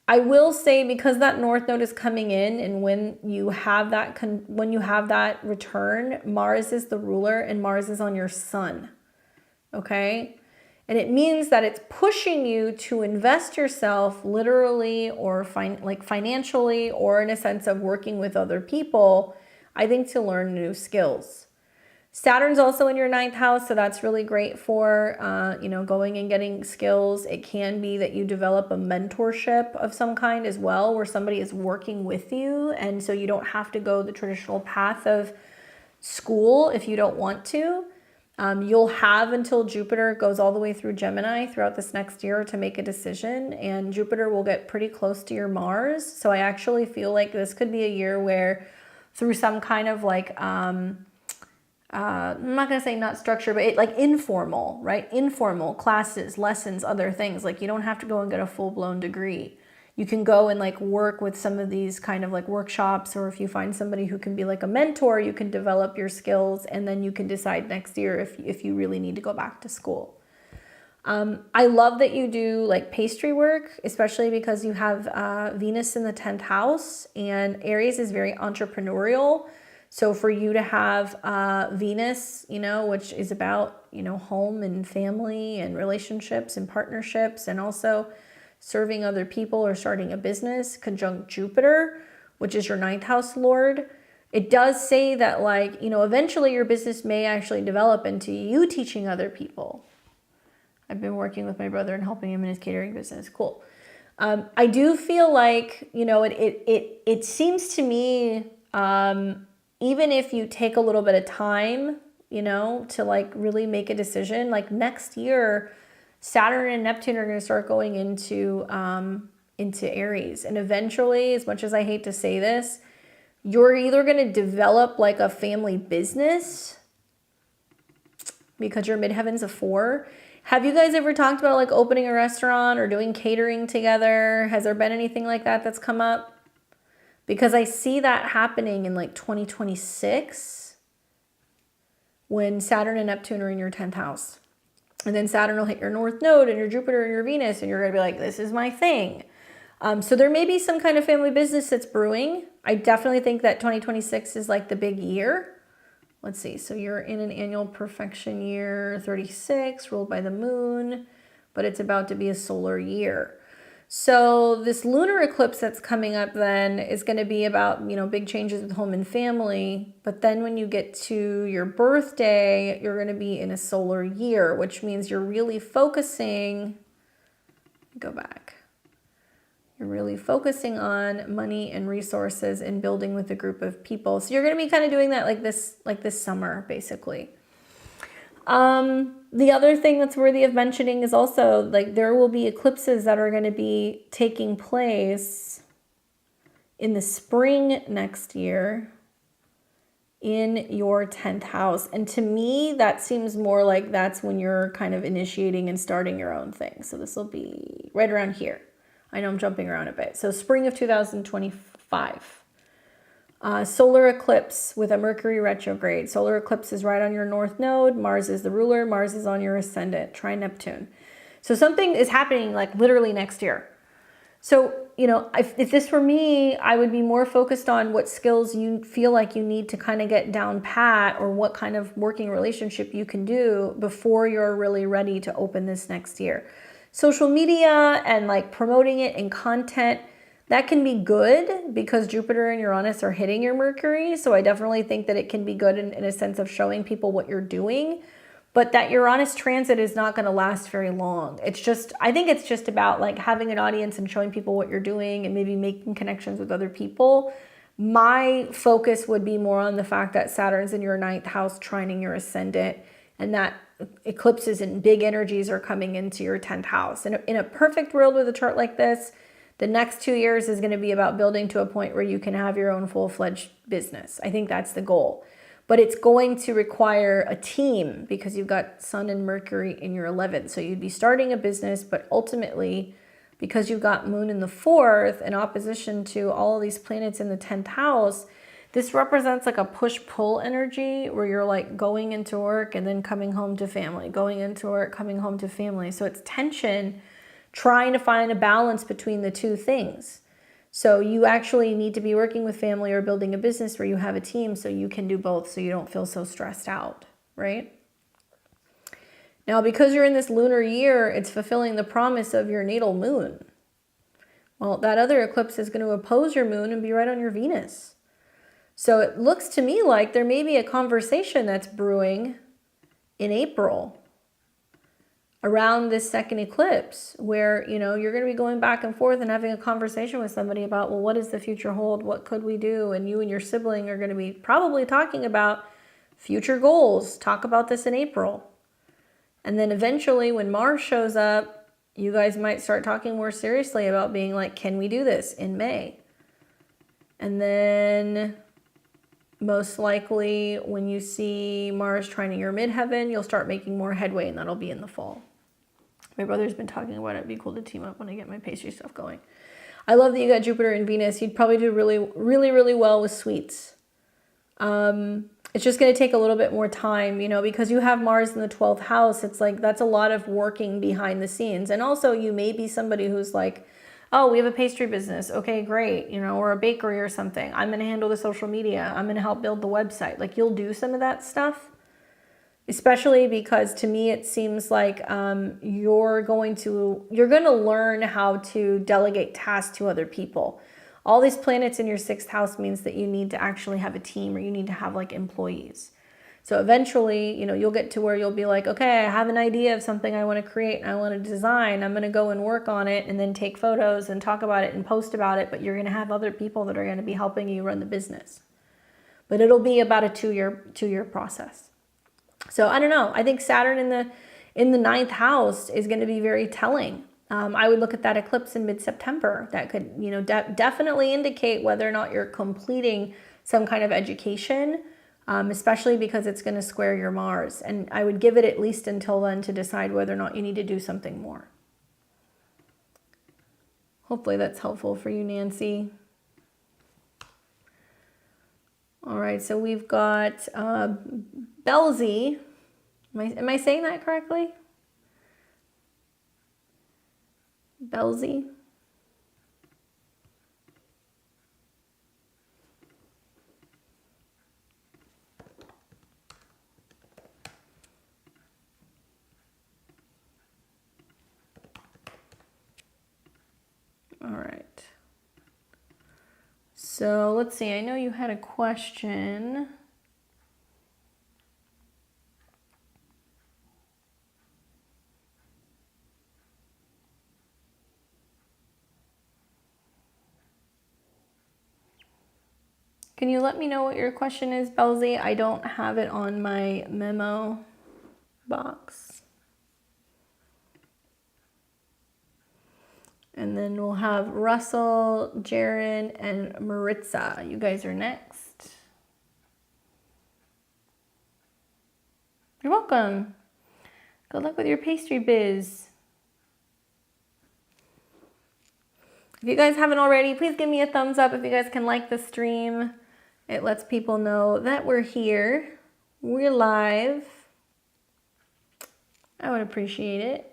I will say, because that North Node is coming in, and when you have that return, Mars is the ruler and Mars is on your sun. Okay? And it means that it's pushing you to invest yourself literally or financially, or in a sense of working with other people, I think, to learn new skills. Saturn's also in your 9th house, so that's really great for, going and getting skills. It can be that you develop a mentorship of some kind as well, where somebody is working with you, and so you don't have to go the traditional path of school if you don't want to. You'll have until Jupiter goes all the way through Gemini throughout this next year to make a decision, and Jupiter will get pretty close to your Mars. So I actually feel like this could be a year where, through some kind of like, I'm not going to say not structure, but like informal, right? Informal classes, lessons, other things. Like you don't have to go and get a full-blown degree. You can go and like work with some of these kind of like workshops, or if you find somebody who can be like a mentor, you can develop your skills, and then you can decide next year if you really need to go back to school. I love that you do like pastry work, especially because you have Venus in the 10th house, and Aries is very entrepreneurial. So for you to have Venus, which is about, home and family and relationships and partnerships, and also serving other people or starting a business, conjunct Jupiter, which is your 9th house lord, it does say that eventually your business may actually develop into you teaching other people. I've been working with my brother and helping him in his catering business. Cool. I do feel like, it seems to me, even if you take a little bit of time, to like really make a decision, like next year, Saturn and Neptune are going to start going into Aries. And eventually, as much as I hate to say this, you're either going to develop like a family business because your midheaven's a 4. Have you guys ever talked about like opening a restaurant or doing catering together? Has there been anything like that that's come up? Because I see that happening in like 2026 when Saturn and Neptune are in your 10th house. And then Saturn will hit your North Node and your Jupiter and your Venus, and you're going to be like, this is my thing. So there may be some kind of family business that's brewing. I definitely think that 2026 is like the big year. Let's see. So you're in an annual perfection year, 36, ruled by the moon, but it's about to be a solar year. So this lunar eclipse that's coming up then is going to be about, big changes with home and family. But then when you get to your birthday, you're going to be in a solar year, which means you're really focusing, go back. You're really focusing on money and resources and building with a group of people. So you're going to be kind of doing that like this summer, basically. The other thing that's worthy of mentioning is also like there will be eclipses that are going to be taking place in the spring next year in your 10th house. And to me, that seems more like that's when you're kind of initiating and starting your own thing. So this will be right around here. I know I'm jumping around a bit. So spring of 2025. Solar eclipse with a Mercury retrograde. Solar eclipse is right on your north node. Mars is the ruler. Mars is on your ascendant, trine-Neptune. So something is happening like literally next year. So, if this were me, I would be more focused on what skills you feel like you need to kind of get down pat or what kind of working relationship you can do before you're really ready to open this next year. Social media and like promoting it in content, that can be good because Jupiter and Uranus are hitting your Mercury. So I definitely think that it can be good in a sense of showing people what you're doing. But that Uranus transit is not going to last very long. I think it's just about like having an audience and showing people what you're doing and maybe making connections with other people. My focus would be more on the fact that Saturn's in your 9th house trining your ascendant and that eclipses and big energies are coming into your 10th house. And in a perfect world with a chart like this, the next 2 years is going to be about building to a point where you can have your own full-fledged business. I think that's the goal. But it's going to require a team because you've got Sun and Mercury in your 11th. So you'd be starting a business, but ultimately, because you've got Moon in the 4th in opposition to all of these planets in the 10th house, this represents like a push-pull energy where you're like going into work and then coming home to family, going into work, coming home to family. So it's tension, trying to find a balance between the two things. So you actually need to be working with family or building a business where you have a team so you can do both so you don't feel so stressed out, right? Now, because you're in this lunar year, it's fulfilling the promise of your natal moon. Well, that other eclipse is going to oppose your moon and be right on your Venus. So it looks to me like there may be a conversation that's brewing in April around this second eclipse where, you're going to be going back and forth and having a conversation with somebody about, well, what does the future hold? What could we do? And you and your sibling are going to be probably talking about future goals. Talk about this in April. And then eventually when Mars shows up, you guys might start talking more seriously about being like, can we do this in May? And then most likely when you see Mars trining your midheaven, you'll start making more headway and that'll be in the fall. My brother's been talking about it. It'd be cool to team up when I get my pastry stuff going. I love that you got Jupiter and Venus. You'd probably do really, really, really well with sweets. It's just going to take a little bit more time, because you have Mars in the 12th house. It's like, that's a lot of working behind the scenes. And also you may be somebody who's like, oh, we have a pastry business. Okay, great. Or a bakery or something. I'm going to handle the social media. I'm going to help build the website. Like you'll do some of that stuff. Especially because to me, it seems like you're going to learn how to delegate tasks to other people. All these planets in your 6th house means that you need to actually have a team or you need to have like employees. So eventually, you'll get to where you'll be like, okay, I have an idea of something I want to create and I want to design. I'm going to go and work on it and then take photos and talk about it and post about it. But you're going to have other people that are going to be helping you run the business. But it'll be about a two-year process. So I don't know. I think Saturn in the 9th house is going to be very telling. I would look at that eclipse in mid-September. That could, definitely indicate whether or not you're completing some kind of education, especially because it's going to square your Mars. And I would give it at least until then to decide whether or not you need to do something more. Hopefully that's helpful for you, Nancy. All right, so we've got Belley. Am I saying that correctly? Belley. So let's see, I know you had a question. Can you let me know what your question is, Belley? I don't have it on my memo box. And then we'll have Russell, Jiren, and Marissa. You guys are next. You're welcome. Good luck with your pastry biz. If you guys haven't already, please give me a thumbs up if you guys can like the stream. It lets people know that we're here. We're live. I would appreciate it.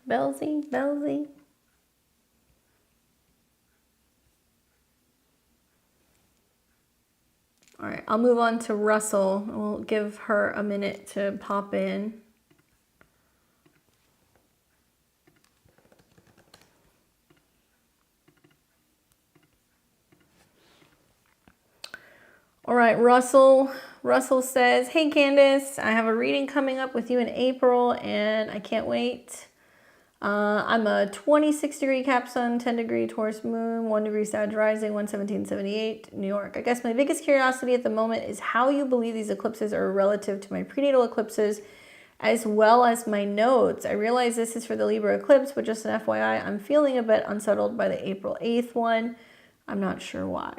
Belley. All right, I'll move on to Russell. We'll give her a minute to pop in. All right, Russell says, hey Candace, I have a reading coming up with you in April and I can't wait. I'm a 26-degree Cap Sun, 10-degree Taurus Moon, 1-degree Sag Rising, 11778, New York. I guess my biggest curiosity at the moment is how you believe these eclipses are relative to my prenatal eclipses as well as my nodes. I realize this is for the Libra eclipse, but just an FYI, I'm feeling a bit unsettled by the April 8th one. I'm not sure why.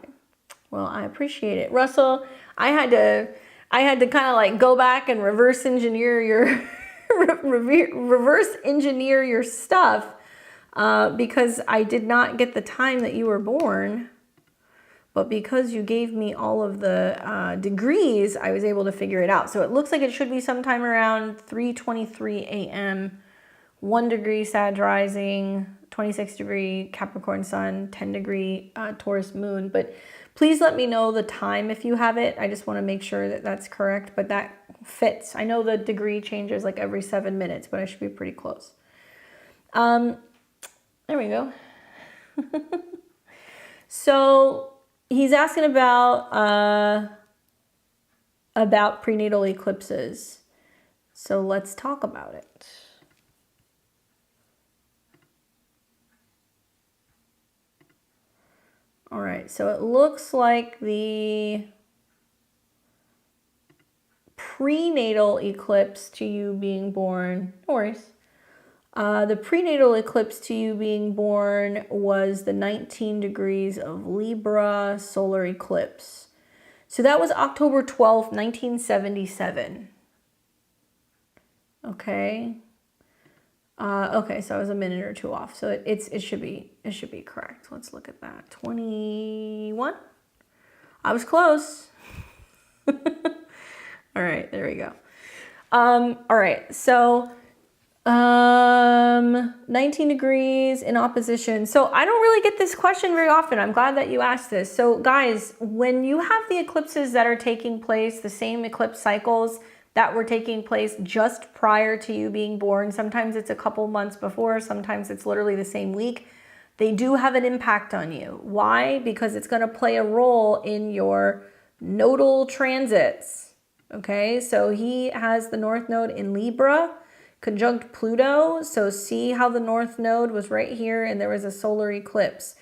Well, I appreciate it. Russell, I had to kind of like go back and reverse engineer your stuff because I did not get the time that you were born, but because you gave me all of the degrees, I was able to figure it out. So it looks like it should be sometime around 3:23 a.m. 1-degree Sag Rising, 26-degree Capricorn Sun, 10-degree Taurus Moon. But please let me know the time if you have it. I just want to make sure that that's correct, but that fits. I know the degree changes like every 7 minutes, but I should be pretty close. There we go. So he's asking about prenatal eclipses. So let's talk about it. All right, so it looks like the prenatal eclipse to you being born, no worries. The prenatal eclipse to you being born was the 19 degrees of Libra solar eclipse. So that was October 12th, 1977. Okay. Okay, so I was a minute or two off. So it should be correct. Let's look at that. 21. I was close. All right, there we go. All right, so 19 degrees in opposition. So I don't really get this question very often. I'm glad that you asked this. So guys, when you have the eclipses that are taking place, the same eclipse cycles that were taking place just prior to you being born, sometimes it's a couple months before, sometimes it's literally the same week, they do have an impact on you. Why? Because it's going to play a role in your nodal transits. Okay, so he has the North Node in Libra, conjunct Pluto. So see how the North Node was right here and there was a solar eclipse.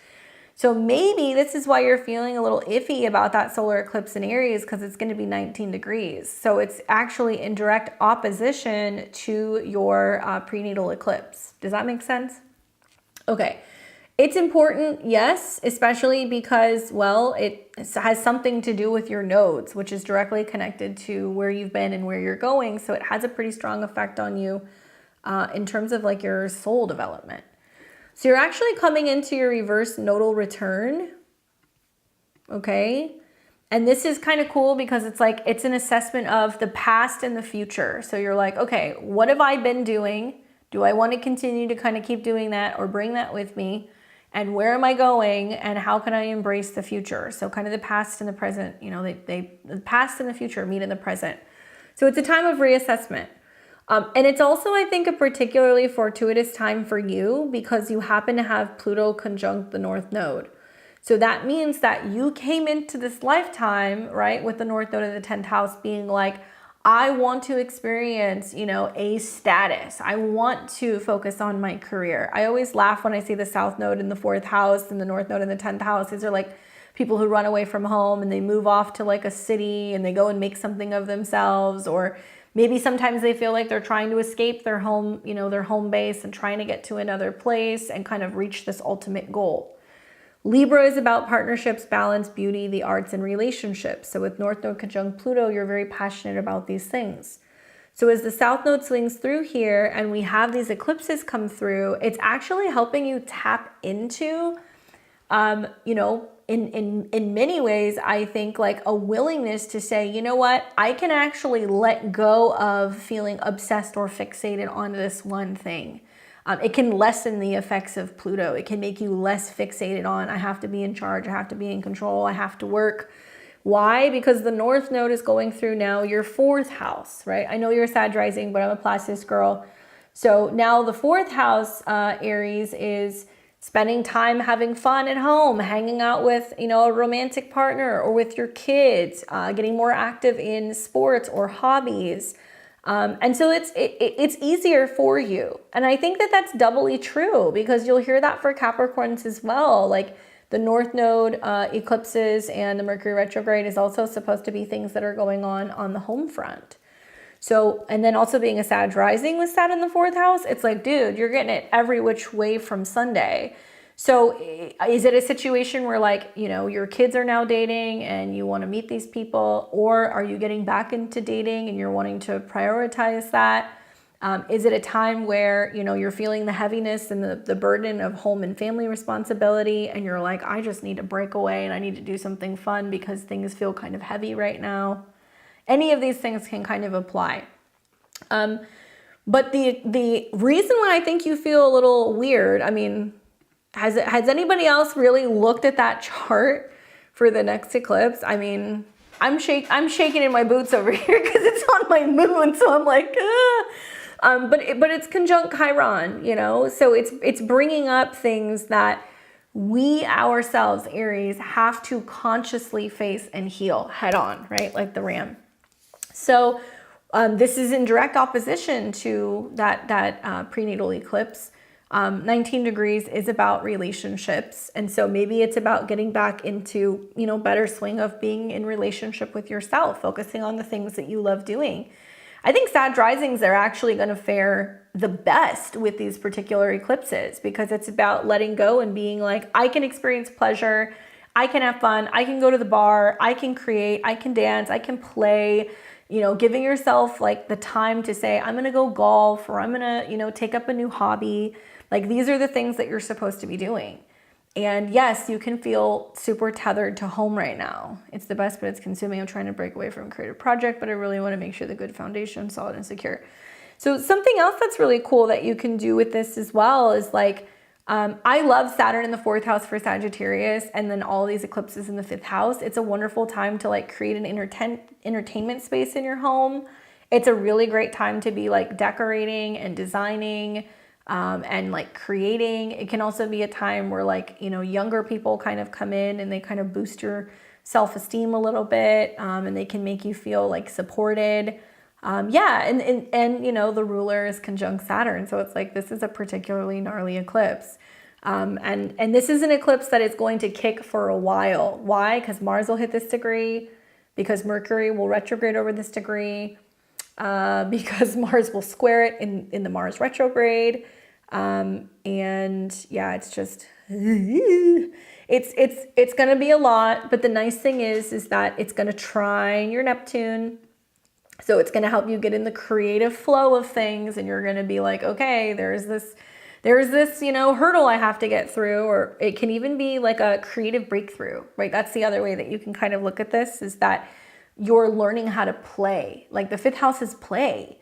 So maybe this is why you're feeling a little iffy about that solar eclipse in Aries, because it's going to be 19 degrees. So it's actually in direct opposition to your prenatal eclipse. Does that make sense? Okay. It's important, yes, especially because, well, it has something to do with your nodes, which is directly connected to where you've been and where you're going. So it has a pretty strong effect on you in terms of like your soul development. So you're actually coming into your reverse nodal return, okay? And this is kind of cool because it's like, it's an assessment of the past and the future. So you're like, okay, what have I been doing? Do I want to continue to kind of keep doing that or bring that with me? And where am I going? And how can I embrace the future? So kind of the past and the present, you know, the past and the future meet in the present. So it's a time of reassessment. And it's also, I think, a particularly fortuitous time for you because you happen to have Pluto conjunct the North Node. So that means that you came into this lifetime, right, with the North Node in the 10th house being like, I want to experience, you know, a status. I want to focus on my career. I always laugh when I see the South Node in the 4th house and the North Node in the 10th house. These are like people who run away from home and they move off to like a city and they go and make something of themselves, or maybe sometimes they feel like they're trying to escape their home, you know, their home base and trying to get to another place and kind of reach this ultimate goal. Libra is about partnerships, balance, beauty, the arts, and relationships. So with North Node conjunct Pluto, you're very passionate about these things. So as the South Node swings through here and we have these eclipses come through, it's actually helping you tap into, you know, in many ways, I think like a willingness to say, you know what, I can actually let go of feeling obsessed or fixated on this one thing. It can lessen the effects of Pluto. It can make you less fixated on, I have to be in charge, I have to be in control, I have to work. Why? Because the North Node is going through now your 4th house, right? I know you're a Sag rising, but I'm a Placidus girl. So now the 4th house, Aries, is spending time having fun at home, hanging out with, you know, a romantic partner or with your kids, getting more active in sports or hobbies. And so it's easier for you. And I think that that's doubly true because you'll hear that for Capricorns as well. Like the North Node eclipses and the Mercury retrograde is also supposed to be things that are going on the home front. So, and then also being a Sag rising with Saturn in the 4th house, it's like, dude, you're getting it every which way from Sunday. So is it a situation where like, you know, your kids are now dating and you want to meet these people, or are you getting back into dating and you're wanting to prioritize that? Is it a time where, you know, you're feeling the heaviness and the burden of home and family responsibility and you're like, I just need to break away and I need to do something fun because things feel kind of heavy right now? Any of these things can kind of apply. But the reason why I think you feel a little weird, I mean, has anybody else really looked at that chart for the next eclipse? I mean, I'm shaking in my boots over here because it's on my moon, so I'm like, ah. But it's conjunct Chiron, you know, so it's bringing up things that we ourselves, Aries, have to consciously face and heal head on, right? Like the ram. So this is in direct opposition to that prenatal eclipse. 19 degrees is about relationships. And so maybe it's about getting back into, you know, better swing of being in relationship with yourself, focusing on the things that you love doing. I think Sag risings are actually going to fare the best with these particular eclipses because it's about letting go and being like, I can experience pleasure, I can have fun, I can go to the bar, I can create, I can dance, I can play. You know, giving yourself like the time to say, I'm going to go golf, or I'm going to, you know, take up a new hobby. Like these are the things that you're supposed to be doing. And yes, you can feel super tethered to home right now. It's the best, but it's consuming. I'm trying to break away from a creative project, but I really want to make sure the good foundation, solid and secure. So something else that's really cool that you can do with this as well is like, I love Saturn in the 4th house for Sagittarius and then all these eclipses in the 5th house. It's a wonderful time to like create an entertainment space in your home. It's a really great time to be like decorating and designing and like creating. It can also be a time where like, you know, younger people kind of come in and they kind of boost your self-esteem a little bit and they can make you feel like supported. Yeah, and you know, the ruler is conjunct Saturn, so it's like this is a particularly gnarly eclipse. And this is an eclipse that is going to kick for a while. Why? Because Mars will hit this degree, because Mercury will retrograde over this degree, because Mars will square it in the Mars retrograde. And yeah, it's just it's gonna be a lot, but the nice thing is that it's gonna trine your Neptune. So it's going to help you get in the creative flow of things, and you're going to be like, okay, there's this, you know, hurdle I have to get through, or it can even be like a creative breakthrough, right? That's the other way that you can kind of look at this, is that you're learning how to play. Like the 5th house is play.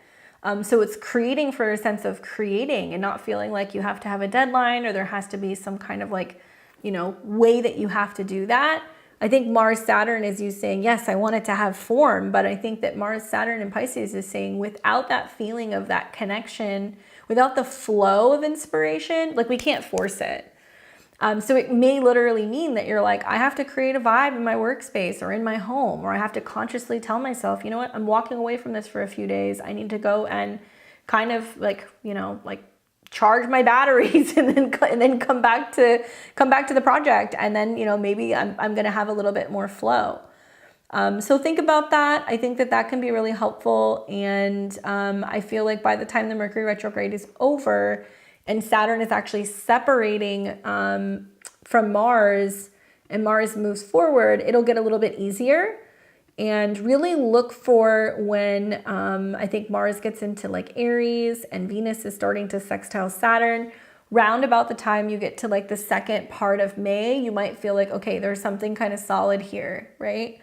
So it's creating for a sense of creating and not feeling like you have to have a deadline or there has to be some kind of like, you know, way that you have to do that. I think Mars Saturn is you saying, yes, I want it to have form, but I think that Mars Saturn in Pisces is saying without that feeling of that connection, without the flow of inspiration, like we can't force it. So it may literally mean that you're like, I have to create a vibe in my workspace or in my home, or I have to consciously tell myself, you know what, I'm walking away from this for a few days. I need to go and kind of like, you know, like charge my batteries and then come back to the project. And then, you know, maybe I'm going to have a little bit more flow. So think about that. I think that that can be really helpful. And I feel like by the time the Mercury retrograde is over and Saturn is actually separating from Mars and Mars moves forward, it'll get a little bit easier. And really look for when I think Mars gets into like Aries and Venus is starting to sextile Saturn. Round about the time you get to like the second part of May, you might feel like, okay, there's something kind of solid here, right?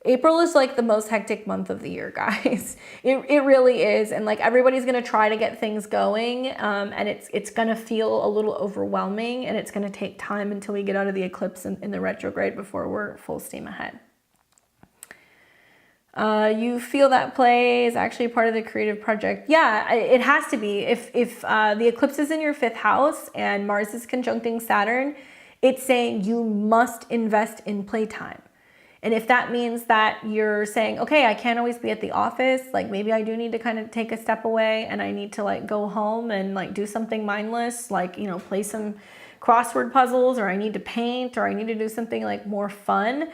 April is like the most hectic month of the year, guys. It really is. And like everybody's going to try to get things going. And it's going to feel a little overwhelming, and it's going to take time until we get out of the eclipse in the retrograde before we're full steam ahead. You feel that play is actually part of the creative project. Yeah, it has to be. If the eclipse is in your 5th house and Mars is conjuncting Saturn, it's saying you must invest in playtime. And if that means that you're saying, okay, I can't always be at the office, like maybe I do need to kind of take a step away and I need to like go home and like do something mindless, like, you know, play some crossword puzzles, or I need to paint, or I need to do something like more fun.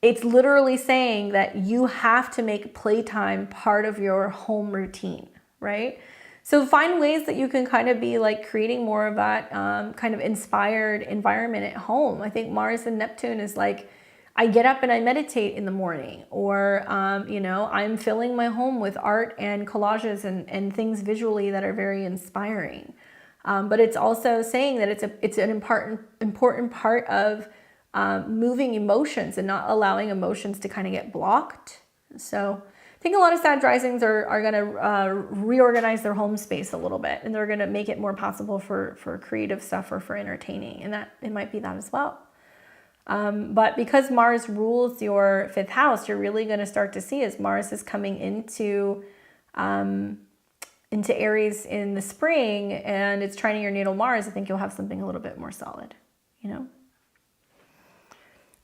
It's literally saying that you have to make playtime part of your home routine, right? So find ways that you can kind of be like creating more of that kind of inspired environment at home. I think Mars and Neptune is like, I get up and I meditate in the morning, or, you know, I'm filling my home with art and collages and things visually that are very inspiring. But it's also saying that it's an important part of moving emotions and not allowing emotions to kind of get blocked. So I think a lot of Sag risings are going to reorganize their home space a little bit, and they're going to make it more possible for creative stuff or for entertaining. And that it might be that as well. But because Mars rules your 5th house, you're really going to start to see as Mars is coming into Aries in the spring and it's trining your natal Mars, I think you'll have something a little bit more solid, you know?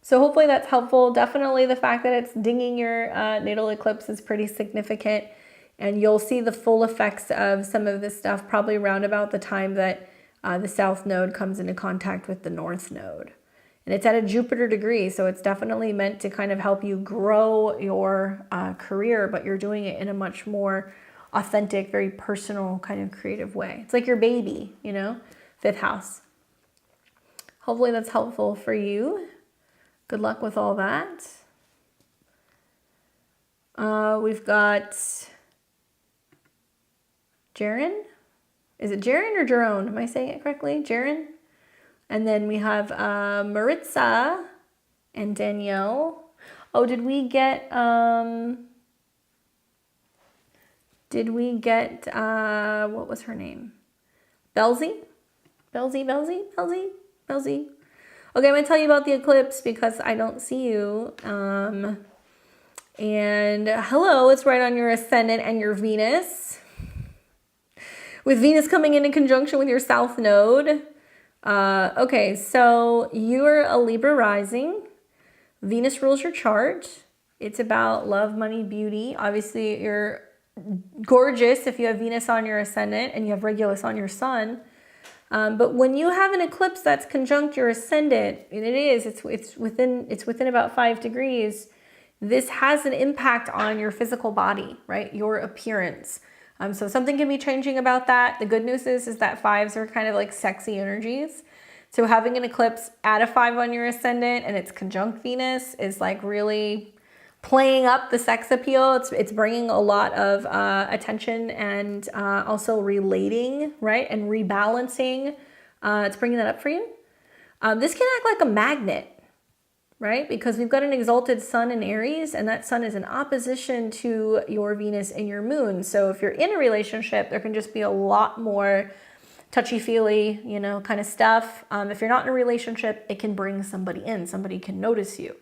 So hopefully that's helpful. Definitely the fact that it's dinging your natal eclipse is pretty significant, and you'll see the full effects of some of this stuff probably around about the time that the South Node comes into contact with the North Node. And it's at a Jupiter degree, so it's definitely meant to kind of help you grow your career, but you're doing it in a much more authentic, very personal kind of creative way. It's like your baby, you know, 5th house. Hopefully that's helpful for you. Good luck with all that. We've got Jiren. Is it Jiren or Jerome? Am I saying it correctly? Jiren? And then we have Marissa and Danielle. Oh, did we get what was her name? Belley? Belley? Okay, I'm going to tell you about the eclipse because I don't see you. And hello, it's right on your ascendant and your Venus. With Venus coming in conjunction with your South Node. Okay, so you're a Libra rising. Venus rules your chart. It's about love, money, beauty. Obviously, you're gorgeous if you have Venus on your ascendant and you have Regulus on your sun. But when you have an eclipse that's conjunct your ascendant, and it's within about 5 degrees, this has an impact on your physical body, right? Your appearance. So something can be changing about that. The good news is that 5s are kind of like sexy energies. So having an eclipse at a 5 on your ascendant and it's conjunct Venus is like really playing up the sex appeal. It's bringing a lot of attention and also relating, right? And rebalancing. It's bringing that up for you. This can act like a magnet, right? Because we've got an exalted sun in Aries, and that sun is in opposition to your Venus and your moon. So if you're in a relationship, there can just be a lot more touchy-feely, you know, kind of stuff. If you're not in a relationship, it can bring somebody in. Somebody can notice you.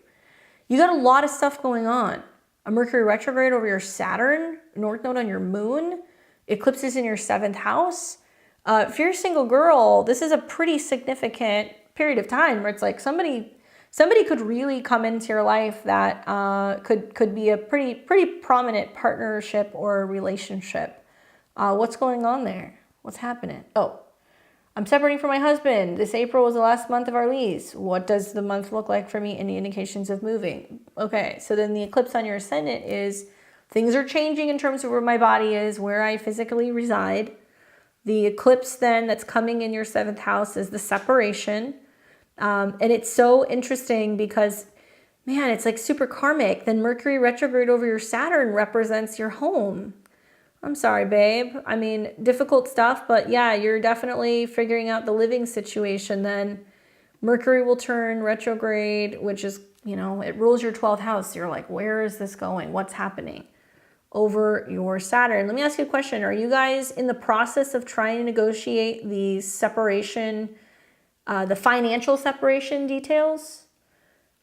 You got a lot of stuff going on. A Mercury retrograde over your Saturn, North Node on your moon, eclipses in your 7th house. If you're a single girl, this is a pretty significant period of time where it's like somebody could really come into your life that could be a pretty prominent partnership or relationship. What's going on there? What's happening? Oh, I'm separating from my husband. This April was the last month of our lease. What does the month look like for me? Any indications of moving? Okay, so then the eclipse on your ascendant is things are changing in terms of where my body is, where I physically reside. The eclipse then that's coming in your 7th house is the separation. And it's so interesting because, man, it's like super karmic. Then Mercury retrograde over your Saturn represents your home. I'm sorry, babe. I mean, difficult stuff, but yeah, you're definitely figuring out the living situation. Then Mercury will turn retrograde, which is, you know, it rules your 12th house. You're like, where is this going? What's happening over your Saturn? Let me ask you a question. Are you guys in the process of trying to negotiate the separation, the financial separation details?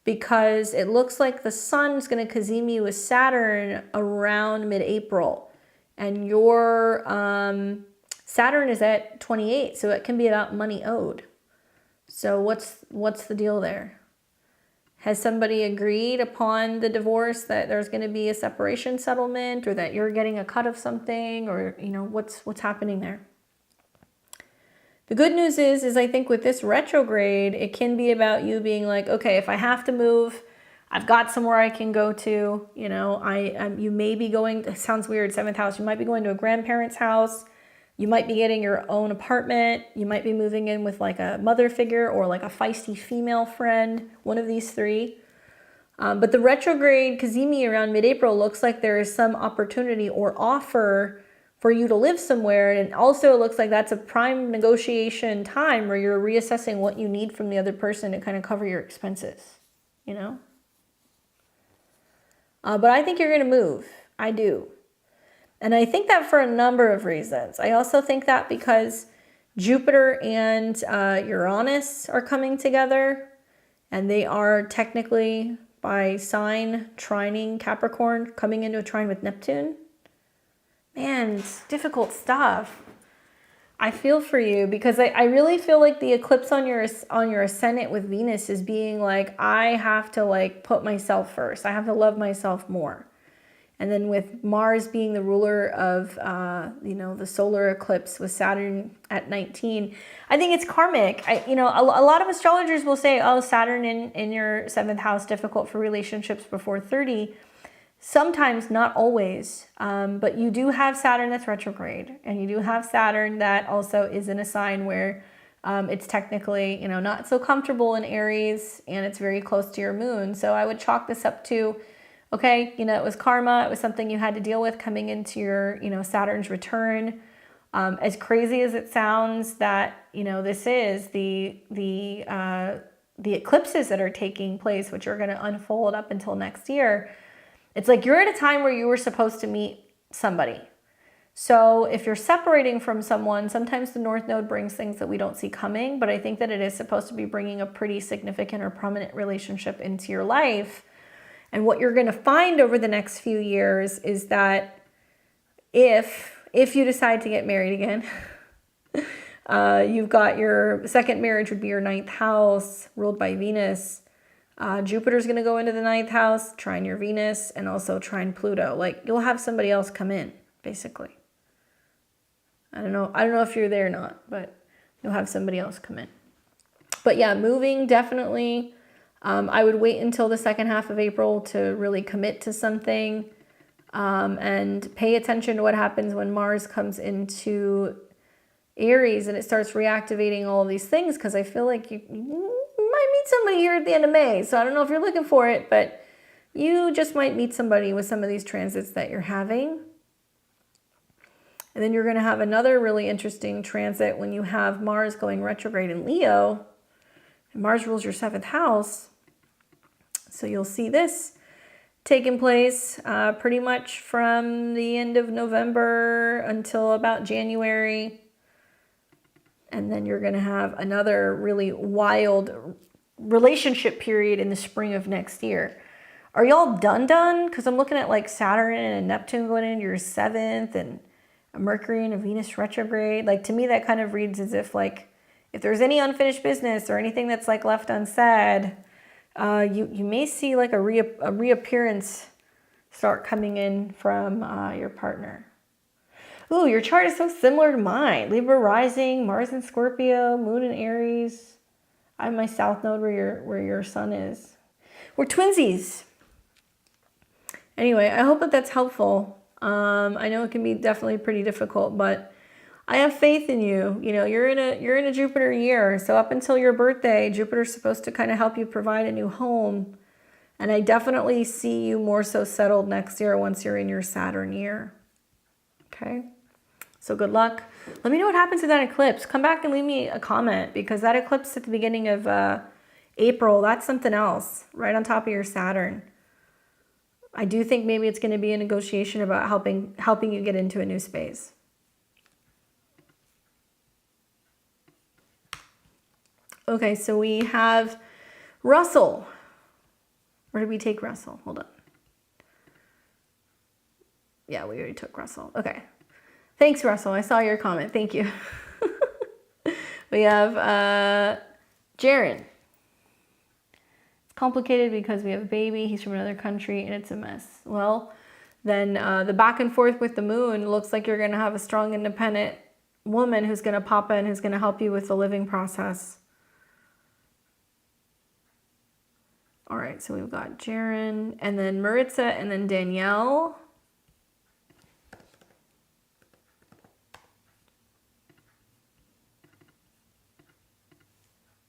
Because it looks like the sun is going to cazimi with Saturn around mid-April. And your Saturn is at 28, so it can be about money owed. So what's the deal there? Has somebody agreed upon the divorce that there's going to be a separation settlement, or that you're getting a cut of something, or you know what's happening there? The good news is I think with this retrograde, it can be about you being like, okay, if I have to move, I've got somewhere I can go to, you know, you may be going, it sounds weird, 7th house, you might be going to a grandparent's house. You might be getting your own apartment. You might be moving in with like a mother figure or like a feisty female friend, one of these three. But the retrograde cazimi around mid-April looks like there is some opportunity or offer for you to live somewhere. And also it looks like that's a prime negotiation time where you're reassessing what you need from the other person to kind of cover your expenses, you know? But I think you're going to move. I do. And I think that for a number of reasons. I also think that because Jupiter and Uranus are coming together, and they are technically by sign trining Capricorn, coming into a trine with Neptune. Man, it's difficult stuff. I feel for you because I really feel like the eclipse on your ascendant with Venus is being like, I have to like put myself first. I have to love myself more. And then with Mars being the ruler of, you know, the solar eclipse with Saturn at 19, I think it's karmic. You know, a lot of astrologers will say, oh, Saturn in your 7th house, difficult for relationships before 30. Sometimes, not always, but you do have Saturn that's retrograde, and you do have Saturn that also is in a sign where it's technically, you know, not so comfortable in Aries, and it's very close to your moon. So I would chalk this up to, okay, you know, it was karma. It was something you had to deal with coming into your, you know, Saturn's return. As crazy as it sounds that, you know, this is the eclipses that are taking place, which are going to unfold up until next year. It's like you're at a time where you were supposed to meet somebody. So if you're separating from someone, sometimes the North Node brings things that we don't see coming, but I think that it is supposed to be bringing a pretty significant or prominent relationship into your life. And what you're going to find over the next few years is that if you decide to get married again, you've got your second marriage would be your 9th house ruled by Venus. Jupiter's going to go into the 9th house, trine your Venus, and also trine Pluto. Like you'll have somebody else come in, basically. I don't know if you're there or not, but you'll have somebody else come in. But yeah, moving definitely. I would wait until the second half of April to really commit to something, and pay attention to what happens when Mars comes into Aries and it starts reactivating all of these things, because I feel like you might meet somebody here at the end of May. So I don't know if you're looking for it, but you just might meet somebody with some of these transits that you're having. And then you're going to have another really interesting transit when you have Mars going retrograde in Leo. And Mars rules your 7th house. So you'll see this taking place pretty much from the end of November until about January. And then you're going to have another really wild relationship period in the spring of next year. Are y'all done? Because I'm looking at like Saturn and Neptune going into your 7th and a Mercury and a Venus retrograde. Like, to me, that kind of reads as if like, if there's any unfinished business or anything that's like left unsaid, you may see like a reappearance start coming in from your partner. Ooh, your chart is so similar to mine. Libra rising, Mars in Scorpio, Moon in Aries. I have my South Node where your sun is. We're twinsies. Anyway, I hope that that's helpful. I know it can be definitely pretty difficult, but I have faith in you. You know, you're in a Jupiter year. So up until your birthday, Jupiter's supposed to kind of help you provide a new home. And I definitely see you more so settled next year once you're in your Saturn year. Okay? So good luck. Let me know what happens to that eclipse. Come back and leave me a comment, because that eclipse at the beginning of April, that's something else right on top of your Saturn. I do think maybe it's going to be a negotiation about helping you get into a new space. Okay, so we have Russell. Where did we take Russell? Hold on. Yeah, we already took Russell. Okay. Thanks, Russell. I saw your comment. Thank you. We have Jiren. Complicated because we have a baby, he's from another country, and it's a mess. Well, then the back and forth with the moon looks like you're going to have a strong, independent woman who's going to pop in, who's going to help you with the living process. All right, so we've got Jiren, and then Marissa, and then Danielle.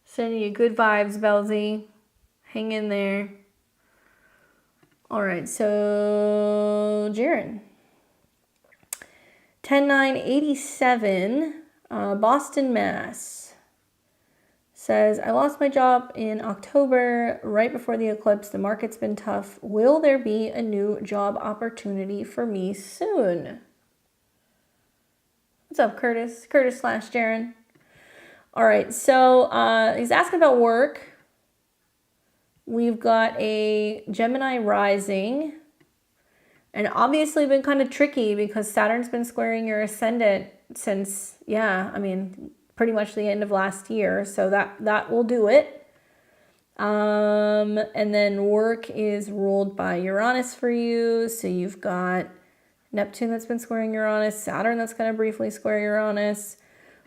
Sending you good vibes, Belley. Hang in there. All right, so Jiren. 10/9/87, Boston, Mass. Says, I lost my job in October, right before the eclipse. The market's been tough. Will there be a new job opportunity for me soon? What's up, Curtis? Curtis/Jiren. All right, so he's asking about work. We've got a Gemini rising, and obviously been kind of tricky because Saturn's been squaring your ascendant since, pretty much the end of last year. So that will do it. And then work is ruled by Uranus for you. So you've got Neptune that's been squaring Uranus, Saturn that's going to briefly square Uranus.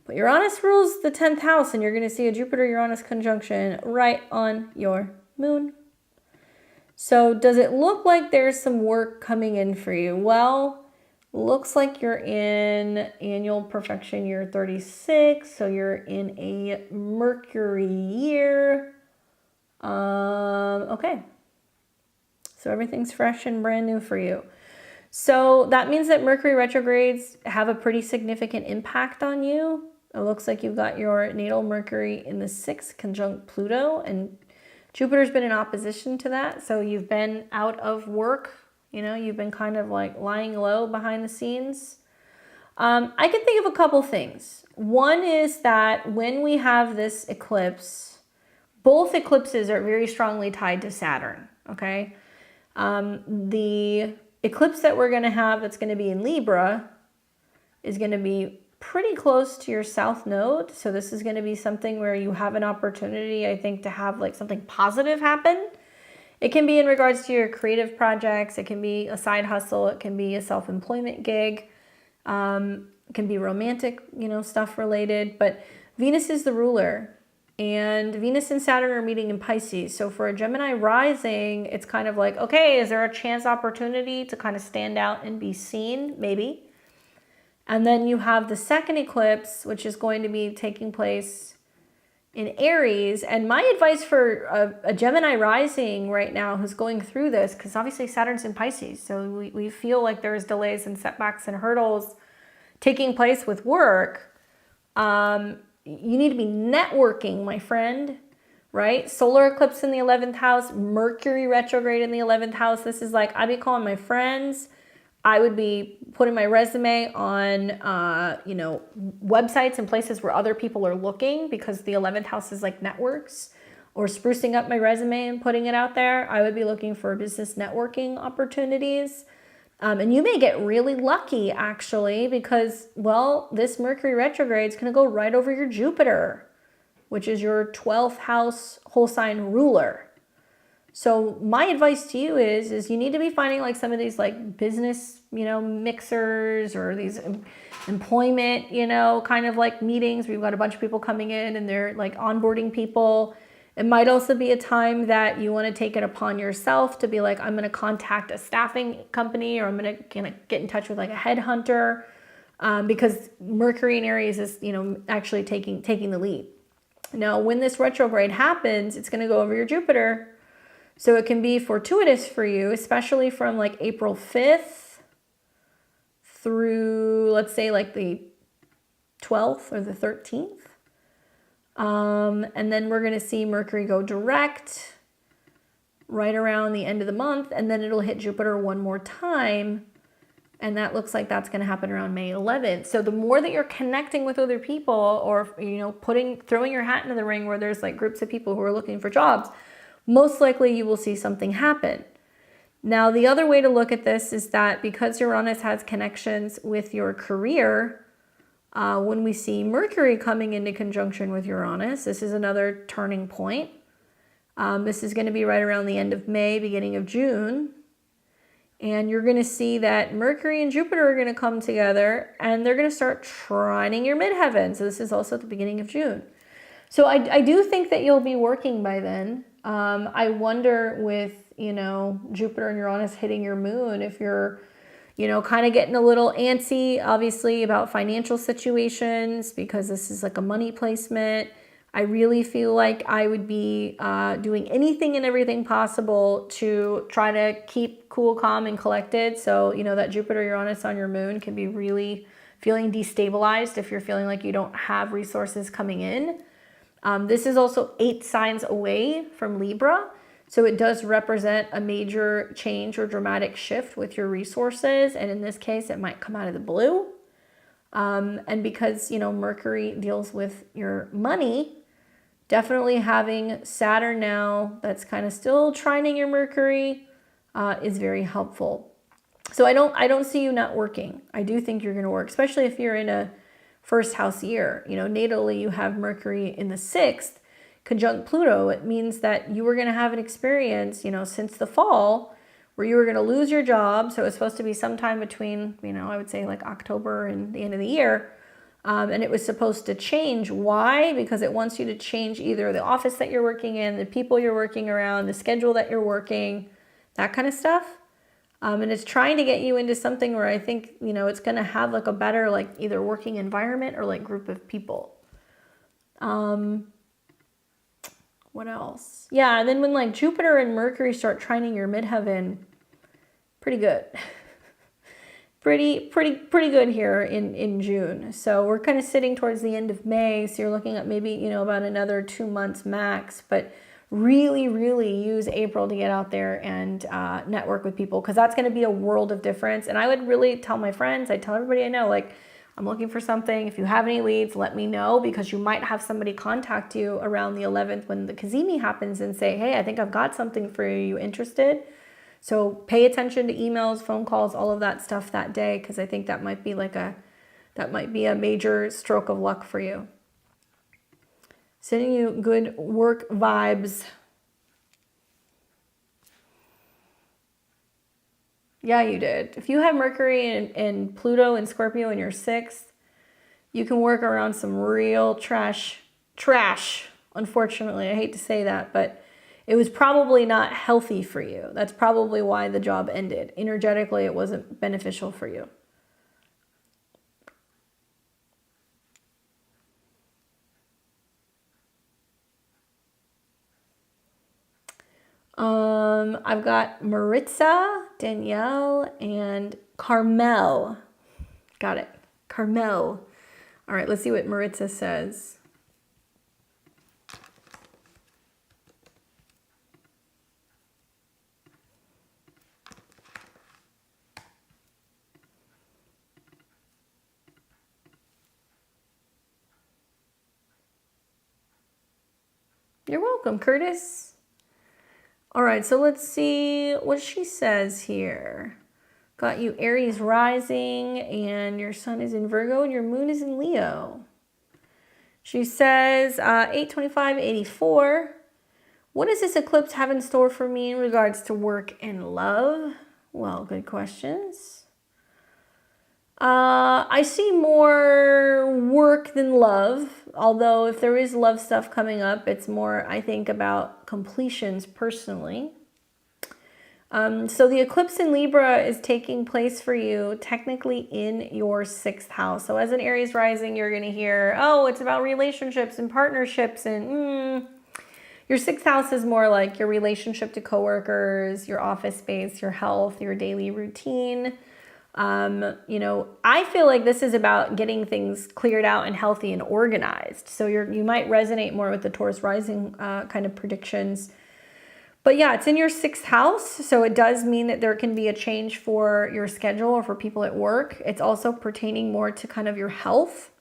But Uranus rules the 10th house, and you're going to see a Jupiter-Uranus conjunction right on your moon. So does it look like there's some work coming in for you? Well, looks like you're in annual perfection year 36, so you're in a Mercury year. Okay, so everything's fresh and brand new for you. So that means that Mercury retrogrades have a pretty significant impact on you. It looks like you've got your natal Mercury in the 6th conjunct Pluto, and Jupiter's been in opposition to that. So you've been out of work. You know, you've been kind of like lying low behind the scenes. I can think of a couple things. One is that when we have this eclipse, both eclipses are very strongly tied to Saturn, okay? The eclipse that we're going to have that's going to be in Libra is going to be pretty close to your South Node. So this is going to be something where you have an opportunity, I think, to have like something positive happen. It can be in regards to your creative projects. It can be a side hustle. It can be a self-employment gig. It can be romantic, stuff related. But Venus is the ruler. And Venus and Saturn are meeting in Pisces. So for a Gemini rising, it's kind of like, okay, is there a chance opportunity to kind of stand out and be seen? Maybe. And then you have the second eclipse, which is going to be taking place in Aries. And my advice for a Gemini rising right now who's going through this, because obviously Saturn's in Pisces, so we feel like there's delays and setbacks and hurdles taking place with work. You need to be networking, my friend, right? Solar eclipse in the 11th house, Mercury retrograde in the 11th house. This is like, I'd be calling my friends. I would be putting my resume on, you know, websites and places where other people are looking, because the 11th house is like networks, or sprucing up my resume and putting it out there. I would be looking for business networking opportunities. And you may get really lucky, actually, because, well, this Mercury retrograde is going to go right over your Jupiter, which is your 12th house whole sign ruler. So my advice to you is you need to be finding like some of these like business, you know, mixers, or these employment, you know, kind of like meetings. We've got a bunch of people coming in and they're like onboarding people. It might also be a time that you want to take it upon yourself to be like, I'm going to contact a staffing company, or I'm going to get in touch with like a headhunter, because Mercury in Aries is, you know, actually taking the lead. Now, when this retrograde happens, it's going to go over your Jupiter. So it can be fortuitous for you, especially from like April 5th through, let's say, like the 12th or the 13th. And then we're going to see Mercury go direct right around the end of the month, and then it'll hit Jupiter one more time. And that looks like that's going to happen around May 11th. So the more that you're connecting with other people, or, you know, throwing your hat into the ring where there's like groups of people who are looking for jobs, most likely you will see something happen. Now, the other way to look at this is that because Uranus has connections with your career, when we see Mercury coming into conjunction with Uranus, this is another turning point. This is going to be right around the end of May, beginning of June. And you're going to see that Mercury and Jupiter are going to come together, and they're going to start trining your midheaven. So this is also at the beginning of June. So I do think that you'll be working by then. I wonder with, you know, Jupiter and Uranus hitting your moon, if you're, you know, kind of getting a little antsy, obviously, about financial situations, because this is like a money placement. I really feel like I would be doing anything and everything possible to try to keep cool, calm, and collected. So, you know, that Jupiter Uranus on your moon can be really feeling destabilized if you're feeling like you don't have resources coming in. This is also 8 signs away from Libra. So it does represent a major change or dramatic shift with your resources. And in this case, it might come out of the blue. And because, you know, Mercury deals with your money, definitely having Saturn now that's kind of still trining your Mercury is very helpful. So I don't see you not working. I do think you're going to work, especially if you're in a first house year. You know, natally you have Mercury in the 6th conjunct Pluto. It means that you were going to have an experience, you know, since the fall, where you were going to lose your job. So it was supposed to be sometime between, you know, I would say like October and the end of the year. And it was supposed to change. Why? Because it wants you to change either the office that you're working in, the people you're working around, the schedule that you're working, that kind of stuff. And it's trying to get you into something where I think, you know, it's going to have like a better, like either working environment or like group of people. What else? Yeah, and then when like Jupiter and Mercury start trining your midheaven, pretty good. pretty good here in June. So we're kind of sitting towards the end of May. So you're looking at maybe, you know, about another 2 months max, but really use April to get out there and network with people, because that's going to be a world of difference. And I would really tell my friends, I tell everybody I know, like, I'm looking for something. If you have any leads, let me know, because you might have somebody contact you around the 11th when the Cazimi happens and say, hey, I think I've got something for you. You interested? So pay attention to emails, phone calls, all of that stuff that day, because I think that might be a major stroke of luck for you. Sending you good work vibes. Yeah, you did. If you have Mercury and Pluto and Scorpio in your 6th, you can work around some real trash. Unfortunately, I hate to say that, but it was probably not healthy for you. That's probably why the job ended. Energetically, it wasn't beneficial for you. I've got Marissa, Danielle, and Carmel. Got it. Carmel. All right, let's see what Marissa says. You're welcome, Curtis. All right, so let's see what she says here. Got you Aries rising, and your sun is in Virgo, and your moon is in Leo. She says, 8/25/84. What does this eclipse have in store for me in regards to work and love? Well, good questions. I see more work than love, although if there is love stuff coming up, it's more, I think, about completions personally. So the eclipse in Libra is taking place for you technically in your 6th house. So as an Aries rising, you're going to hear, oh, it's about relationships and partnerships, and your 6th house is more like your relationship to coworkers, your office space, your health, your daily routine. You know, I feel like this is about getting things cleared out and healthy and organized. So you might resonate more with the Taurus rising kind of predictions. But yeah, it's in your 6th house. So it does mean that there can be a change for your schedule or for people at work. It's also pertaining more to kind of your health.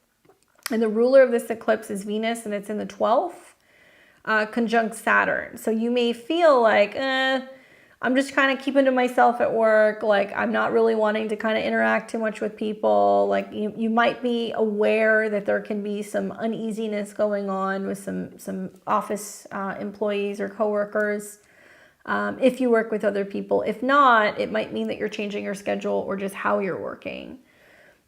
And the ruler of this eclipse is Venus, and it's in the 12th, conjunct Saturn. So you may feel like, I'm just kind of keeping to myself at work. Like, I'm not really wanting to kind of interact too much with people. Like, you might be aware that there can be some uneasiness going on with some office employees or coworkers if you work with other people. If not, it might mean that you're changing your schedule or just how you're working.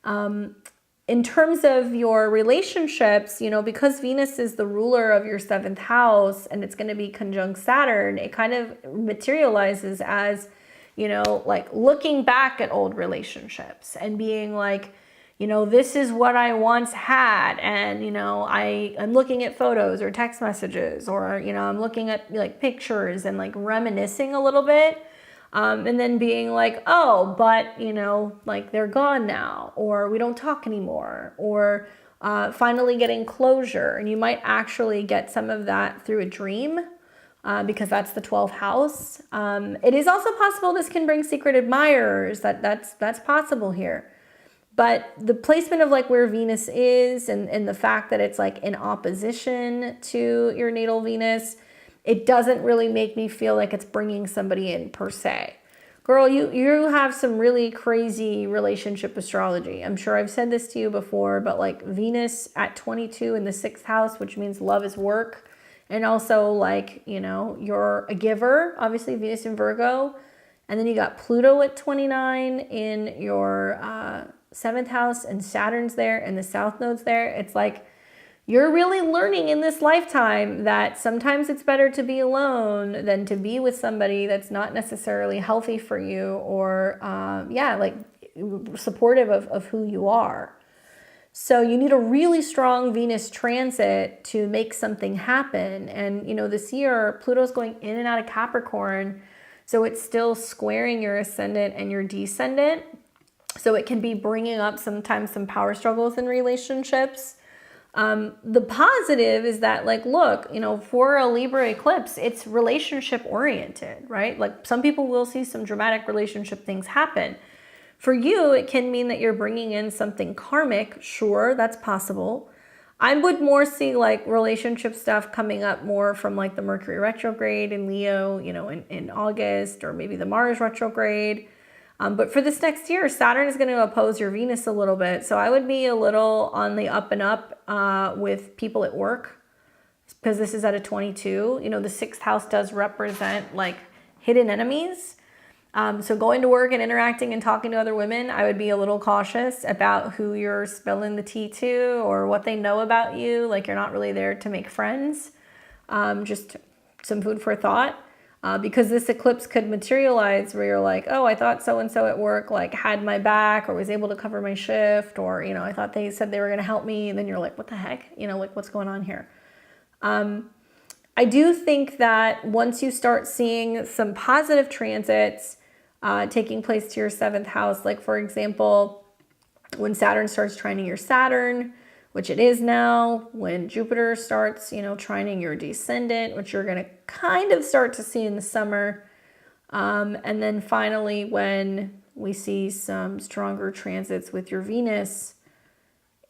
In terms of your relationships, you know, because Venus is the ruler of your 7th house and it's going to be conjunct Saturn, it kind of materializes as, you know, like looking back at old relationships and being like, you know, this is what I once had. And, you know, I'm looking at photos or text messages, or, you know, I'm looking at like pictures and like reminiscing a little bit. And then being like, oh, but, you know, like they're gone now, or we don't talk anymore, or finally getting closure. And you might actually get some of that through a dream because that's the 12th house. It is also possible this can bring secret admirers. That's possible here. But the placement of like where Venus is and the fact that it's like in opposition to your natal Venus, it doesn't really make me feel like it's bringing somebody in per se. Girl, you have some really crazy relationship astrology. I'm sure I've said this to you before, but like Venus at 22 in the 6th house, which means love is work. And also like, you know, you're a giver, obviously Venus in Virgo. And then you got Pluto at 29 in your 7th house, and Saturn's there and the South Node's there. It's like, you're really learning in this lifetime that sometimes it's better to be alone than to be with somebody that's not necessarily healthy for you, or like supportive of who you are. So you need a really strong Venus transit to make something happen. And, you know, this year Pluto's going in and out of Capricorn, so it's still squaring your ascendant and your descendant. So it can be bringing up sometimes some power struggles in relationships. The positive is that, like, look, you know, for a Libra eclipse, it's relationship oriented, right? Like some people will see some dramatic relationship things happen. For you, it can mean that you're bringing in something karmic. Sure, that's possible. I would more see like relationship stuff coming up more from like the Mercury retrograde in Leo, you know, in August, or maybe the Mars retrograde. But for this next year, Saturn is going to oppose your Venus a little bit. So I would be a little on the up and up with people at work, because this is at a 22. You know, the 6th house does represent like hidden enemies. So going to work and interacting and talking to other women, I would be a little cautious about who you're spilling the tea to or what they know about you. Like, you're not really there to make friends. Just some food for thought. Because this eclipse could materialize where you're like, oh, I thought so-and-so at work like had my back or was able to cover my shift, or, you know, I thought they said they were going to help me. And then you're like, what the heck? You know, like, what's going on here? I do think that once you start seeing some positive transits taking place to your 7th house, like for example, when Saturn starts trining your Saturn, which it is now, when Jupiter starts, you know, trining your descendant, which you're going to kind of start to see in the summer. And then finally, when we see some stronger transits with your Venus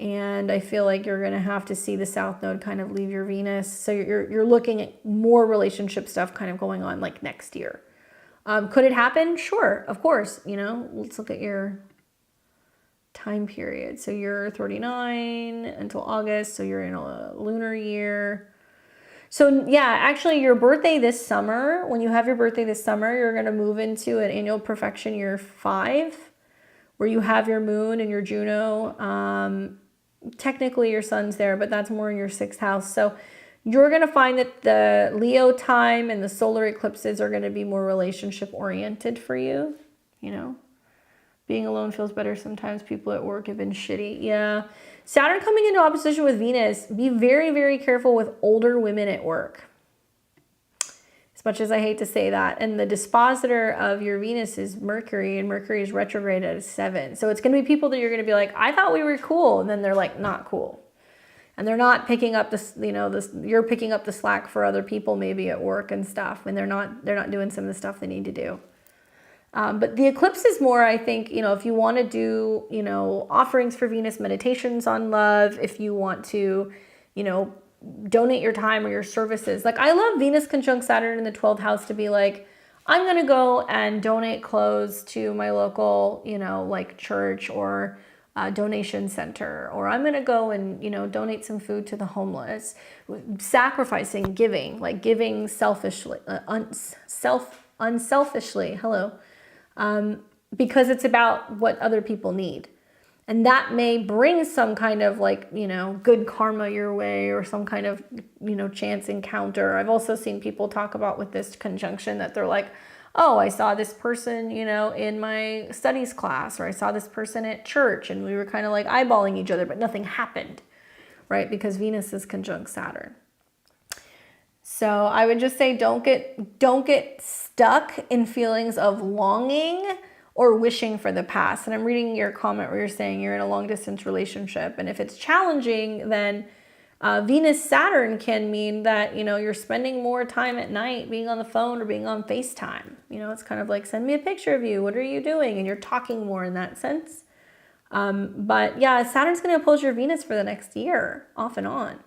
And I feel like you're going to have to see the South Node kind of leave your Venus. So you're looking at more relationship stuff kind of going on like next year. Could it happen? Sure, of course. You know, let's look at your time period. So you're 39 until August. So you're in a lunar year. So yeah, actually your birthday this summer, when you have your birthday this summer, you're going to move into an annual perfection year 5, where you have your moon and your Juno. Technically your sun's there, but that's more in your 6th house. So you're going to find that the Leo time and the solar eclipses are going to be more relationship oriented for you. You know, being alone feels better sometimes. People at work have been shitty. Yeah. Saturn coming into opposition with Venus. Be very, very careful with older women at work. As much as I hate to say that. And the dispositor of your Venus is Mercury, and Mercury is retrograde at 7. So it's going to be people that you're going to be like, I thought we were cool. And then they're like, not cool. And they're not picking up this, you know, this, you're picking up the slack for other people maybe at work and stuff. And they're not doing some of the stuff they need to do. But the eclipse is more, I think, you know, if you want to do, you know, offerings for Venus, meditations on love, if you want to, you know, donate your time or your services. Like, I love Venus conjunct Saturn in the 12th house to be like, I'm going to go and donate clothes to my local, you know, like church or donation center, or I'm going to go and, you know, donate some food to the homeless, sacrificing, giving, like giving selfishly, unselfishly. Hello. Because it's about what other people need. And that may bring some kind of like, you know, good karma your way, or some kind of, you know, chance encounter. I've also seen people talk about with this conjunction that they're like, oh, I saw this person, you know, in my studies class, or I saw this person at church, and we were kind of like eyeballing each other, but nothing happened, right? Because Venus is conjunct Saturn. So I would just say don't get stuck in feelings of longing or wishing for the past. And I'm reading your comment where you're saying you're in a long distance relationship. And if it's challenging, then Venus-Saturn can mean that, you know, you're spending more time at night being on the phone or being on FaceTime. You know, it's kind of like, send me a picture of you. What are you doing? And you're talking more in that sense. But yeah, Saturn's going to oppose your Venus for the next year, off and on.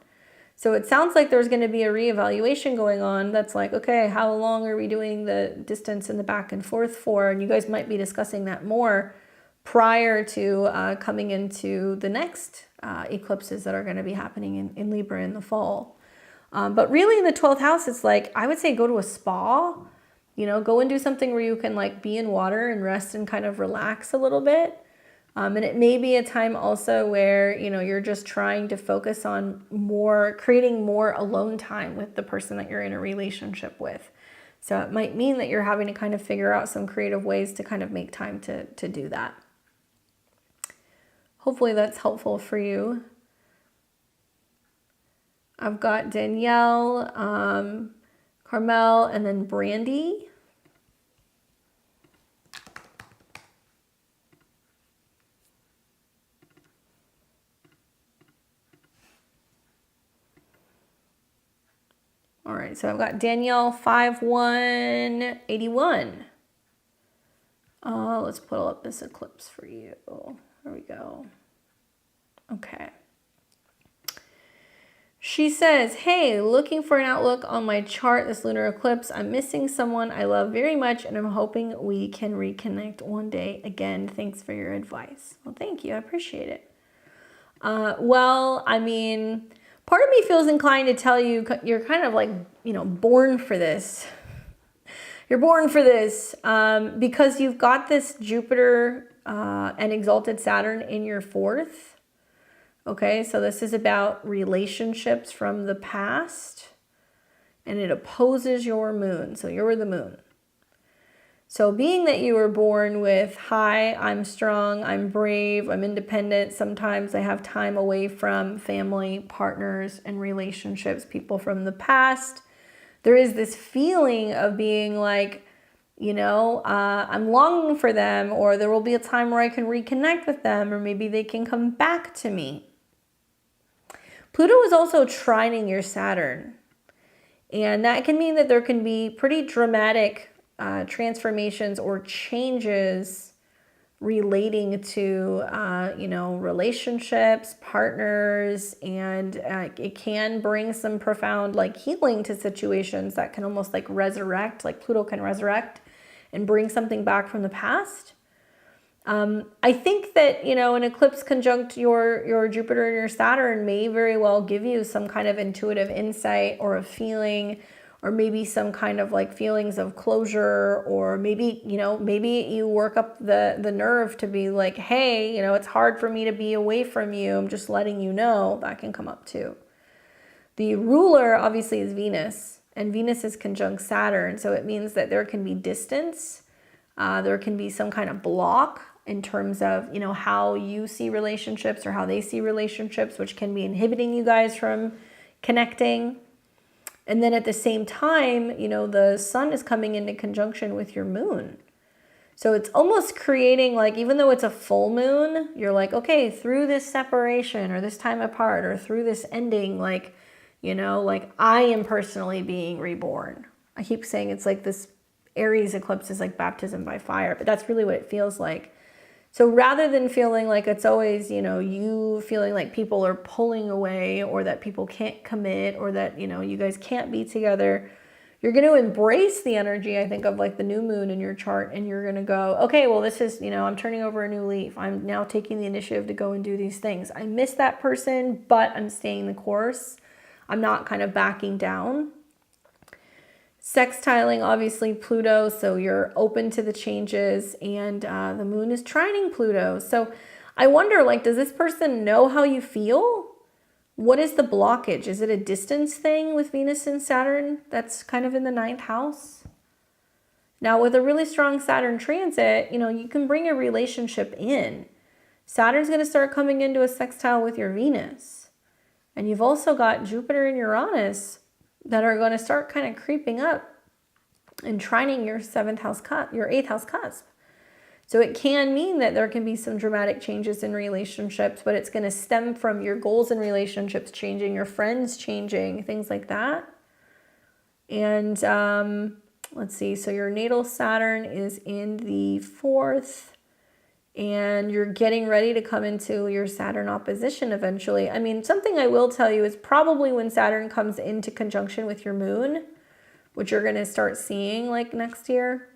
So it sounds like there's going to be a reevaluation going on that's like, okay, how long are we doing the distance and the back and forth for? And you guys might be discussing that more prior to coming into the next eclipses that are going to be happening in Libra in the fall. But really in the 12th house, it's like, I would say go to a spa, you know, go and do something where you can like be in water and rest and kind of relax a little bit. And it may be a time also where, you know, you're just trying to focus on creating more alone time with the person that you're in a relationship with. So it might mean that you're having to kind of figure out some creative ways to kind of make time to do that. Hopefully that's helpful for you. I've got Danielle, Carmel, and then Brandy. All right, so I've got Danielle 5181. Let's pull up this eclipse for you. There we go. Okay. She says, hey, looking for an outlook on my chart, this lunar eclipse. I'm missing someone I love very much, and I'm hoping we can reconnect one day again. Thanks for your advice. Well, thank you. I appreciate it. Well, I mean, part of me feels inclined to tell you you're kind of like, you know, born for this. You're born for this because you've got this Jupiter and exalted Saturn in your 4th. Okay, so this is about relationships from the past, and it opposes your moon. So you're the moon. So being that you were born with, hi, I'm strong, I'm brave, I'm independent. Sometimes I have time away from family, partners, and relationships, people from the past. There is this feeling of being like, you know, I'm longing for them, or there will be a time where I can reconnect with them, or maybe they can come back to me. Pluto is also trining your Saturn. And that can mean that there can be pretty dramatic transformations or changes relating to, you know, relationships, partners, and it can bring some profound like healing to situations that can almost like resurrect, like Pluto can resurrect and bring something back from the past. I think that, you know, an eclipse conjunct your Jupiter and your Saturn may very well give you some kind of intuitive insight or a feeling, or maybe some kind of like feelings of closure, or maybe, you know, maybe you work up the nerve to be like, hey, you know, it's hard for me to be away from you. I'm just letting you know. That can come up too. The ruler obviously is Venus, and Venus is conjunct Saturn. So it means that there can be distance. There can be some kind of block in terms of, you know, how you see relationships or how they see relationships, which can be inhibiting you guys from connecting. And then at the same time, you know, the sun is coming into conjunction with your moon. So it's almost creating like, even though it's a full moon, you're like, okay, through this separation or this time apart or through this ending, like, you know, like I am personally being reborn. I keep saying it's like this Aries eclipse is like baptism by fire, but that's really what it feels like. So rather than feeling like it's always, you know, you feeling like people are pulling away or that people can't commit or that, you know, you guys can't be together, you're going to embrace the energy, I think, of like the new moon in your chart, and you're going to go, okay, well, this is, you know, I'm turning over a new leaf. I'm now taking the initiative to go and do these things. I miss that person, but I'm staying the course. I'm not kind of backing down. Sextiling, obviously, Pluto, so you're open to the changes, and the moon is trining Pluto. So I wonder, like, does this person know how you feel? What is the blockage? Is it a distance thing with Venus and Saturn that's kind of in the 9th house? Now, with a really strong Saturn transit, you know, you can bring a relationship in. Saturn's going to start coming into a sextile with your Venus. And you've also got Jupiter and Uranus that are going to start kind of creeping up and trining your 7th house your 8th house cusp. So it can mean that there can be some dramatic changes in relationships, but it's going to stem from your goals in relationships changing, your friends changing, things like that. And let's see, so your natal Saturn is in the 4th, and you're getting ready to come into your Saturn opposition eventually. I mean, something I will tell you is probably when Saturn comes into conjunction with your moon, which you're going to start seeing like next year,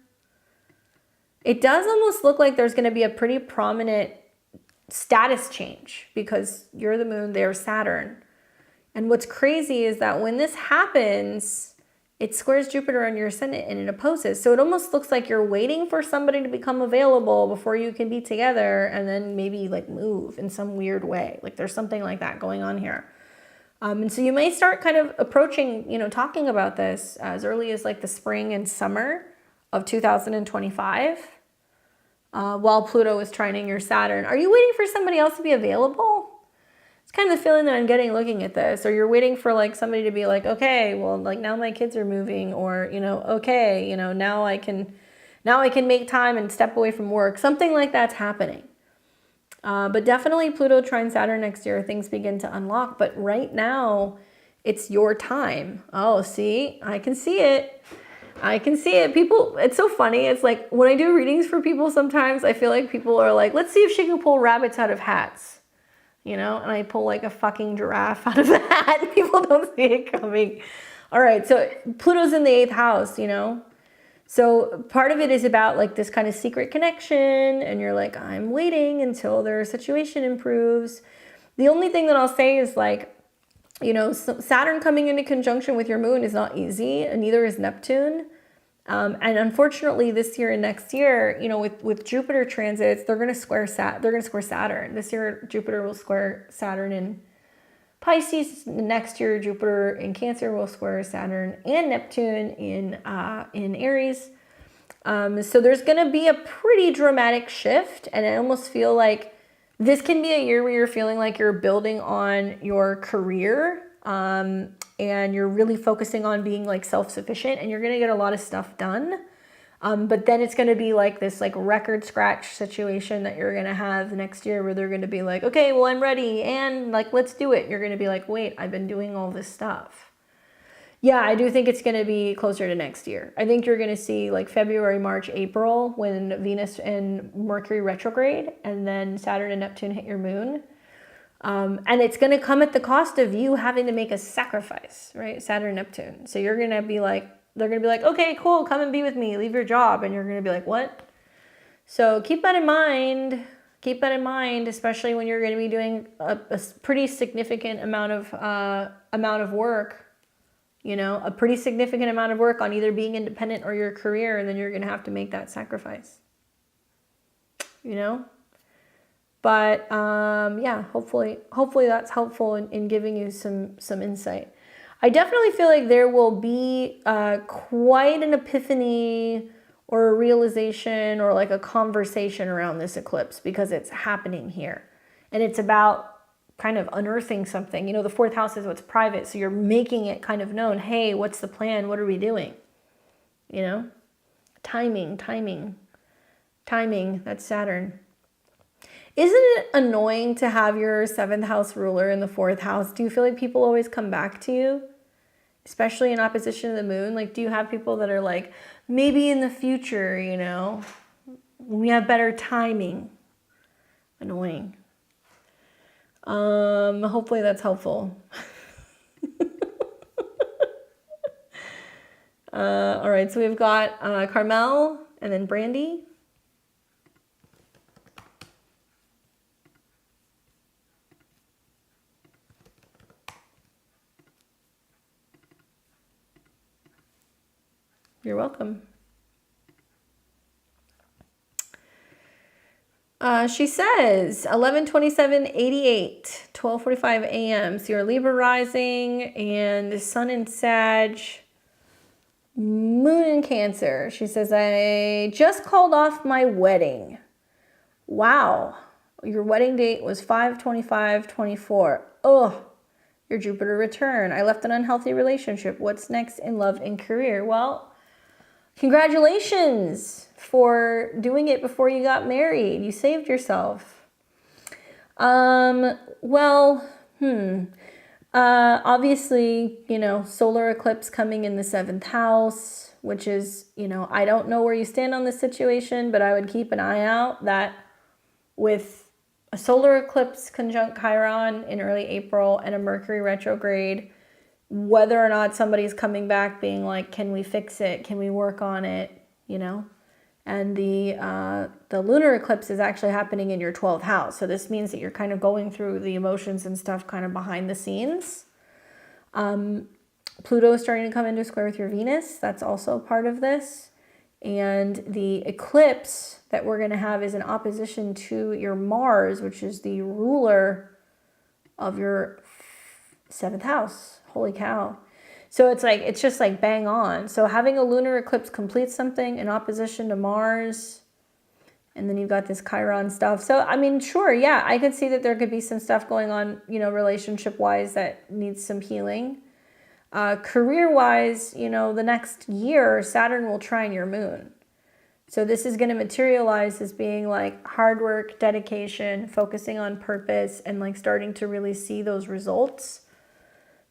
it does almost look like there's going to be a pretty prominent status change because you're the moon, they're Saturn. And what's crazy is that when this happens, it squares Jupiter on your ascendant and it opposes. So it almost looks like you're waiting for somebody to become available before you can be together and then maybe like move in some weird way. Like there's something like that going on here. And so you may start kind of approaching, you know, talking about this as early as like the spring and summer of 2025 while Pluto is trining your Saturn. Are you waiting for somebody else to be available? It's kind of the feeling that I'm getting looking at this. Or you're waiting for like somebody to be like, okay, well, like now my kids are moving, or, you know, okay, you know, now I can make time and step away from work. Something like that's happening. But definitely Pluto trine Saturn next year, things begin to unlock. But right now, it's your time. Oh, see, I can see it. I can see it. People, it's so funny. It's like when I do readings for people, sometimes I feel like people are like, let's see if she can pull rabbits out of hats. You know, and I pull like a fucking giraffe out of the hat and people don't see it coming. All right, so Pluto's in the 8th house, you know. So part of it is about like this kind of secret connection, and you're like, I'm waiting until their situation improves. The only thing that I'll say is like, you know, Saturn coming into conjunction with your moon is not easy, and neither is Neptune. And unfortunately, this year and next year, you know, with Jupiter transits, they're going to square Saturn. This year, Jupiter will square Saturn in Pisces. Next year, Jupiter in Cancer will square Saturn and Neptune in Aries. So there's going to be a pretty dramatic shift, and I almost feel like this can be a year where you're feeling like you're building on your career. And you're really focusing on being like self-sufficient, and you're going to get a lot of stuff done. But then it's going to be like this like record scratch situation that you're going to have next year where they're going to be like, okay, well, I'm ready. And like, let's do it. You're going to be like, wait, I've been doing all this stuff. Yeah, I do think it's going to be closer to next year. I think you're going to see like February, March, April when Venus and Mercury retrograde, and then Saturn and Neptune hit your moon. And it's going to come at the cost of you having to make a sacrifice, right? Saturn, Neptune. So you're going to be like, they're going to be like, okay, cool, come and be with me, leave your job. And you're going to be like, what? So keep that in mind. Keep that in mind, especially when you're going to be doing a pretty significant amount of work. You know, a pretty significant amount of work on either being independent or your career, and then you're going to have to make that sacrifice. You know? But yeah, hopefully that's helpful in giving you some insight. I definitely feel like there will be quite an epiphany or a realization or like a conversation around this eclipse because it's happening here. And it's about kind of unearthing something. You know, the fourth house is what's private, so you're making it kind of known. Hey, what's the plan? What are we doing? You know? Timing. That's Saturn. Isn't it annoying to have your seventh house ruler in the fourth house? Do you feel like people always come back to you? Especially in opposition to the moon? Like, do you have people that are like, maybe in the future, you know, we have better timing? Annoying. Hopefully that's helpful. All right, so we've got Carmel and then Brandy. You're welcome. She says 11/27/88, 12:45 a.m. So you're Libra rising and Sun in Sag, Moon in Cancer. She says, I just called off my wedding. Wow. Your wedding date was 5/25/24. Oh, your Jupiter return. I left an unhealthy relationship. What's next in love and career? Well, congratulations for doing it before you got married. You saved yourself. Obviously, you know, solar eclipse coming in the seventh house, which is, you know, I don't know where you stand on this situation, but I would keep an eye out that with a solar eclipse conjunct Chiron in early April and a Mercury retrograde, whether or not somebody's coming back being like, can we fix it? Can we work on it? You know? And the lunar eclipse is actually happening in your 12th house. So this means that you're kind of going through the emotions and stuff kind of behind the scenes. Pluto is starting to come into square with your Venus. That's also part of this. And the eclipse that we're going to have is in opposition to your Mars, which is the ruler of your 7th house. Holy cow. So it's like, it's just like bang on. So having a lunar eclipse complete something in opposition to Mars, and then you've got this Chiron stuff. So, I mean, sure, yeah, I could see that there could be some stuff going on, you know, relationship-wise that needs some healing. Career-wise, you know, the next year, Saturn will trine your moon. So this is going to materialize as being like hard work, dedication, focusing on purpose, and like starting to really see those results.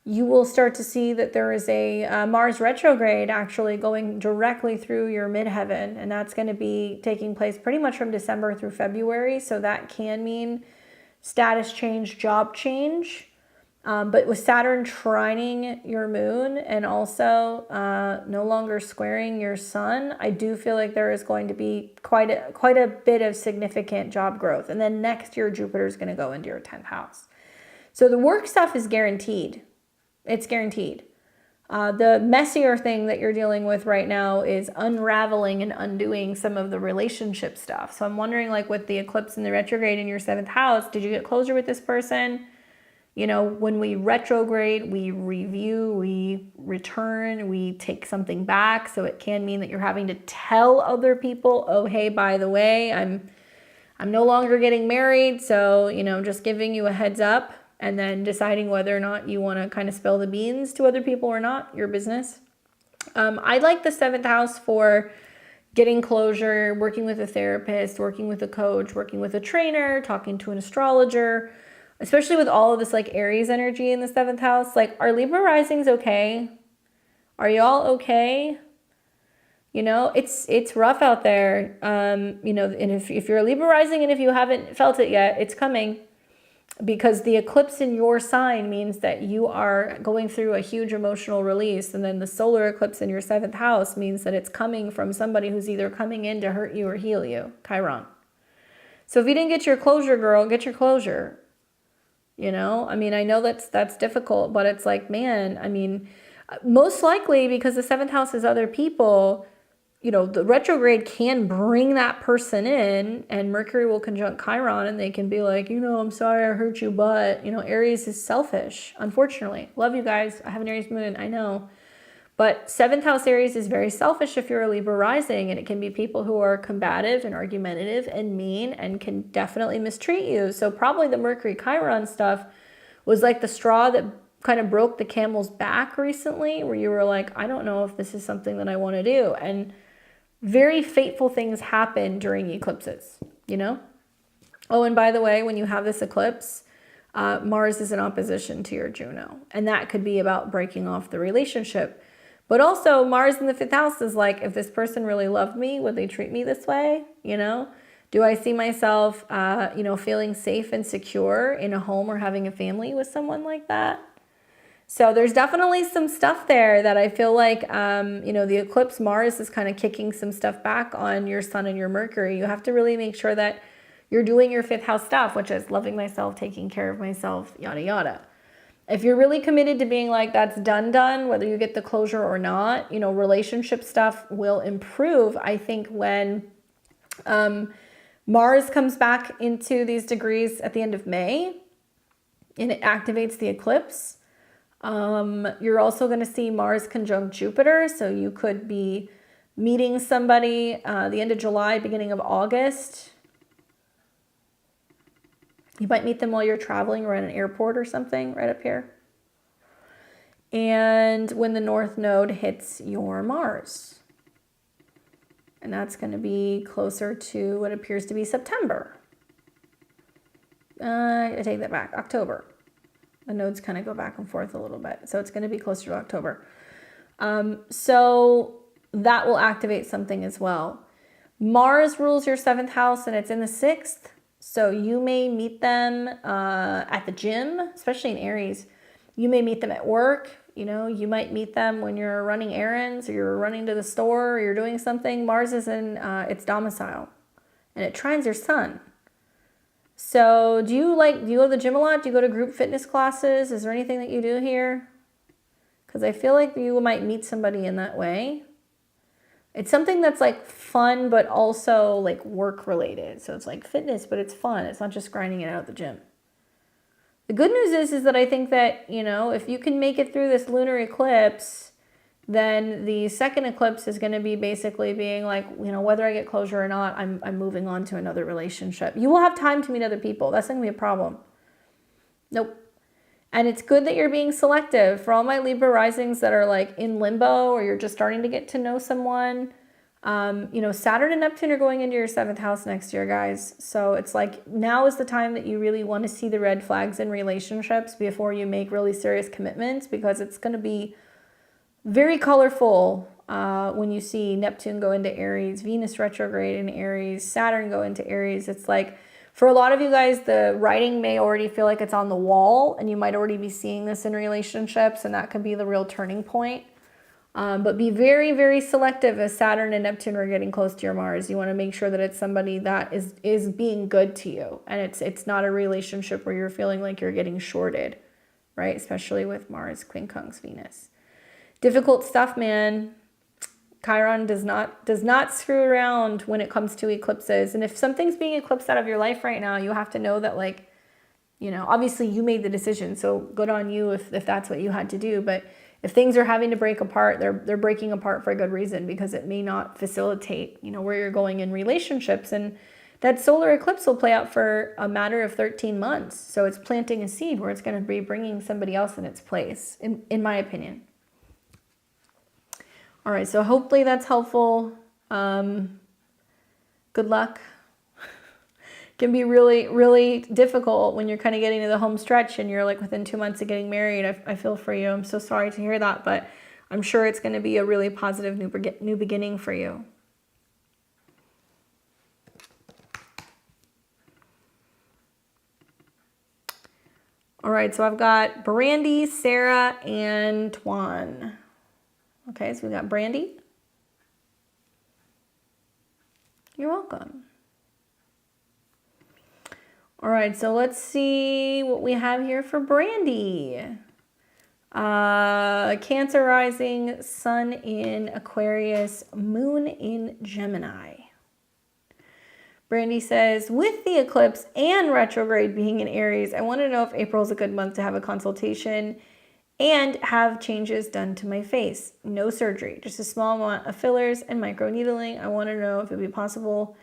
You will start to see that there is a Mars retrograde actually going directly through your midheaven, and that's going to be taking place pretty much from December through February. So that can mean status change, job change. But with Saturn trining your moon and also no longer squaring your sun, I do feel like there is going to be quite a bit of significant job growth. And then next year, Jupiter is going to go into your 10th house. So the work stuff is guaranteed. It's guaranteed. The messier thing that you're dealing with right now is unraveling and undoing some of the relationship stuff. So I'm wondering, like with the eclipse and the retrograde in your 7th house, did you get closure with this person? You know, when we retrograde, we review, we return, we take something back. So it can mean that you're having to tell other people, oh, hey, by the way, I'm no longer getting married. So, you know, just giving you a heads up. And then deciding whether or not you want to kind of spill the beans to other people or not, your business. I like the 7th house for getting closure, working with a therapist, working with a coach, working with a trainer, talking to an astrologer, especially with all of this like Aries energy in the 7th house. Like, are Libra risings okay? Are y'all okay? You know, it's rough out there. You know, and if you're a Libra rising and if you haven't felt it yet, it's coming, because the eclipse in your sign means that you are going through a huge emotional release. And then the solar eclipse in your 7th house means that it's coming from somebody who's either coming in to hurt you or heal you, Chiron. So if you didn't get your closure, girl, get your closure. You know, I mean, I know that's difficult, but it's like, man, I mean, most likely because the 7th house is other people, you know, the retrograde can bring that person in, and Mercury will conjunct Chiron, and they can be like, you know, I'm sorry I hurt you, but, you know, Aries is selfish, unfortunately. Love you guys. I have an Aries moon, I know. But 7th house Aries is very selfish if you're a Libra rising, and it can be people who are combative and argumentative and mean and can definitely mistreat you. So probably the Mercury Chiron stuff was like the straw that kind of broke the camel's back recently, where you were like, I don't know if this is something that I want to do. And very fateful things happen during eclipses, you know? Oh, and by the way, when you have this eclipse, Mars is in opposition to your Juno, and that could be about breaking off the relationship. But also Mars in the 5th house is like, if this person really loved me, would they treat me this way? You know, do I see myself, you know, feeling safe and secure in a home or having a family with someone like that? So there's definitely some stuff there that I feel like, you know, the eclipse Mars is kind of kicking some stuff back on your Sun and your Mercury. You have to really make sure that you're doing your 5th house stuff, which is loving myself, taking care of myself, yada, yada. If you're really committed to being like, that's done, whether you get the closure or not, you know, relationship stuff will improve, I think, when Mars comes back into these degrees at the end of May and it activates the eclipse. You're also going to see Mars conjunct Jupiter. So you could be meeting somebody the end of July, beginning of August. You might meet them while you're traveling or at an airport or something right up here. And when the North Node hits your Mars. And that's going to be closer to what appears to be September. I take that back, October. The nodes kind of go back and forth a little bit. So it's going to be closer to October. So that will activate something as well. Mars rules your 7th house and it's in the 6th. So you may meet them at the gym, especially in Aries. You may meet them at work. You know, you might meet them when you're running errands or you're running to the store or you're doing something. Mars is in its domicile and it trines your Sun. So do you go to the gym a lot? Do you go to group fitness classes? Is there anything that you do here? Because I feel like you might meet somebody in that way. It's something that's like fun, but also like work related. So it's like fitness, but it's fun. It's not just grinding it out at the gym. The good news is that I think that, you know, if you can make it through this lunar eclipse, then the second eclipse is going to be basically being like, you know, whether I get closure or not, I'm moving on to another relationship. You will have time to meet other people. That's not going to be a problem. Nope. And it's good that you're being selective. For all my Libra risings that are like in limbo or you're just starting to get to know someone, you know, Saturn and Neptune are going into your 7th house next year, guys. So it's like now is the time that you really want to see the red flags in relationships before you make really serious commitments, because it's going to be very colorful when you see Neptune go into Aries, Venus retrograde in Aries, Saturn go into Aries. It's like, for a lot of you guys, the writing may already feel like it's on the wall and you might already be seeing this in relationships, and that could be the real turning point. But be very, very selective as Saturn and Neptune are getting close to your Mars. You want to make sure that it's somebody that is being good to you, and it's not a relationship where you're feeling like you're getting shorted, right? Especially with Mars quincunx Venus. Difficult stuff, man. Chiron does not screw around when it comes to eclipses. And if something's being eclipsed out of your life right now, you have to know that, like, you know, obviously you made the decision, so good on you if that's what you had to do. But if things are having to break apart, they're breaking apart for a good reason, because it may not facilitate, you know, where you're going in relationships. And that solar eclipse will play out for a matter of 13 months. So it's planting a seed where it's going to be bringing somebody else in its place, in my opinion. All right, so hopefully that's helpful. Good luck. It can be really, really difficult when you're kind of getting to the home stretch and you're like within 2 months of getting married. I feel for you. I'm so sorry to hear that, but I'm sure it's going to be a really positive new beginning for you. All right, so I've got Brandy, Sarah, and Twan. Okay, so we got Brandy. You're welcome. All right, so let's see what we have here for Brandy. Cancer rising, Sun in Aquarius, Moon in Gemini. Brandy says, with the eclipse and retrograde being in Aries, I want to know if April is a good month to have a consultation and have changes done to my face. No surgery, just a small amount of fillers and microneedling. I want to know if it would be possible,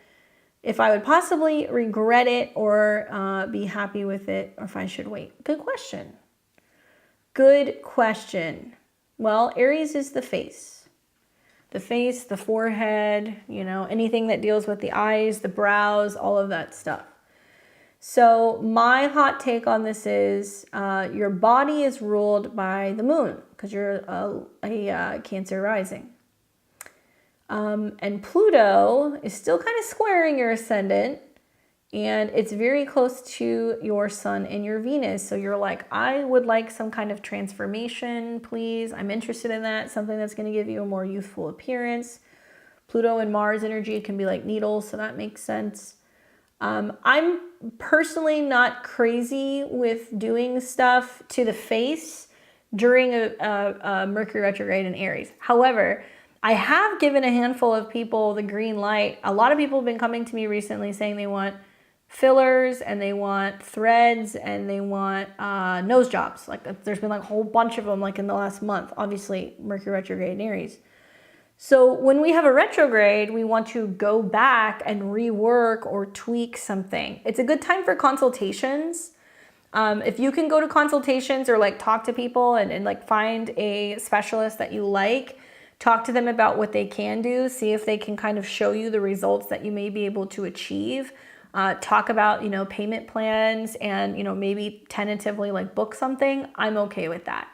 if I would possibly regret it or be happy with it, or if I should wait. Good question. Good question. Well, Aries is the face. The face, the forehead, you know, anything that deals with the eyes, the brows, all of that stuff. So my hot take on this is your body is ruled by the moon because you're a Cancer rising. And Pluto is still kind of squaring your ascendant, and it's very close to your Sun and your Venus. So you're like, I would like some kind of transformation, please. I'm interested in that, something that's going to give you a more youthful appearance. Pluto and Mars energy can be like needles, so that makes sense. I'm personally not crazy with doing stuff to the face during a Mercury retrograde in Aries. However, I have given a handful of people the green light. A lot of people have been coming to me recently saying they want fillers and they want threads and they want nose jobs. Like there's been like a whole bunch of them like in the last month. Obviously, Mercury retrograde in Aries. So when we have a retrograde, we want to go back and rework or tweak something. It's a good time for consultations. If you can go to consultations or like talk to people and like find a specialist that you like, talk to them about what they can do, see if they can kind of show you the results that you may be able to achieve. Talk about, you know, payment plans and, you know, maybe tentatively like book something. I'm okay with that.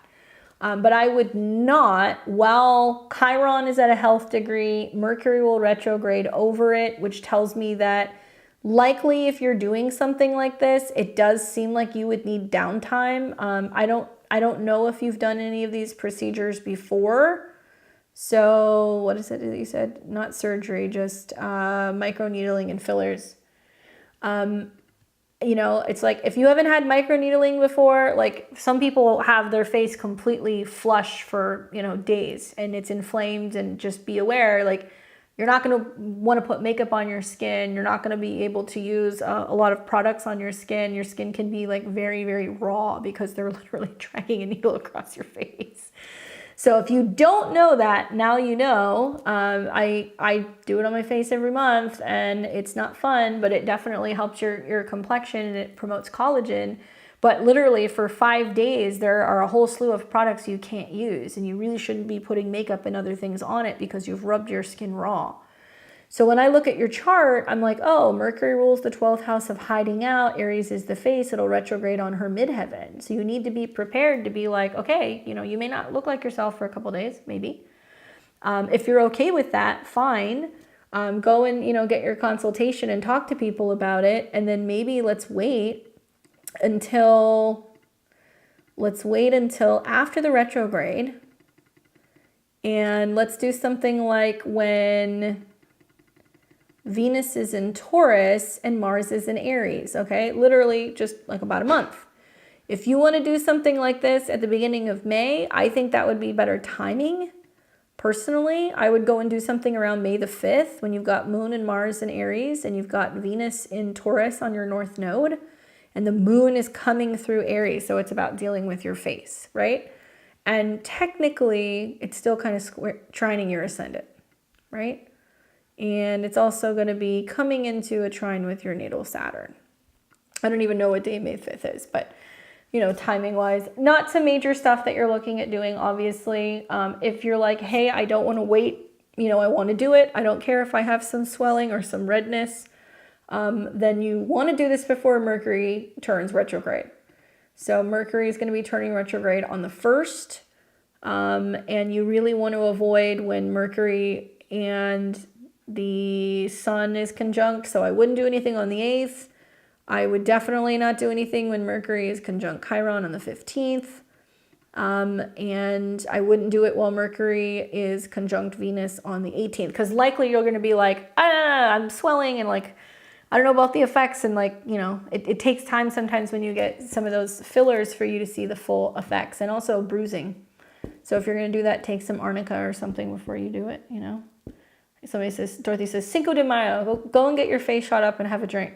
But I would not, while Chiron is at a health degree, Mercury will retrograde over it, which tells me that likely if you're doing something like this, it does seem like you would need downtime. I don't know if you've done any of these procedures before. So what is it that you said? Not surgery, just microneedling and fillers. You know, it's like if you haven't had microneedling before, like some people have their face completely flush for, you know, days and it's inflamed, and just be aware, like you're not going to want to put makeup on your skin. You're not going to be able to use a lot of products on your skin. Your skin can be like very, very raw because they're literally dragging a needle across your face. So if you don't know that, now you know. I do it on my face every month and it's not fun, but it definitely helps your complexion and it promotes collagen. But literally for 5 days, there are a whole slew of products you can't use, and you really shouldn't be putting makeup and other things on it because you've rubbed your skin raw. So when I look at your chart, I'm like, oh, Mercury rules the 12th house of hiding out. Aries is the face. It'll retrograde on her midheaven. So you need to be prepared to be like, okay, you know, you may not look like yourself for a couple days, maybe. If you're okay with that, fine. Go and, you know, get your consultation and talk to people about it. And then maybe let's wait until after the retrograde. And let's do something like when Venus is in Taurus and Mars is in Aries, okay? Literally just like about a month. If you want to do something like this at the beginning of May, I think that would be better timing. Personally, I would go and do something around May the 5th when you've got Moon and Mars in Aries and you've got Venus in Taurus on your North Node, and the Moon is coming through Aries, so it's about dealing with your face, right? And technically, it's still kind of trining your ascendant, right? And it's also going to be coming into a trine with your natal Saturn. I don't even know what day May 5th is, but, you know, timing wise, not some major stuff that you're looking at doing, obviously. If you're like, hey, I don't want to wait, you know, I want to do it. I don't care if I have some swelling or some redness. Then you want to do this before Mercury turns retrograde. So Mercury is going to be turning retrograde on the 1st And you really want to avoid when Mercury and the Sun is conjunct. So I wouldn't do anything on the 8th. I would definitely not do anything when Mercury is conjunct Chiron on the 15th. And I wouldn't do it while Mercury is conjunct Venus on the 18th, because likely you're going to be like, I'm swelling, and like, I don't know about the effects, and like, you know, it takes time sometimes when you get some of those fillers for you to see the full effects, and also bruising. So if you're going to do that, take some arnica or something before you do it, you know. Somebody says, Dorothy says, Cinco de Mayo, go and get your face shot up and have a drink.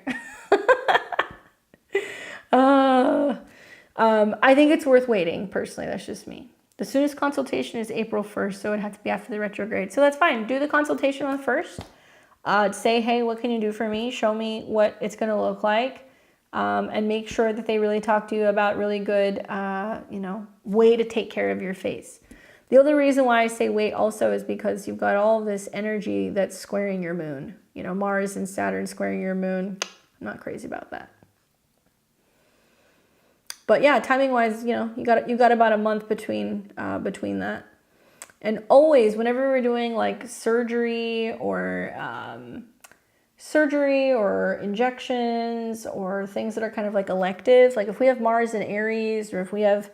I think it's worth waiting, personally. That's just me. The soonest consultation is April 1st, so it would have to be after the retrograde. So that's fine. Do the consultation on the 1st. Say, hey, what can you do for me? Show me what it's going to look like. And make sure that they really talk to you about really good, you know, way to take care of your face. The other reason why I say wait also is because you've got all this energy that's squaring your moon. You know, Mars and Saturn squaring your moon. I'm not crazy about that. But yeah, timing wise, you know, you got about a month between that. And always, whenever we're doing like surgery or injections or things that are kind of like elective, like if we have Mars in Aries, or if we have,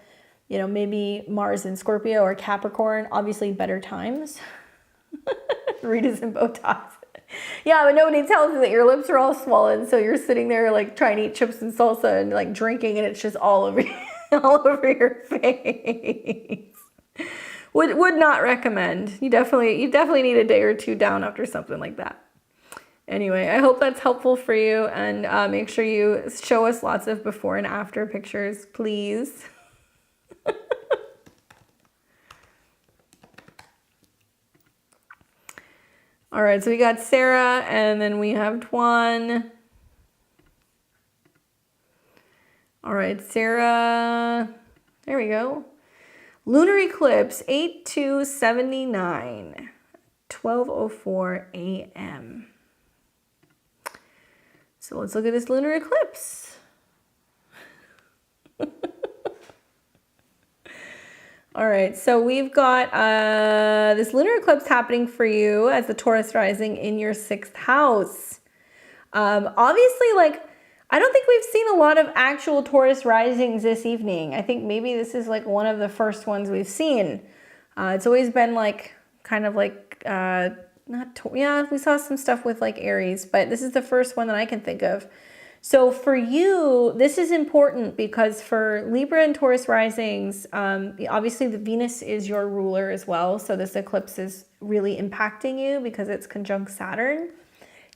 you know, maybe Mars in Scorpio or Capricorn, obviously better times. Rita's in Botox. Yeah, but nobody tells you that your lips are all swollen, so you're sitting there like trying to eat chips and salsa and like drinking, and it's just all over all over your face. Would not recommend. You definitely need a day or two down after something like that. Anyway, I hope that's helpful for you, and make sure you show us lots of before and after pictures, please. All right, so we got Sarah, and then we have Tuan. All right, Sarah, there we go. Lunar Eclipse, 8/2/79, 12:04 a.m. So let's look at this lunar eclipse. All right, so we've got this lunar eclipse happening for you as the Taurus rising in your 6th house. Obviously, like, I don't think we've seen a lot of actual Taurus risings this evening. I think maybe this is like one of the first ones we've seen. It's always been like, kind of like, yeah, we saw some stuff with like Aries, but this is the first one that I can think of. So for you, this is important because for Libra and Taurus risings, obviously the Venus is your ruler as well. So this eclipse is really impacting you because it's conjunct Saturn.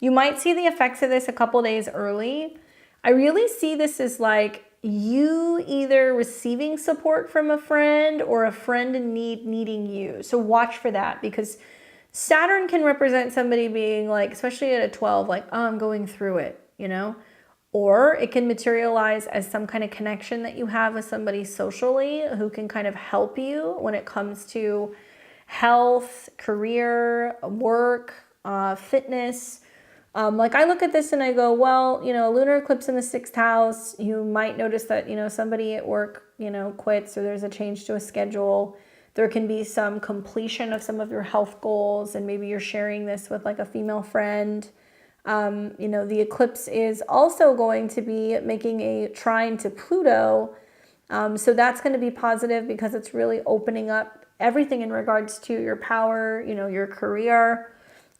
You might see the effects of this a couple days early. I really see this as like you either receiving support from a friend or a friend in need needing you. So watch for that, because Saturn can represent somebody being like, especially at a 12, like, oh, I'm going through it, you know? Or it can materialize as some kind of connection that you have with somebody socially who can kind of help you when it comes to health, career, work, fitness. Like I look at this and I go, well, you know, lunar eclipse in the 6th house, you might notice that, you know, somebody at work, you know, quits, or there's a change to a schedule. There can be some completion of some of your health goals, and maybe you're sharing this with like a female friend. You know, the eclipse is also going to be making a trine to Pluto. So that's going to be positive because it's really opening up everything in regards to your power, you know, your career.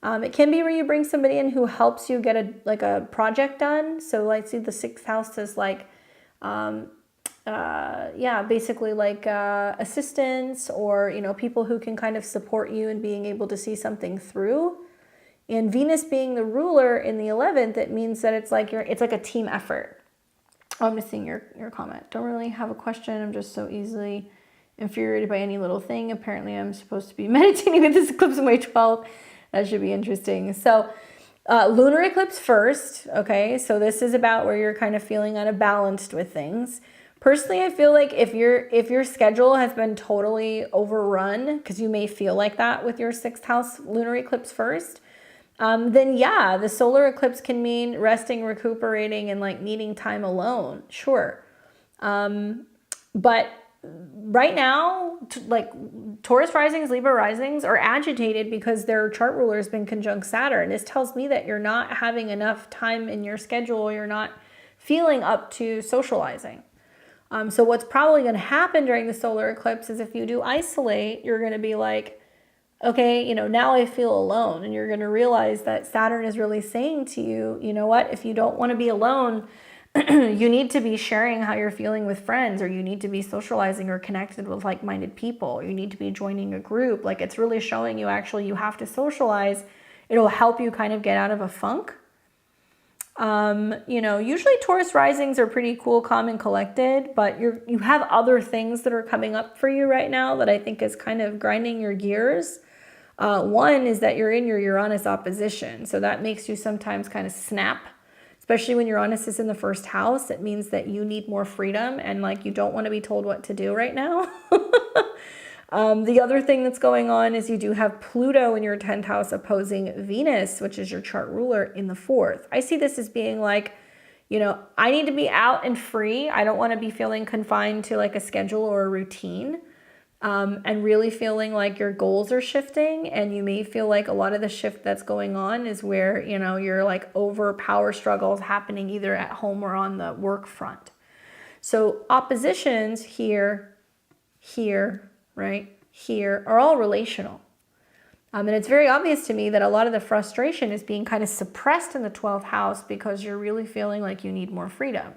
It can be where you bring somebody in who helps you get a project done. So like, see the 6th house as like, yeah, basically like assistants, or, you know, people who can kind of support you in being able to see something through. And Venus being the ruler in the 11th, it means that it's like a team effort. Oh, I'm missing your comment. Don't really have a question. I'm just so easily infuriated by any little thing. Apparently I'm supposed to be meditating with this eclipse on my 12th. That should be interesting. So lunar eclipse first. Okay, so this is about where you're kind of feeling unbalanced with things. Personally, I feel like if your schedule has been totally overrun, because you may feel like that with your 6th house lunar eclipse first, then yeah, the solar eclipse can mean resting, recuperating, and like needing time alone. Sure. But right now, like Taurus risings, Libra risings are agitated because their chart ruler has been conjunct Saturn. This tells me that you're not having enough time in your schedule. You're not feeling up to socializing. So what's probably going to happen during the solar eclipse is if you do isolate, you're going to be like, okay, you know, now I feel alone. And you're going to realize that Saturn is really saying to you, you know what, if you don't want to be alone, you need to be sharing how you're feeling with friends, or you need to be socializing or connected with like-minded people. You need to be joining a group. Like, it's really showing you actually you have to socialize. It'll help you kind of get out of a funk. You know, usually Taurus risings are pretty cool, calm, and collected, but you have other things that are coming up for you right now that I think is kind of grinding your gears. One is that you're in your Uranus opposition. So that makes you sometimes kind of snap, especially when Uranus is in the first house. It means that you need more freedom and like you don't want to be told what to do right now. The other thing that's going on is you do have Pluto in your 10th house opposing Venus, which is your chart ruler, in the 4th. I see this as being like, you know, I need to be out and free. I don't want to be feeling confined to like a schedule or a routine. And really feeling like your goals are shifting, and you may feel like a lot of the shift that's going on is where, you know, you're like over power struggles happening either at home or on the work front. So oppositions here, right, here are all relational. And it's very obvious to me that a lot of the frustration is being kind of suppressed in the 12th house because you're really feeling like you need more freedom.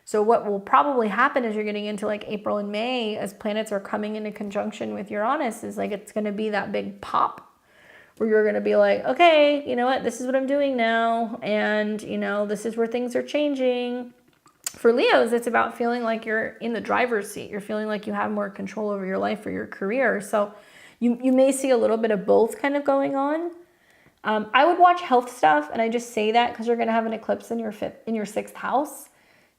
So what will probably happen as you're getting into like April and May, as planets are coming into conjunction with Uranus, is like it's going to be that big pop where you're going to be like, okay, you know what, this is what I'm doing now. And, you know, this is where things are changing. For Leos, it's about feeling like you're in the driver's seat. You're feeling like you have more control over your life or your career. So you may see a little bit of both kind of going on. I would watch health stuff, and I just say that because you're going to have an eclipse in your 6th house.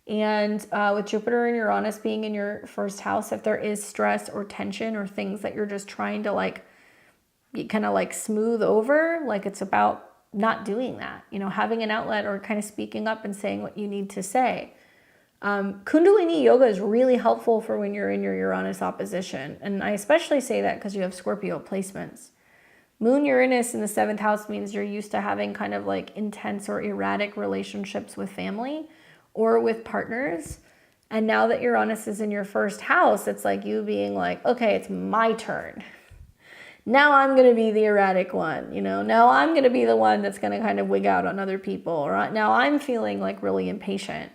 And with Jupiter and Uranus being in your 1st house, if there is stress or tension or things that you're just trying to like kind of like smooth over, like it's about not doing that, you know, having an outlet or kind of speaking up and saying what you need to say. Kundalini yoga is really helpful for when you're in your Uranus opposition. And I especially say that because you have Scorpio placements. Moon Uranus in the 7th house means you're used to having kind of like intense or erratic relationships with family or with partners. And now that Uranus is in your 1st house, it's like you being like, okay, it's my turn. Now I'm going to be the erratic one, you know, now I'm going to be the one that's going to kind of wig out on other people. Or now I'm feeling like really impatient.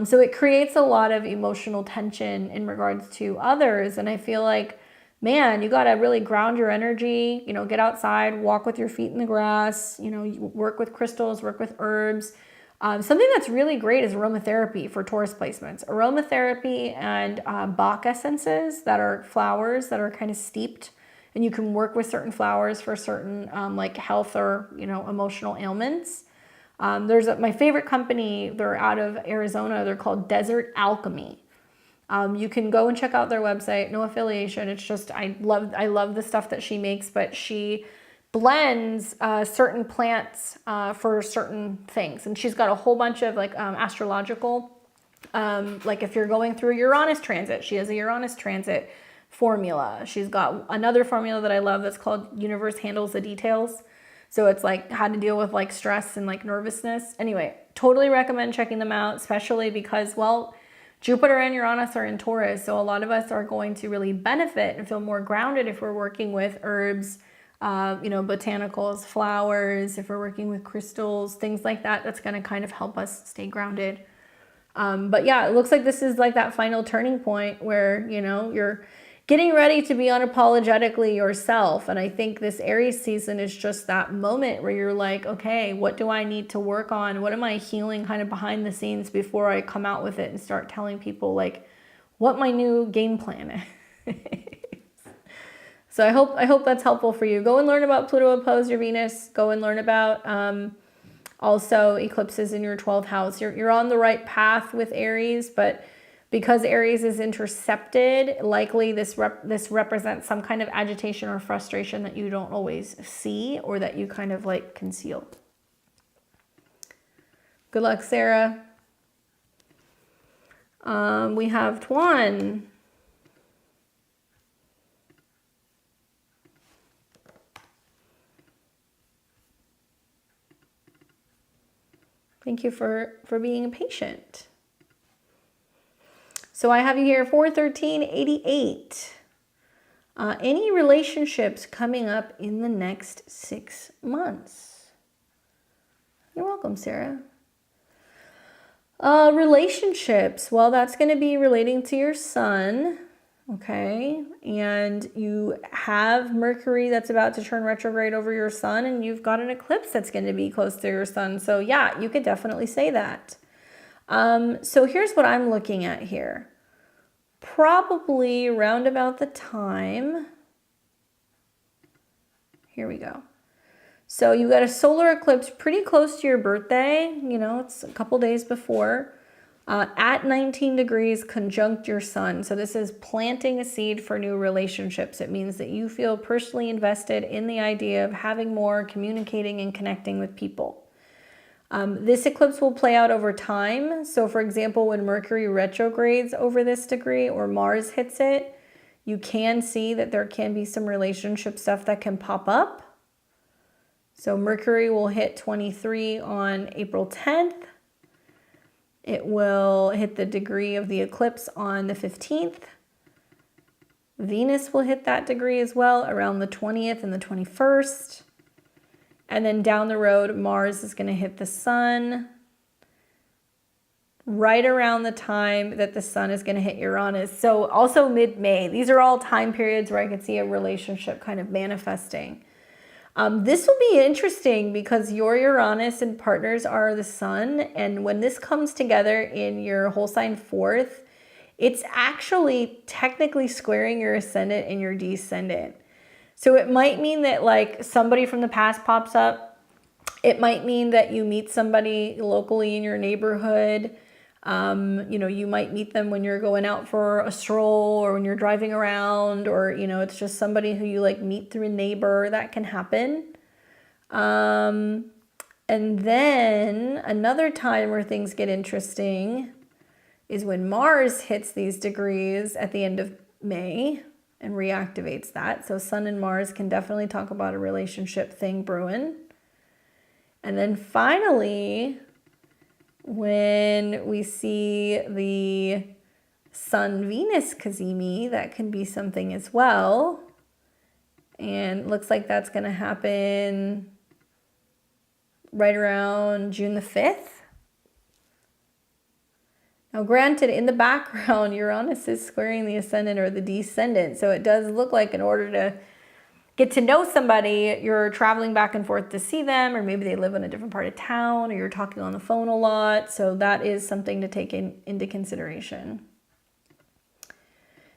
So it creates a lot of emotional tension in regards to others. And I feel like, man, you got to really ground your energy, you know, get outside, walk with your feet in the grass, you know, work with crystals, work with herbs. Something that's really great is aromatherapy for Taurus placements. Aromatherapy and Bach essences that are flowers that are kind of steeped, and you can work with certain flowers for certain like health or, you know, emotional ailments. There's my favorite company. They're out of Arizona. They're called Desert Alchemy. You can go and check out their website. No affiliation. It's just I love the stuff that she makes, but she blends certain plants for certain things. And she's got a whole bunch of like astrological, like if you're going through a Uranus transit, she has a Uranus transit formula. She's got another formula that I love that's called Universe Handles the Details. So it's like how to deal with like stress and like nervousness. Anyway, totally recommend checking them out, especially because, well, Jupiter and Uranus are in Taurus. So a lot of us are going to really benefit and feel more grounded if we're working with herbs, you know, botanicals, flowers, if we're working with crystals, things like that. That's going to kind of help us stay grounded. But yeah, it looks like this is like that final turning point where, you know, you're getting ready to be unapologetically yourself. And I think this Aries season is just that moment where you're like, okay, what do I need to work on? What am I healing kind of behind the scenes before I come out with it and start telling people like what my new game plan is? So I hope that's helpful for you. Go and learn about Pluto opposed your Venus. Go and learn about also eclipses in your 12th house. You're on the right path with Aries, but because Aries is intercepted, likely this represents some kind of agitation or frustration that you don't always see or that you kind of like conceal. Good luck, Sarah. We have Tuan. Thank you for being patient. So I have you here 41388. Any relationships coming up in the next 6 months? You're welcome, Sarah. Relationships, well, that's going to be relating to your sun, okay? And you have Mercury that's about to turn retrograde over your sun, and you've got an eclipse that's going to be close to your sun. So yeah, you could definitely say that. So here's what I'm looking at here. Probably around about the time, here we go. So you got a solar eclipse pretty close to your birthday, you know, it's a couple days before, at 19 degrees conjunct your sun. So this is planting a seed for new relationships. It means that you feel personally invested in the idea of having more, communicating and connecting with people. This eclipse will play out over time. So for example, when Mercury retrogrades over this degree or Mars hits it, you can see that there can be some relationship stuff that can pop up. So Mercury will hit 23 on April 10th. It will hit the degree of the eclipse on the 15th. Venus will hit that degree as well around the 20th and the 21st. And then down the road, Mars is going to hit the sun right around the time that the sun is going to hit Uranus. So also mid-May. These are all time periods where I could see a relationship kind of manifesting. This will be interesting because your Uranus and partners are the sun. And when this comes together in your whole sign 4th, it's actually technically squaring your ascendant and your descendant. So it might mean that like somebody from the past pops up. It might mean that you meet somebody locally in your neighborhood. You know, you might meet them when you're going out for a stroll or when you're driving around, or, you know, it's just somebody who you like meet through a neighbor. That can happen. And then another time where things get interesting is when Mars hits these degrees at the end of May and reactivates that. So Sun and Mars can definitely talk about a relationship thing brewing. And then finally, when we see the Sun-Venus cazimi, that can be something as well. And looks like that's going to happen right around June the 5th. Now, granted, in the background, Uranus is squaring the ascendant or the descendant. So it does look like in order to get to know somebody, you're traveling back and forth to see them, or maybe they live in a different part of town, or you're talking on the phone a lot. So that is something to take into consideration.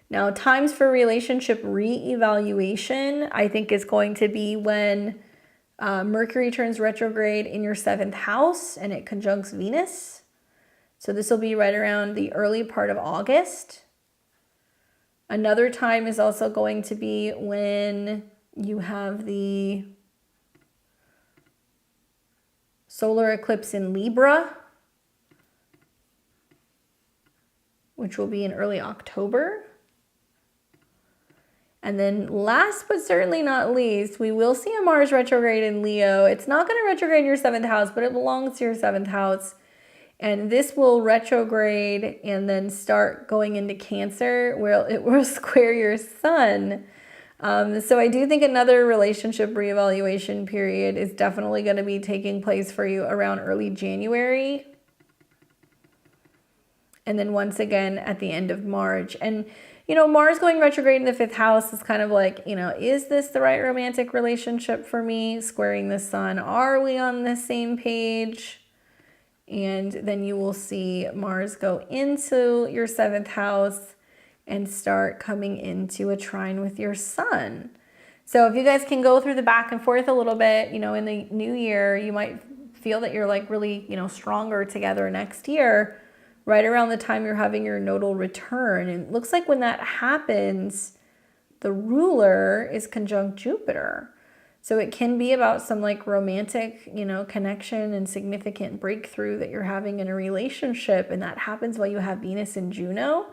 Now, times for relationship re-evaluation, I think is going to be when Mercury turns retrograde in your 7th house and it conjuncts Venus. So this will be right around the early part of August. Another time is also going to be when you have the solar eclipse in Libra, which will be in early October. And then last but certainly not least, we will see a Mars retrograde in Leo. It's not going to retrograde in your 7th house, but it belongs to your 7th house. And this will retrograde and then start going into Cancer, where it will square your sun. So I do think another relationship reevaluation period is definitely going to be taking place for you around early January. And then once again at the end of March. And, you know, Mars going retrograde in the 5th house is kind of like, you know, is this the right romantic relationship for me? Squaring the sun. Are we on the same page? And then you will see Mars go into your 7th house and start coming into a trine with your sun. So if you guys can go through the back and forth a little bit, you know, in the new year, you might feel that you're like really, you know, stronger together next year, right around the time you're having your nodal return. And it looks like when that happens, the ruler is conjunct Jupiter. So it can be about some like romantic, you know, connection and significant breakthrough that you're having in a relationship. And that happens while you have Venus and Juno.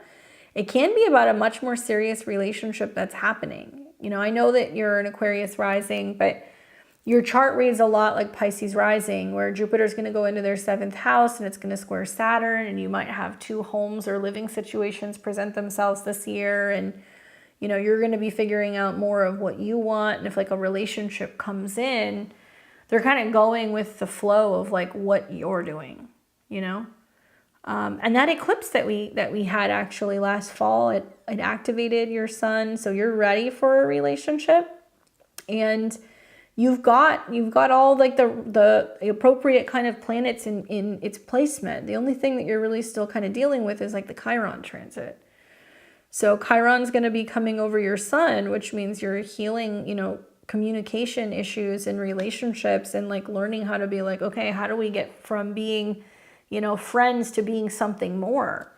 It can be about a much more serious relationship that's happening. You know, I know that you're an Aquarius rising, but your chart reads a lot like Pisces rising, where Jupiter's going to go into their 7th house and it's going to square Saturn, and you might have 2 homes or living situations present themselves this year. And, you know, you're going to be figuring out more of what you want. And if like a relationship comes in, they're kind of going with the flow of like what you're doing, you know? And that eclipse that we had actually last fall, it activated your sun. So you're ready for a relationship, and you've got all like the appropriate kind of planets in its placement. The only thing that you're really still kind of dealing with is like the Chiron transit. So Chiron's going to be coming over your sun, which means you're healing, you know, communication issues in relationships, and like learning how to be like, okay, how do we get from being, you know, friends to being something more?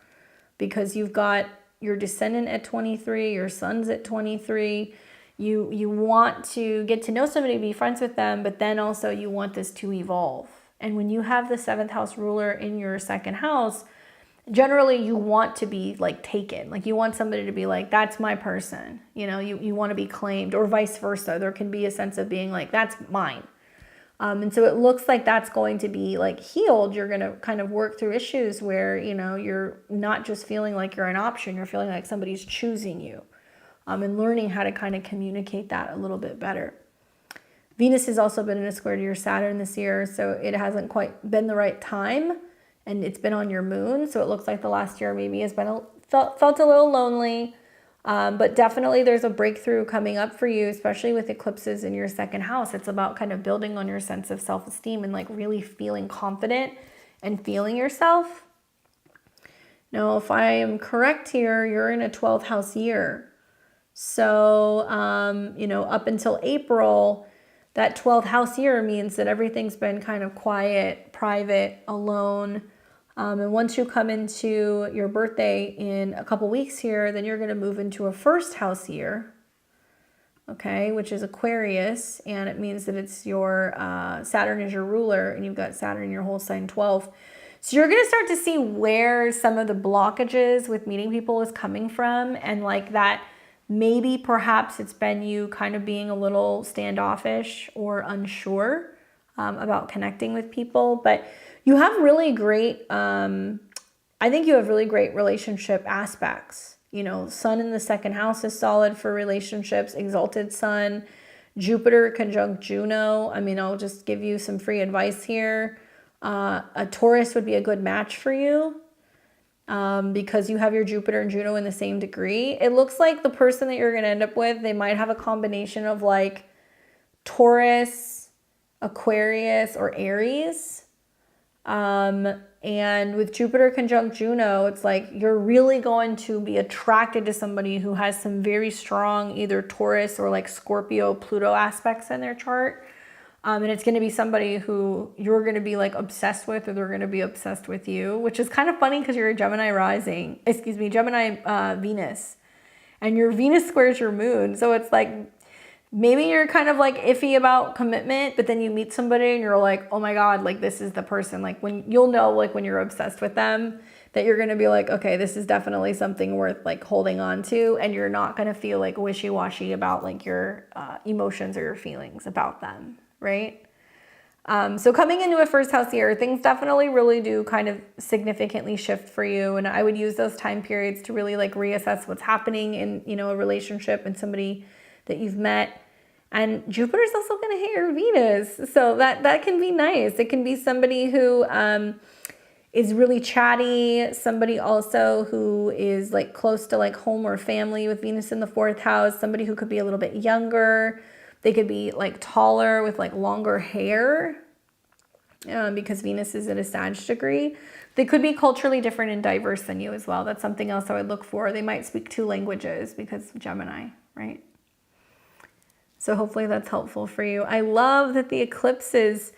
Because you've got your descendant at 23, your son's at 23. You want to get to know somebody, be friends with them, but then also you want this to evolve. And when you have the 7th house ruler in your 2nd house, generally you want to be like taken. Like you want somebody to be like, that's my person. You know, you want to be claimed, or vice versa. There can be a sense of being like, that's mine. And so it looks like that's going to be like healed. You're going to kind of work through issues where, you know, you're not just feeling like you're an option, you're feeling like somebody's choosing you. And learning how to kind of communicate that a little bit better. Venus has also been in a square to your Saturn this year, so it hasn't quite been the right time, and it's been on your moon, so it looks like the last year maybe has been felt a little lonely, but definitely there's a breakthrough coming up for you, especially with eclipses in your 2nd house. It's about kind of building on your sense of self-esteem and like really feeling confident and feeling yourself. Now, if I am correct here, you're in a 12th house year. So, you know, up until April, that 12th house year means that everything's been kind of quiet, private, alone. And once you come into your birthday in a couple weeks here, then you're going to move into a 1st house year, okay, which is Aquarius. And it means that it's your Saturn is your ruler, and you've got Saturn in your whole sign 12. So you're going to start to see where some of the blockages with meeting people is coming from, and like that. Maybe perhaps it's been you kind of being a little standoffish or unsure about connecting with people, but you have really great, I think you have really great relationship aspects. You know, sun in the 2nd house is solid for relationships, exalted sun, Jupiter conjunct Juno. I mean, I'll just give you some free advice here. A Taurus would be a good match for you. Because you have your Jupiter and Juno in the same degree. It looks like the person that you're going to end up with, they might have a combination of like Taurus, Aquarius, or Aries. And with Jupiter conjunct Juno, it's like you're really going to be attracted to somebody who has some very strong either Taurus or like Scorpio, Pluto aspects in their chart. And it's going to be somebody who you're going to be like obsessed with, or they're going to be obsessed with you, which is kind of funny because you're a Gemini rising, Gemini Venus, and your Venus squares your moon. So it's like, maybe you're kind of like iffy about commitment, but then you meet somebody and you're like, oh my God, like this is the person. Like when you'll know, like when you're obsessed with them, that you're going to be like, okay, this is definitely something worth like holding on to. And you're not going to feel like wishy-washy about like your emotions or your feelings about them. Right? So coming into a 1st house year, things definitely really do kind of significantly shift for you. And I would use those time periods to really like reassess what's happening in, you know, a relationship and somebody that you've met. And Jupiter's also going to hit your Venus. So that can be nice. It can be somebody who is really chatty, somebody also who is like close to like home or family with Venus in the 4th house, somebody who could be a little bit younger. They could be like taller with like longer hair because Venus is at a Sag degree. They could be culturally different and diverse than you as well. That's something else I would look for. They might speak 2 languages because Gemini, right? So hopefully that's helpful for you. I love that the eclipse is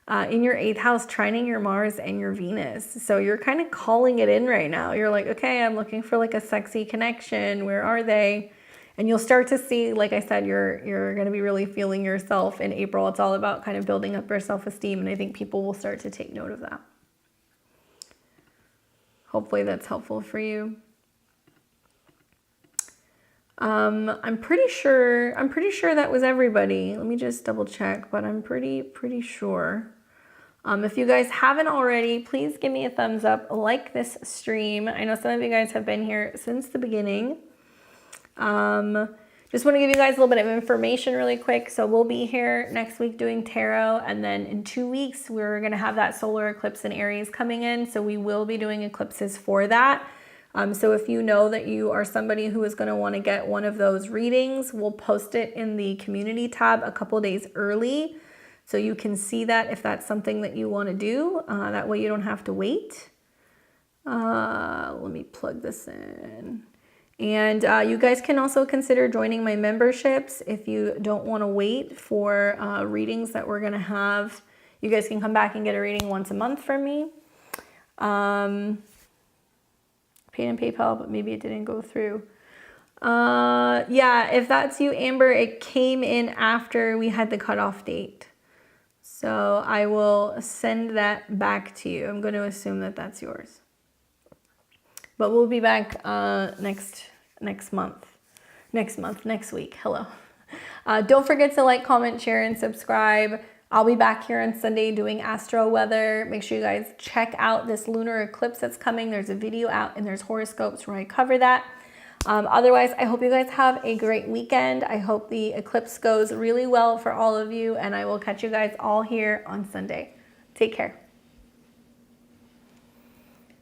in your 8th house, trining your Mars and your Venus. So you're kind of calling it in right now. You're like, okay, I'm looking for like a sexy connection. Where are they? And you'll start to see, like I said, you're going to be really feeling yourself in April. It's all about kind of building up your self-esteem. And I think people will start to take note of that. Hopefully that's helpful for you. I'm pretty sure that was everybody. Let me just double check, but I'm pretty sure. If you guys haven't already, please give me a thumbs up, like this stream. I know some of you guys have been here since the beginning. Just want to give you guys a little bit of information really quick. So we'll be here next week doing tarot, and then in 2 weeks, we're going to have that solar eclipse in Aries coming in. So we will be doing eclipses for that. So if you know that you are somebody who is going to want to get one of those readings, we'll post it in the community tab a couple days early. So you can see that if that's something that you want to do. That way you don't have to wait. Let me plug this in. And you guys can also consider joining my memberships if you don't want to wait for readings that we're going to have. You guys can come back and get a reading once a month from me. Paid in PayPal, but maybe it didn't go through. Yeah, if that's you, Amber, it came in after we had the cutoff date. So I will send that back to you. I'm going to assume that that's yours. But we'll be back next week. Hello. Don't forget to like, comment, share, and subscribe. I'll be back here on Sunday doing astro weather. Make sure you guys check out this lunar eclipse that's coming. There's a video out and there's horoscopes where I cover that. Otherwise, I hope you guys have a great weekend. I hope the eclipse goes really well for all of you, and I will catch you guys all here on Sunday. Take care.